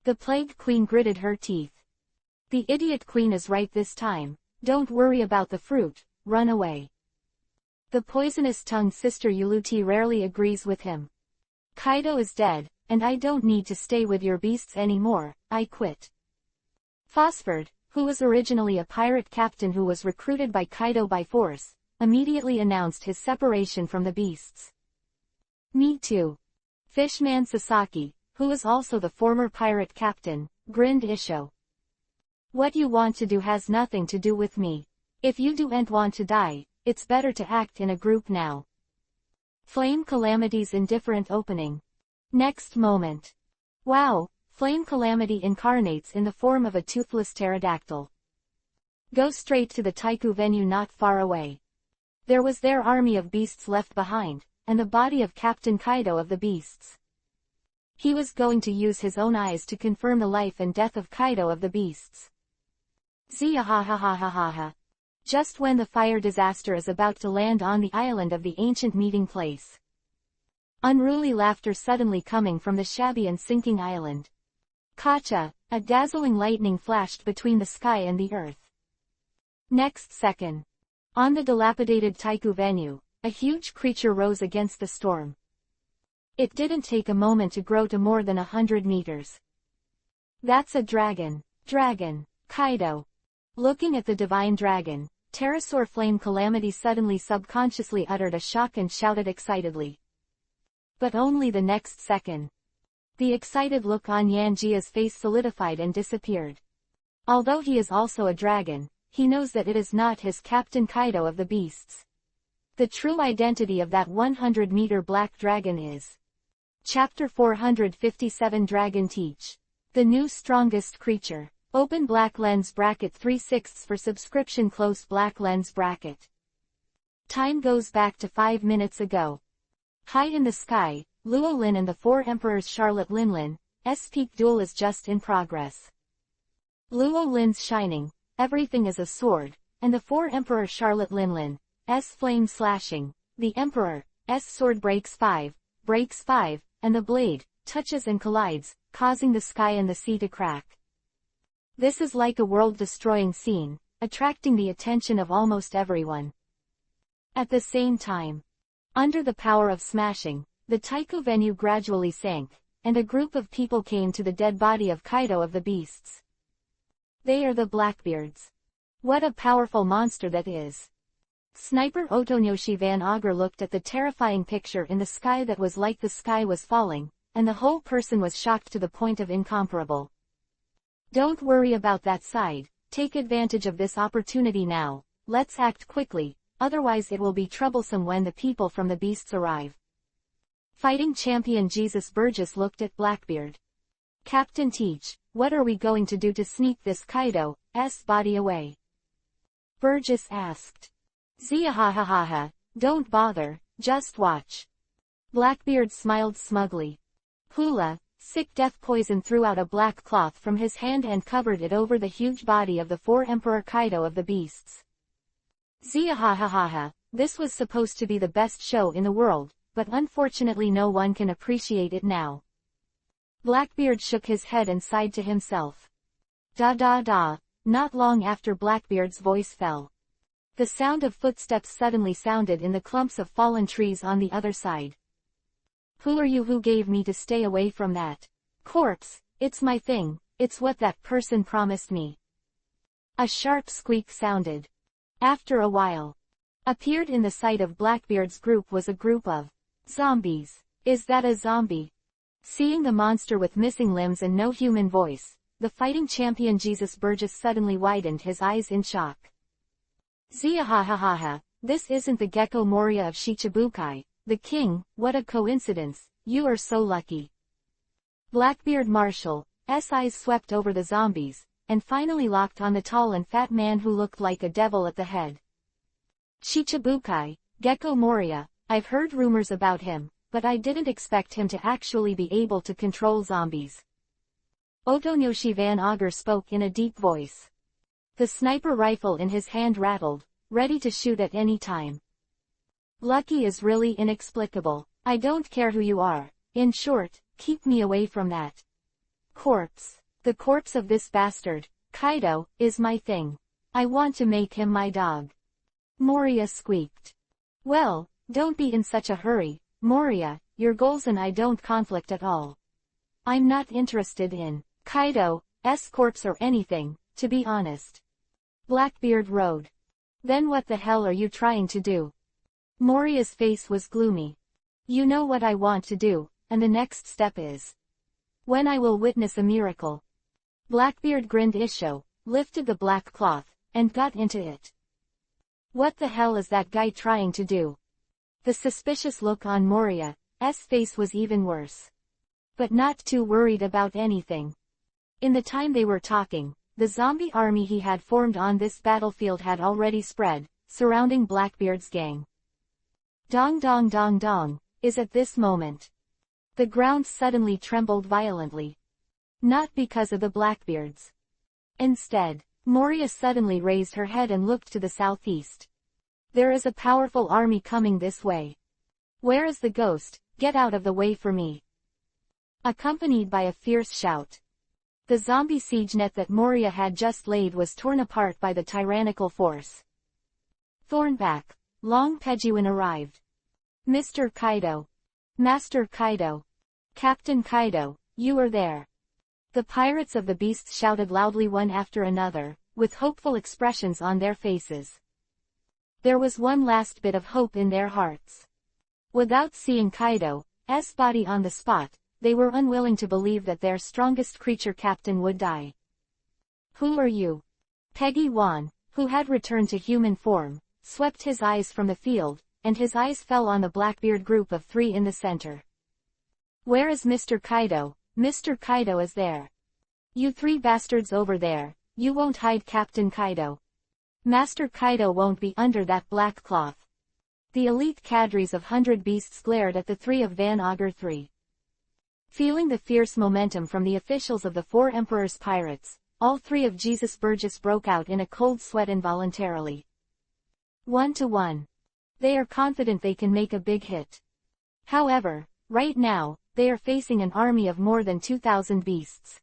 Speaker 1: The Plague Queen gritted her teeth. The idiot queen is right this time. Don't worry about the fruit, run away. The poisonous-tongued sister Yuluti rarely agrees with him. Kaido is dead, and I don't need to stay with your beasts anymore, I quit. Phosphord, who was originally a pirate captain who was recruited by Kaido by force, immediately announced his separation from the beasts. Me too. Fishman Sasaki, who was also the former pirate captain, grinned Isho. What you want to do has nothing to do with me. If you don't want to die, it's better to act in a group now. Flame Calamity's indifferent opening. Next moment. Wow, Flame Calamity incarnates in the form of a toothless pterodactyl. Go straight to the Taiku venue not far away. There was their army of beasts left behind, and the body of Captain Kaido of the beasts. He was going to use his own eyes to confirm the life and death of Kaido of the beasts. Ziahahahahaha. Just when the fire disaster is about to land on the island of the ancient meeting place. Unruly laughter suddenly coming from the shabby and sinking island. Kacha, a dazzling lightning flashed between the sky and the earth. Next second. On the dilapidated Taiku venue, a huge creature rose against the storm. It didn't take a moment to grow to more than 100 meters. That's a dragon. Dragon. Kaido. Looking at the divine dragon, Pterosaur Flame Calamity suddenly subconsciously uttered a shock and shouted excitedly. But only the next second. The excited look on Yanjia's face solidified and disappeared. Although he is also a dragon, he knows that it is not his Captain Kaido of the beasts. The true identity of that 100-meter black dragon is. Chapter 457 Dragon Teach. The new strongest creature. Open black lens bracket 3/6 for subscription close black lens bracket. Time goes back to 5 minutes ago. High in the sky, Luo Lin and the Four Emperors Charlotte Linlin, peak duel is just in progress. Luo Lin's shining, everything is a sword, and the Four Emperor Charlotte Linlin, flame slashing, the Emperor's sword breaks 5, and the blade, touches and collides, causing the sky and the sea to crack. This is like a world-destroying scene, attracting the attention of almost everyone. At the same time, under the power of smashing, the Taiku venue gradually sank, and a group of people came to the dead body of Kaido of the beasts. They are the Blackbeards. What a powerful monster that is. Sniper Otonyoshi Van Augur looked at the terrifying picture in the sky that was like the sky was falling, and the whole person was shocked to the point of incomparable. Don't worry about that side, take advantage of this opportunity now, let's act quickly, otherwise it will be troublesome when the people from the beasts arrive. Fighting champion Jesus Burgess looked at Blackbeard. Captain Teach, what are we going to do to sneak this Kaido's body away? Burgess asked. Ziahahahaha, don't bother, just watch. Blackbeard smiled smugly. Hula, sick death poison threw out a black cloth from his hand and covered it over the huge body of the Four Emperor Kaido of the beasts. Ziahahahaha, this was supposed to be the best show in the world, but unfortunately no one can appreciate it now. Blackbeard shook his head and sighed to himself. Not long after Blackbeard's voice fell. The sound of footsteps suddenly sounded in the clumps of fallen trees on the other side. Who are you? Who gave me to stay away from that corpse? It's my thing, it's what that person promised me. A sharp squeak sounded. After a while, appeared in the sight of Blackbeard's group was a group of zombies. Is that a zombie? Seeing the monster with missing limbs and no human voice, the fighting champion Jesus Burgess suddenly widened his eyes in shock. Ziahahahaha, this isn't the Gecko Moria of Shichibukai, the king, what a coincidence, you are so lucky. Blackbeard Marshall's eyes swept over the zombies, and finally locked on the tall and fat man who looked like a devil at the head. Shichibukai, Gecko Moria, I've heard rumors about him, but I didn't expect him to actually be able to control zombies. Otonyoshi Van Augur spoke in a deep voice. The sniper rifle in his hand rattled, ready to shoot at any time. Lucky is really inexplicable. I don't care who you are. In short, keep me away from that corpse. The corpse of this bastard, Kaido, is my thing. I want to make him my dog. Moria squeaked. Well, don't be in such a hurry, Moria, your goals and I don't conflict at all. I'm not interested in Kaido's corpse or anything, to be honest. Blackbeard rode. Then what the hell are you trying to do? Moria's face was gloomy. You know what I want to do, and the next step is when I will witness a miracle. Blackbeard grinned Isho, lifted the black cloth, and got into it. What the hell is that guy trying to do? The suspicious look on Moria's face was even worse. But not too worried about anything. In the time they were talking, the zombie army he had formed on this battlefield had already spread, surrounding Blackbeard's gang. Dong dong dong dong, is at this moment. The ground suddenly trembled violently. Not because of the Blackbeards. Instead, Moria suddenly raised her head and looked to the southeast. There is a powerful army coming this way. Where is the ghost? Get out of the way for me. Accompanied by a fierce shout. The zombie siege net that Moria had just laid was torn apart by the tyrannical force. Thornback, Long Pejuan arrived. Mr. Kaido. Master Kaido. Captain Kaido, you are there. The pirates of the beasts shouted loudly one after another, with hopeful expressions on their faces. There was one last bit of hope in their hearts. Without seeing Kaido's body on the spot, they were unwilling to believe that their strongest creature captain would die. Who are you? Peggy Wan, who had returned to human form, swept his eyes from the field, and his eyes fell on the Blackbeard group of 3 in the center. Where is Mr. Kaido? Mr. Kaido is there. You 3 bastards over there, you won't hide Captain Kaido. Master Kaido won't be under that black cloth. The elite cadres of 100 Beasts glared at the 3 of Van Augur 3. Feeling the fierce momentum from the officials of the 4 Emperor's pirates, all 3 of Jesus Burgess broke out in a cold sweat involuntarily. 1-to-1. They are confident they can make a big hit. However, right now, they are facing an army of more than 2,000 beasts.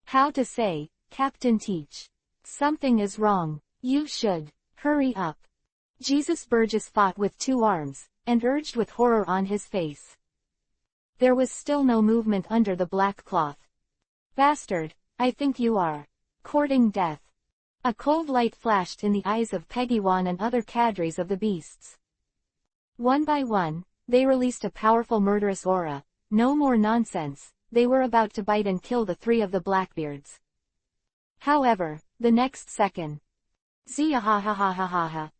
Speaker 1: How to say, Captain Teach. Something is wrong. You should hurry up. Jesus Burgess fought with 2 arms, and urged with horror on his face. There was still no movement under the black cloth. Bastard, I think you are courting death. A cold light flashed in the eyes of Peggy Wan and other cadres of the beasts. One by one, they released a powerful murderous aura. No more nonsense, they were about to bite and kill the 3 of the Blackbeards. However, the next second. Zia ha ha ha ha ha ha.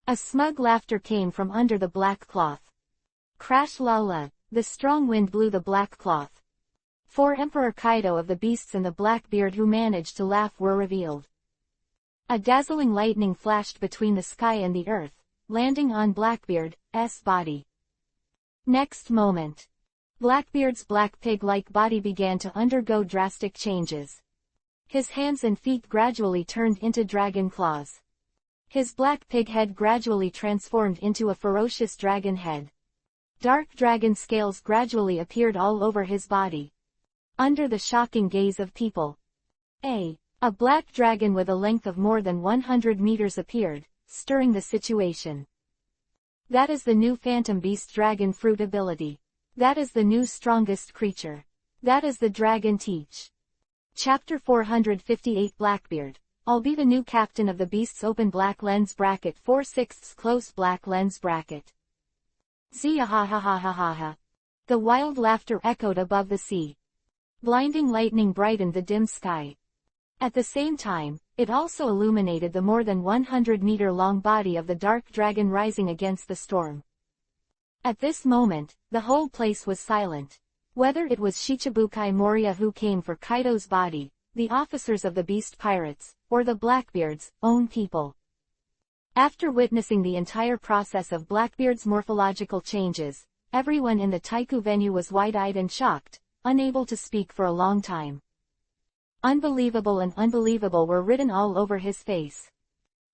Speaker 1: A smug laughter came from under the black cloth. Crash la la, the strong wind blew the black cloth. 4 Emperor Kaido of the beasts and the Blackbeard who managed to laugh were revealed. A dazzling lightning flashed between the sky and the earth, landing on Blackbeard's body. Next moment, Blackbeard's black pig-like body began to undergo drastic changes. His hands and feet gradually turned into dragon claws. His black pig head gradually transformed into a ferocious dragon head. Dark dragon scales gradually appeared all over his body. Under the shocking gaze of people, a black dragon with a length of more than 100 meters appeared, stirring the situation. That is the new Phantom Beast Dragon Fruit ability. That is the new strongest creature. That is the Dragon Teach. Chapter 458 Blackbeard. I'll be the new captain of the beasts. Open black lens bracket 4/6 close black lens bracket. Zia ha ha ha ha ha ha. The wild laughter echoed above the sea. Blinding lightning brightened the dim sky. At the same time, it also illuminated the more than 100-meter-long body of the dark dragon rising against the storm. At this moment, the whole place was silent. Whether it was Shichibukai Moria who came for Kaido's body, the officers of the Beast Pirates, or the Blackbeard's own people. After witnessing the entire process of Blackbeard's morphological changes, everyone in the Taiku venue was wide-eyed and shocked, unable to speak for a long time. Unbelievable and unbelievable were written all over his face.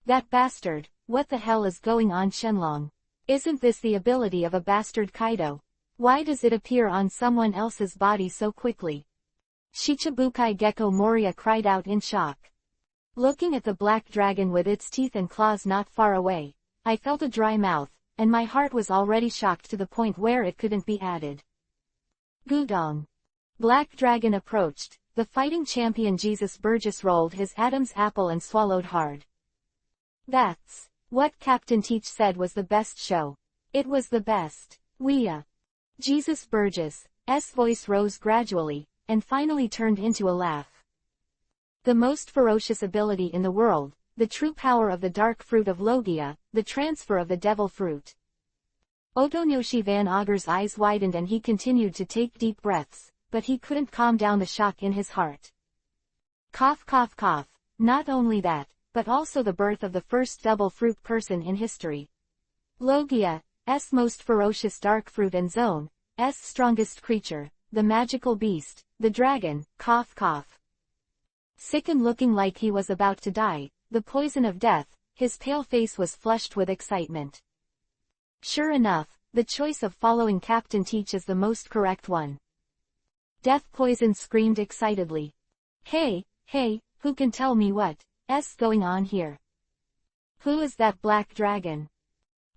Speaker 1: That bastard, what the hell is going on Shenlong? Isn't this the ability of a bastard Kaido? Why does it appear on someone else's body so quickly? Shichibukai Gecko Moria cried out in shock. Looking at the black dragon with its teeth and claws not far away, I felt a dry mouth, and my heart was already shocked to the point where it couldn't be added. Gudong. Black Dragon approached. The fighting champion Jesus Burgess rolled his Adam's apple and swallowed hard. That's what Captain Teach said was the best show. It was the best. Jesus Burgess' voice rose gradually, and finally turned into a laugh. The most ferocious ability in the world, the true power of the dark fruit of Logia, the transfer of the devil fruit. Otonyoshi Van Auger's eyes widened and he continued to take deep breaths, but he couldn't calm down the shock in his heart. Cough cough cough, not only that, but also the birth of the first double fruit person in history. Logia's most ferocious dark fruit and Zone's strongest creature, the magical beast, the dragon, cough cough. Sick and looking like he was about to die, the poison of death, his pale face was flushed with excitement. Sure enough, the choice of following Captain Teach is the most correct one. Death Poison screamed excitedly. Hey, who can tell me what's going on here? Who is that black dragon?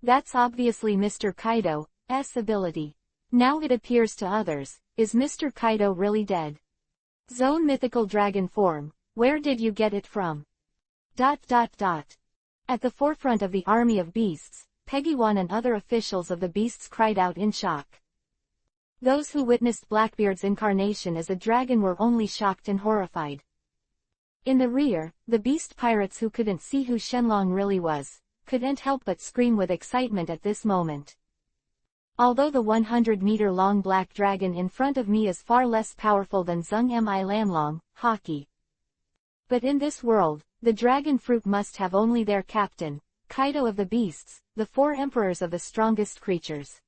Speaker 1: That's obviously Mr. Kaido's ability. Now it appears to others, is Mr. Kaido really dead? Zone mythical dragon form, where did you get it from? ... At the forefront of the army of beasts, Peggy-wan and other officials of the beasts cried out in shock. Those who witnessed Blackbeard's incarnation as a dragon were only shocked and horrified. In the rear, the beast pirates who couldn't see who Shenlong really was, couldn't help but scream with excitement at this moment. Although the 100-meter-long black dragon in front of me is far less powerful than Zheng Mi Lanlong, Hockey. But in this world, the dragon fruit must have only their captain, Kaido of the beasts, the four emperors of the strongest creatures.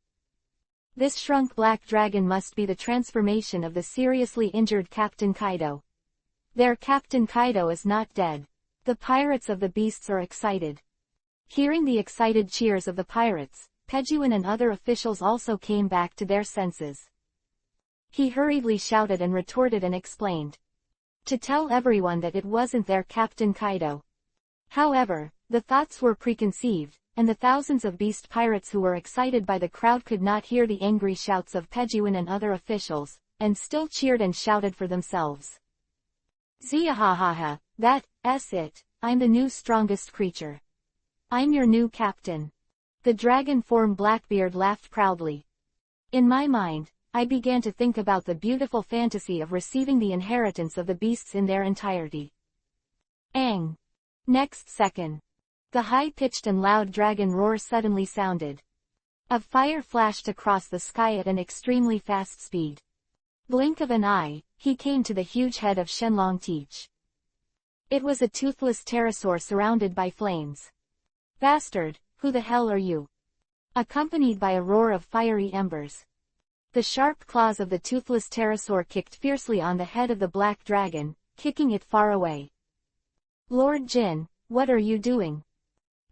Speaker 1: This shrunk black dragon must be the transformation of the seriously injured Captain Kaido. Their Captain Kaido is not dead. The pirates of the beasts are excited. Hearing the excited cheers of the pirates, Pejuan and other officials also came back to their senses. He hurriedly shouted and retorted and explained. To tell everyone that it wasn't their Captain Kaido. However, the thoughts were preconceived, and the thousands of beast pirates who were excited by the crowd could not hear the angry shouts of Pejuan and other officials, and still cheered and shouted for themselves. Ziahahaha, that's it, I'm the new strongest creature. I'm your new captain. The dragon form Blackbeard laughed proudly. In my mind, I began to think about the beautiful fantasy of receiving the inheritance of the beasts in their entirety. Ang. Next second. The high-pitched and loud dragon roar suddenly sounded. A fire flashed across the sky at an extremely fast speed. Blink of an eye, he came to the huge head of Shenlong Teach. It was a toothless pterosaur surrounded by flames. Bastard, who the hell are you? Accompanied by a roar of fiery embers. The sharp claws of the toothless pterosaur kicked fiercely on the head of the black dragon, kicking it far away. Lord Jin, what are you doing?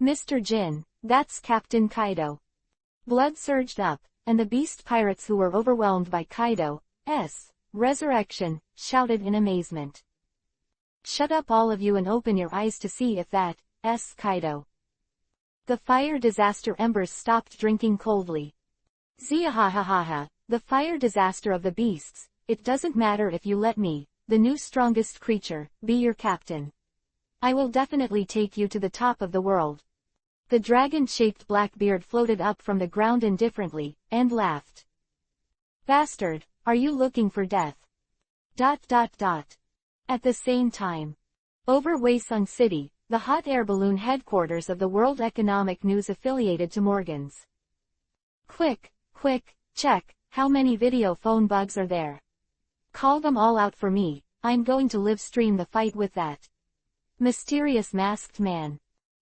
Speaker 1: Mr. Jin, that's Captain Kaido. Blood surged up, and the beast pirates who were overwhelmed by Kaido's resurrection, shouted in amazement. Shut up all of you and open your eyes to see if that's Kaido. The fire disaster embers stopped drinking coldly. Ziahahaha, the fire disaster of the beasts, it doesn't matter if you let me, the new strongest creature, be your captain. I will definitely take you to the top of the world. The dragon-shaped Blackbeard floated up from the ground indifferently, and laughed. Bastard, are you looking for death? ... At the same time. Over Waisung City, the hot air balloon headquarters of the World Economic News affiliated to Morgan's. Quick, check, how many video phone bugs are there? Call them all out for me, I'm going to live stream the fight with that mysterious masked man.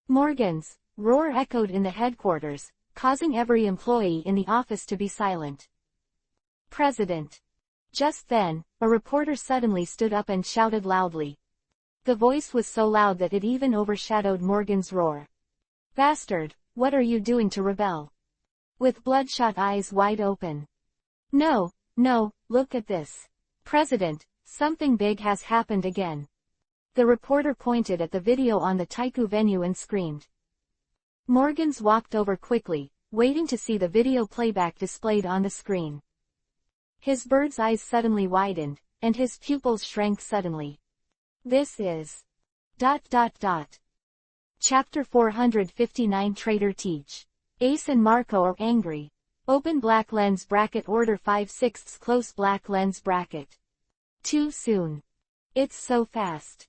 Speaker 1: Morgan's roar echoed in the headquarters, causing every employee in the office to be silent. President. Just then, a reporter suddenly stood up and shouted loudly. The voice was so loud that it even overshadowed Morgan's roar. Bastard, what are you doing to rebel? With bloodshot eyes wide open. No, look at this. President, something big has happened again. The reporter pointed at the video on the Taiku venue and screamed. Morgans walked over quickly, waiting to see the video playback displayed on the screen. His bird's eyes suddenly widened, and his pupils shrank suddenly. This is... Chapter 459 Trader Teach. Ace and Marco are angry. Open black lens bracket order 5/6 close black lens bracket. Too soon. It's so fast.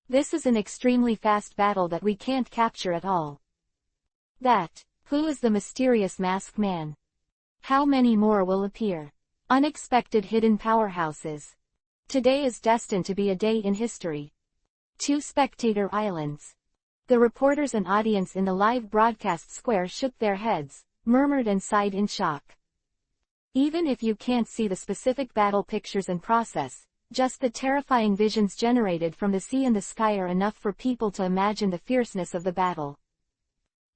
Speaker 1: This is an extremely fast battle that we can't capture at all. Who is the mysterious masked man? How many more will appear? Unexpected hidden powerhouses. Today is destined to be a day in history. 2 spectator islands. The reporters and audience in the live broadcast square shook their heads, murmured and sighed in shock. Even if you can't see the specific battle pictures and process, just the terrifying visions generated from the sea and the sky are enough for people to imagine the fierceness of the battle.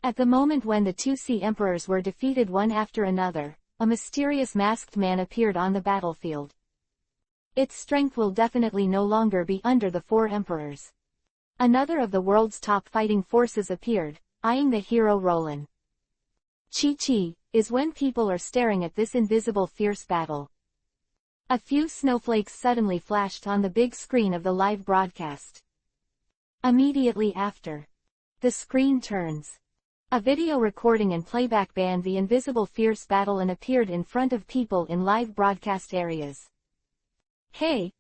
Speaker 1: At the moment when the 2 sea emperors were defeated one after another, a mysterious masked man appeared on the battlefield. Its strength will definitely no longer be under the 4 emperors. Another of the world's top fighting forces appeared, eyeing the hero Roland. Chi-chi, is when people are staring at this invisible fierce battle. A few snowflakes suddenly flashed on the big screen of the live broadcast. Immediately after, the screen turns. A video recording and playback banned the invisible fierce battle and appeared in front of people in live broadcast areas. Hey,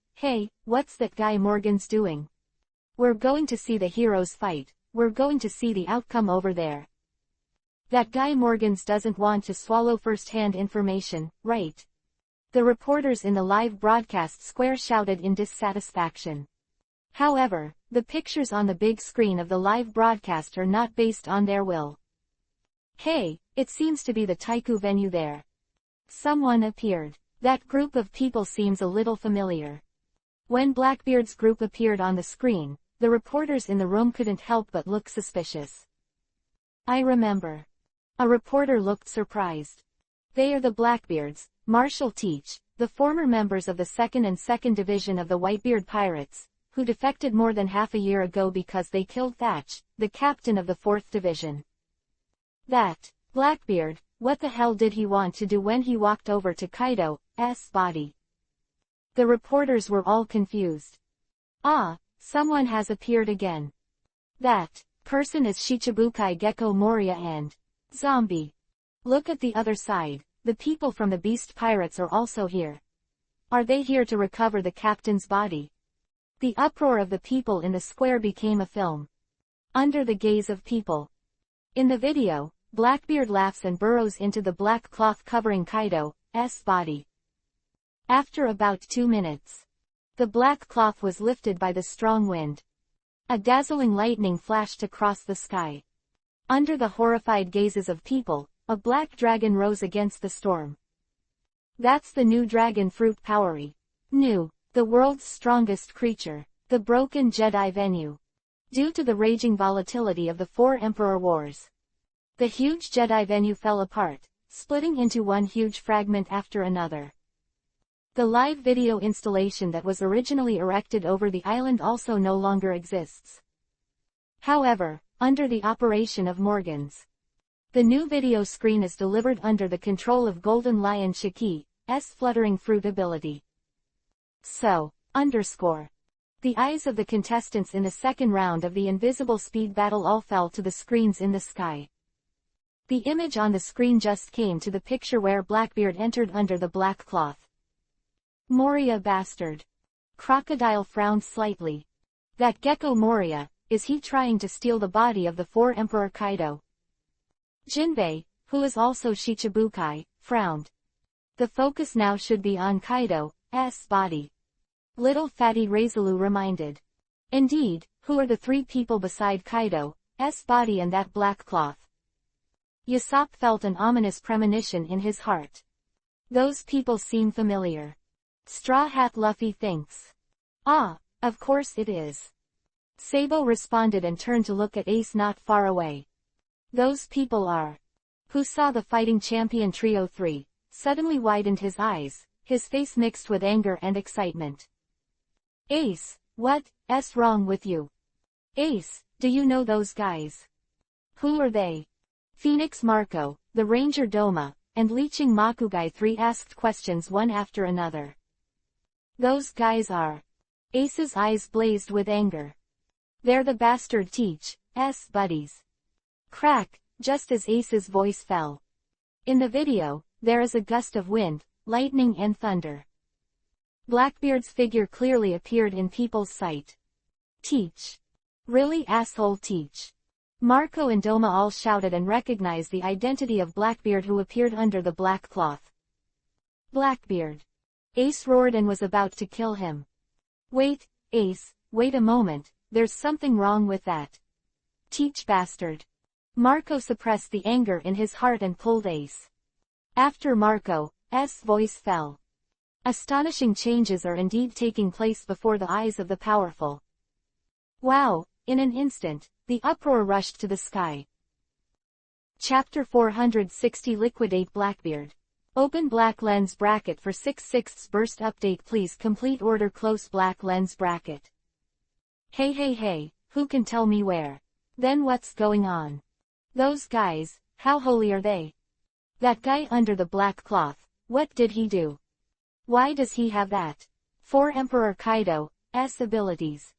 Speaker 1: what's that guy Morgan's doing? We're going to see the heroes fight, we're going to see the outcome over there. That guy Morgans doesn't want to swallow first-hand information, right? The reporters in the live broadcast square shouted in dissatisfaction. However, the pictures on the big screen of the live broadcast are not based on their will. Hey, it seems to be the Taiku venue there. Someone appeared. That group of people seems a little familiar. When Blackbeard's group appeared on the screen, the reporters in the room couldn't help but look suspicious. I remember. A reporter looked surprised. They are the Blackbeards, Marshal Teach, the former members of the 2nd and 2nd Division of the Whitebeard Pirates, who defected more than half a year ago because they killed Thatch, the captain of the 4th Division. That Blackbeard, what the hell did he want to do when he walked over to Kaido's body? The reporters were all confused. Someone has appeared again. That person is Shichibukai Gecko Moria and Zombie. Look at the other side, the people from the Beast Pirates are also here. Are they here to recover the captain's body? The uproar of the people in the square became a film. Under the gaze of people. In the video, Blackbeard laughs and burrows into the black cloth covering Kaido's body. After about 2 minutes, the black cloth was lifted by the strong wind. A dazzling lightning flashed across the sky. Under the horrified gazes of people, a black dragon rose against the storm. That's the new dragon fruit Powery. New, the world's strongest creature, the broken Jedi venue. Due to the raging volatility of the 4 Emperor Wars, the huge Jedi venue fell apart, splitting into one huge fragment after another. The live video installation that was originally erected over the island also no longer exists. However, under the operation of Morgans, the new video screen is delivered under the control of Golden Lion Shiki's fluttering fruit ability. So, the eyes of the contestants in the second round of the invisible speed battle all fell to the screens in the sky. The image on the screen just came to the picture where Blackbeard entered under the black cloth. Moria bastard. Crocodile frowned slightly. That Gecko Moria, is he trying to steal the body of the 4 Emperor Kaido? Jinbei, who is also Shichibukai, frowned. The focus now should be on Kaido's body. Little fatty Readaloud reminded. Indeed, who are the 3 people beside Kaido's body and that black cloth. Yasopp felt an ominous premonition in his heart. Those people seem familiar. Straw Hat Luffy thinks. Ah, of course it is. Sabo responded and turned to look at Ace not far away. Those people are. Who saw the Fighting Champion Trio 3, suddenly widened his eyes, his face mixed with anger and excitement. Ace, what's wrong with you? Ace, do you know those guys? Who are they? Phoenix Marco, the Ranger Doma, and Leeching Makugai 3 asked questions one after another. Those guys are. Ace's eyes blazed with anger. They're the bastard Teach's buddies. Crack, just as Ace's voice fell. In the video, there is a gust of wind, lightning and thunder. Blackbeard's figure clearly appeared in people's sight. Teach. Really, asshole Teach. Marco and Doma all shouted and recognized the identity of Blackbeard, who appeared under the black cloth. Blackbeard. Ace roared and was about to kill him. Wait, Ace, wait a moment, there's something wrong with that. Teach bastard. Marco suppressed the anger in his heart and pulled Ace. After Marco's voice fell. Astonishing changes are indeed taking place before the eyes of the powerful. Wow, in an instant, the uproar rushed to the sky. Chapter 460 Liquidate Blackbeard. Open black lens bracket for 6/6 burst update. Please complete order close black lens bracket. Hey, who can tell me where? Then what's going on? Those guys, how holy are they? That guy under the black cloth, what did he do? Why does he have that? 4 Emperor Kaido's abilities. ...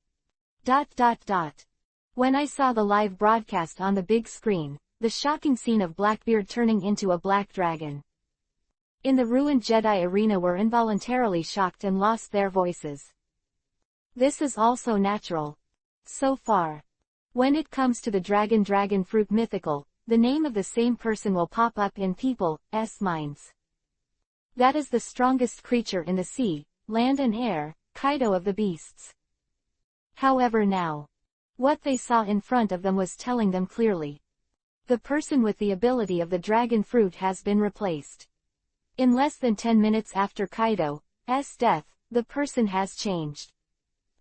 Speaker 1: When I saw the live broadcast on the big screen, the shocking scene of Blackbeard turning into a black dragon in the ruined Jedi arena were involuntarily shocked and lost their voices. This is also natural. So far. When it comes to the dragon fruit mythical, the name of the same person will pop up in people's minds. That is the strongest creature in the sea, land and air, Kaido of the beasts. However now, what they saw in front of them was telling them clearly. The person with the ability of the dragon fruit has been replaced. In less than 10 minutes after Kaido's death, the person has changed.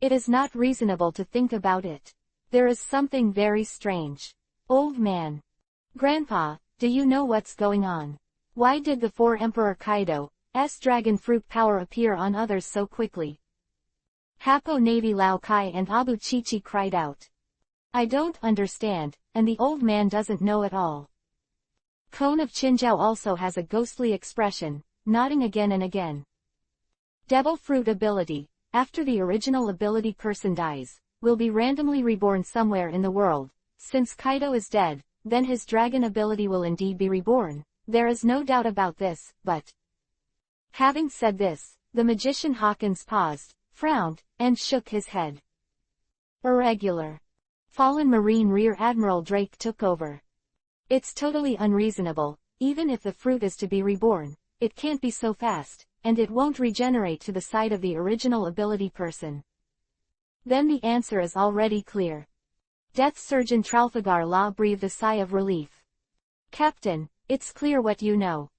Speaker 1: It is not reasonable to think about it. There is something very strange. Old man. Grandpa, do you know what's going on? Why did the 4 Emperor Kaido's dragon fruit power appear on others so quickly? Happo Navy Lao Kai and Abu Chichi cried out. I don't understand, and the old man doesn't know at all. Cone of Chinjiao also has a ghostly expression, nodding again and again. Devil Fruit ability, after the original ability person dies, will be randomly reborn somewhere in the world. Since Kaido is dead, then his dragon ability will indeed be reborn, there is no doubt about this, but... Having said this, the magician Hawkins paused, frowned, and shook his head. Irregular. Fallen Marine Rear Admiral Drake took over. It's totally unreasonable, even if the fruit is to be reborn, it can't be so fast, and it won't regenerate to the side of the original ability person. Then the answer is already clear. Death Surgeon Trafalgar Law breathed a sigh of relief. Captain, it's clear what you know.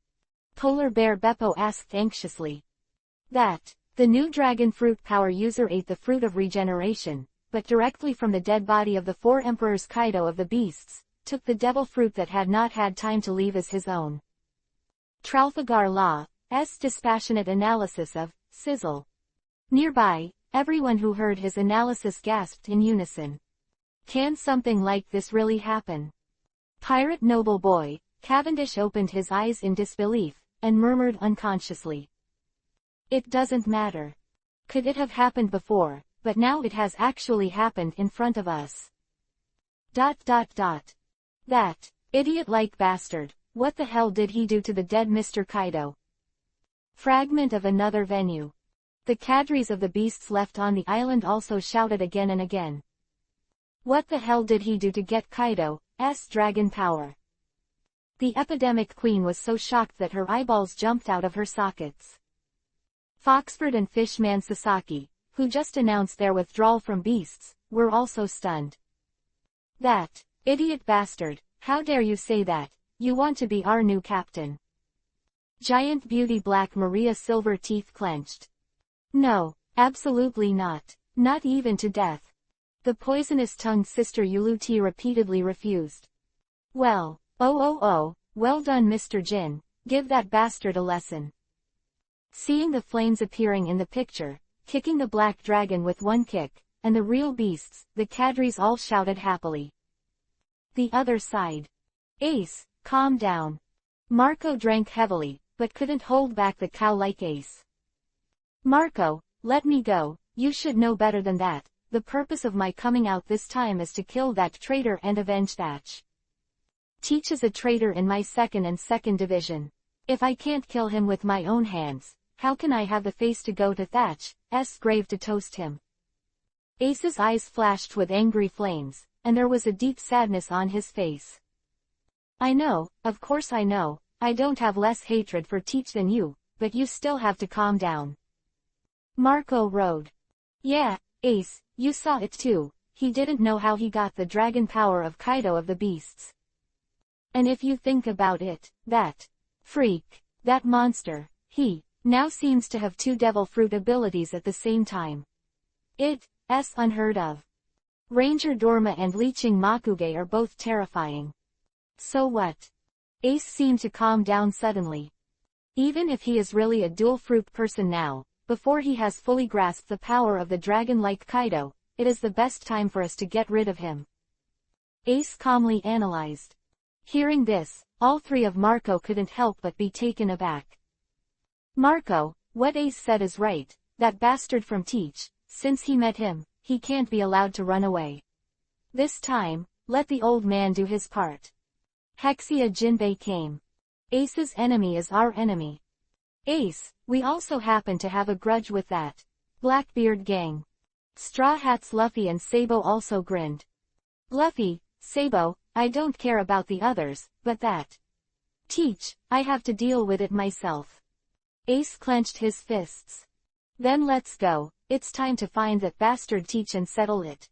Speaker 1: Polar Bear Beppo asked anxiously. That, the new dragon fruit power user ate the fruit of regeneration, but directly from the dead body of the 4 emperors Kaido of the beasts, took the devil fruit that had not had time to leave as his own. Trafalgar Law's dispassionate analysis of sizzle. Nearby, everyone who heard his analysis gasped in unison. Can something like this really happen? Pirate Noble Boy, Cavendish opened his eyes in disbelief, and murmured unconsciously. It doesn't matter. Could it have happened before, but now it has actually happened in front of us. ... That idiot-like bastard, what the hell did he do to the dead Mr. Kaido? Fragment of another venue. The cadres of the beasts left on the island also shouted again and again. What the hell did he do to get Kaido's dragon power? The epidemic queen was so shocked that her eyeballs jumped out of her sockets. Foxford and Fishman Sasaki, who just announced their withdrawal from beasts, were also stunned. That Idiot bastard, how dare you say that? You want to be our new captain. Giant beauty Black Maria silver teeth clenched. No, absolutely not. Not even to death. The poisonous-tongued Sister Uluti repeatedly refused. Well, well done Mr. Jin, give that bastard a lesson. Seeing the flames appearing in the picture, kicking the black dragon with one kick, and the real beasts, the cadres all shouted happily. The other side. Ace, calm down. Marco drank heavily, but couldn't hold back the cow-like Ace. Marco, let me go, you should know better than that. The purpose of my coming out this time is to kill that traitor and avenge Thatch. Teach is a traitor in my second division. If I can't kill him with my own hands, how can I have the face to go to Thatch's grave to toast him? Ace's eyes flashed with angry flames, and there was a deep sadness on his face. I know, of course I know, I don't have less hatred for Teach than you, but you still have to calm down. Marco rode. Yeah, Ace, you saw it too, he didn't know how he got the dragon power of Kaido of the beasts. And if you think about it, that freak, that monster, he now seems to have two devil fruit abilities at the same time. It's unheard of. Ranger Dorma and Leeching Makuge are both terrifying. So what? Ace seemed to calm down suddenly. Even if he is really a dual fruit person now, before he has fully grasped the power of the dragon-like Kaido, it is the best time for us to get rid of him. Ace calmly analyzed. Hearing this, all three of Marco couldn't help but be taken aback. Marco, what Ace said is right, that bastard from Teach, since he met him, he can't be allowed to run away. This time, let the old man do his part. Hexia Jinbei came. Ace's enemy is our enemy. Ace, we also happen to have a grudge with that Blackbeard gang. Straw Hats Luffy and Sabo also grinned. Luffy, Sabo, I don't care about the others, but that Teach, I have to deal with it myself. Ace clenched his fists. Then let's go, it's time to find that bastard Teach and settle it.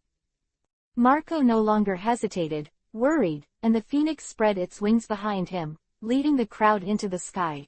Speaker 1: Marco no longer hesitated, worried, and the phoenix spread its wings behind him, leading the crowd into the sky.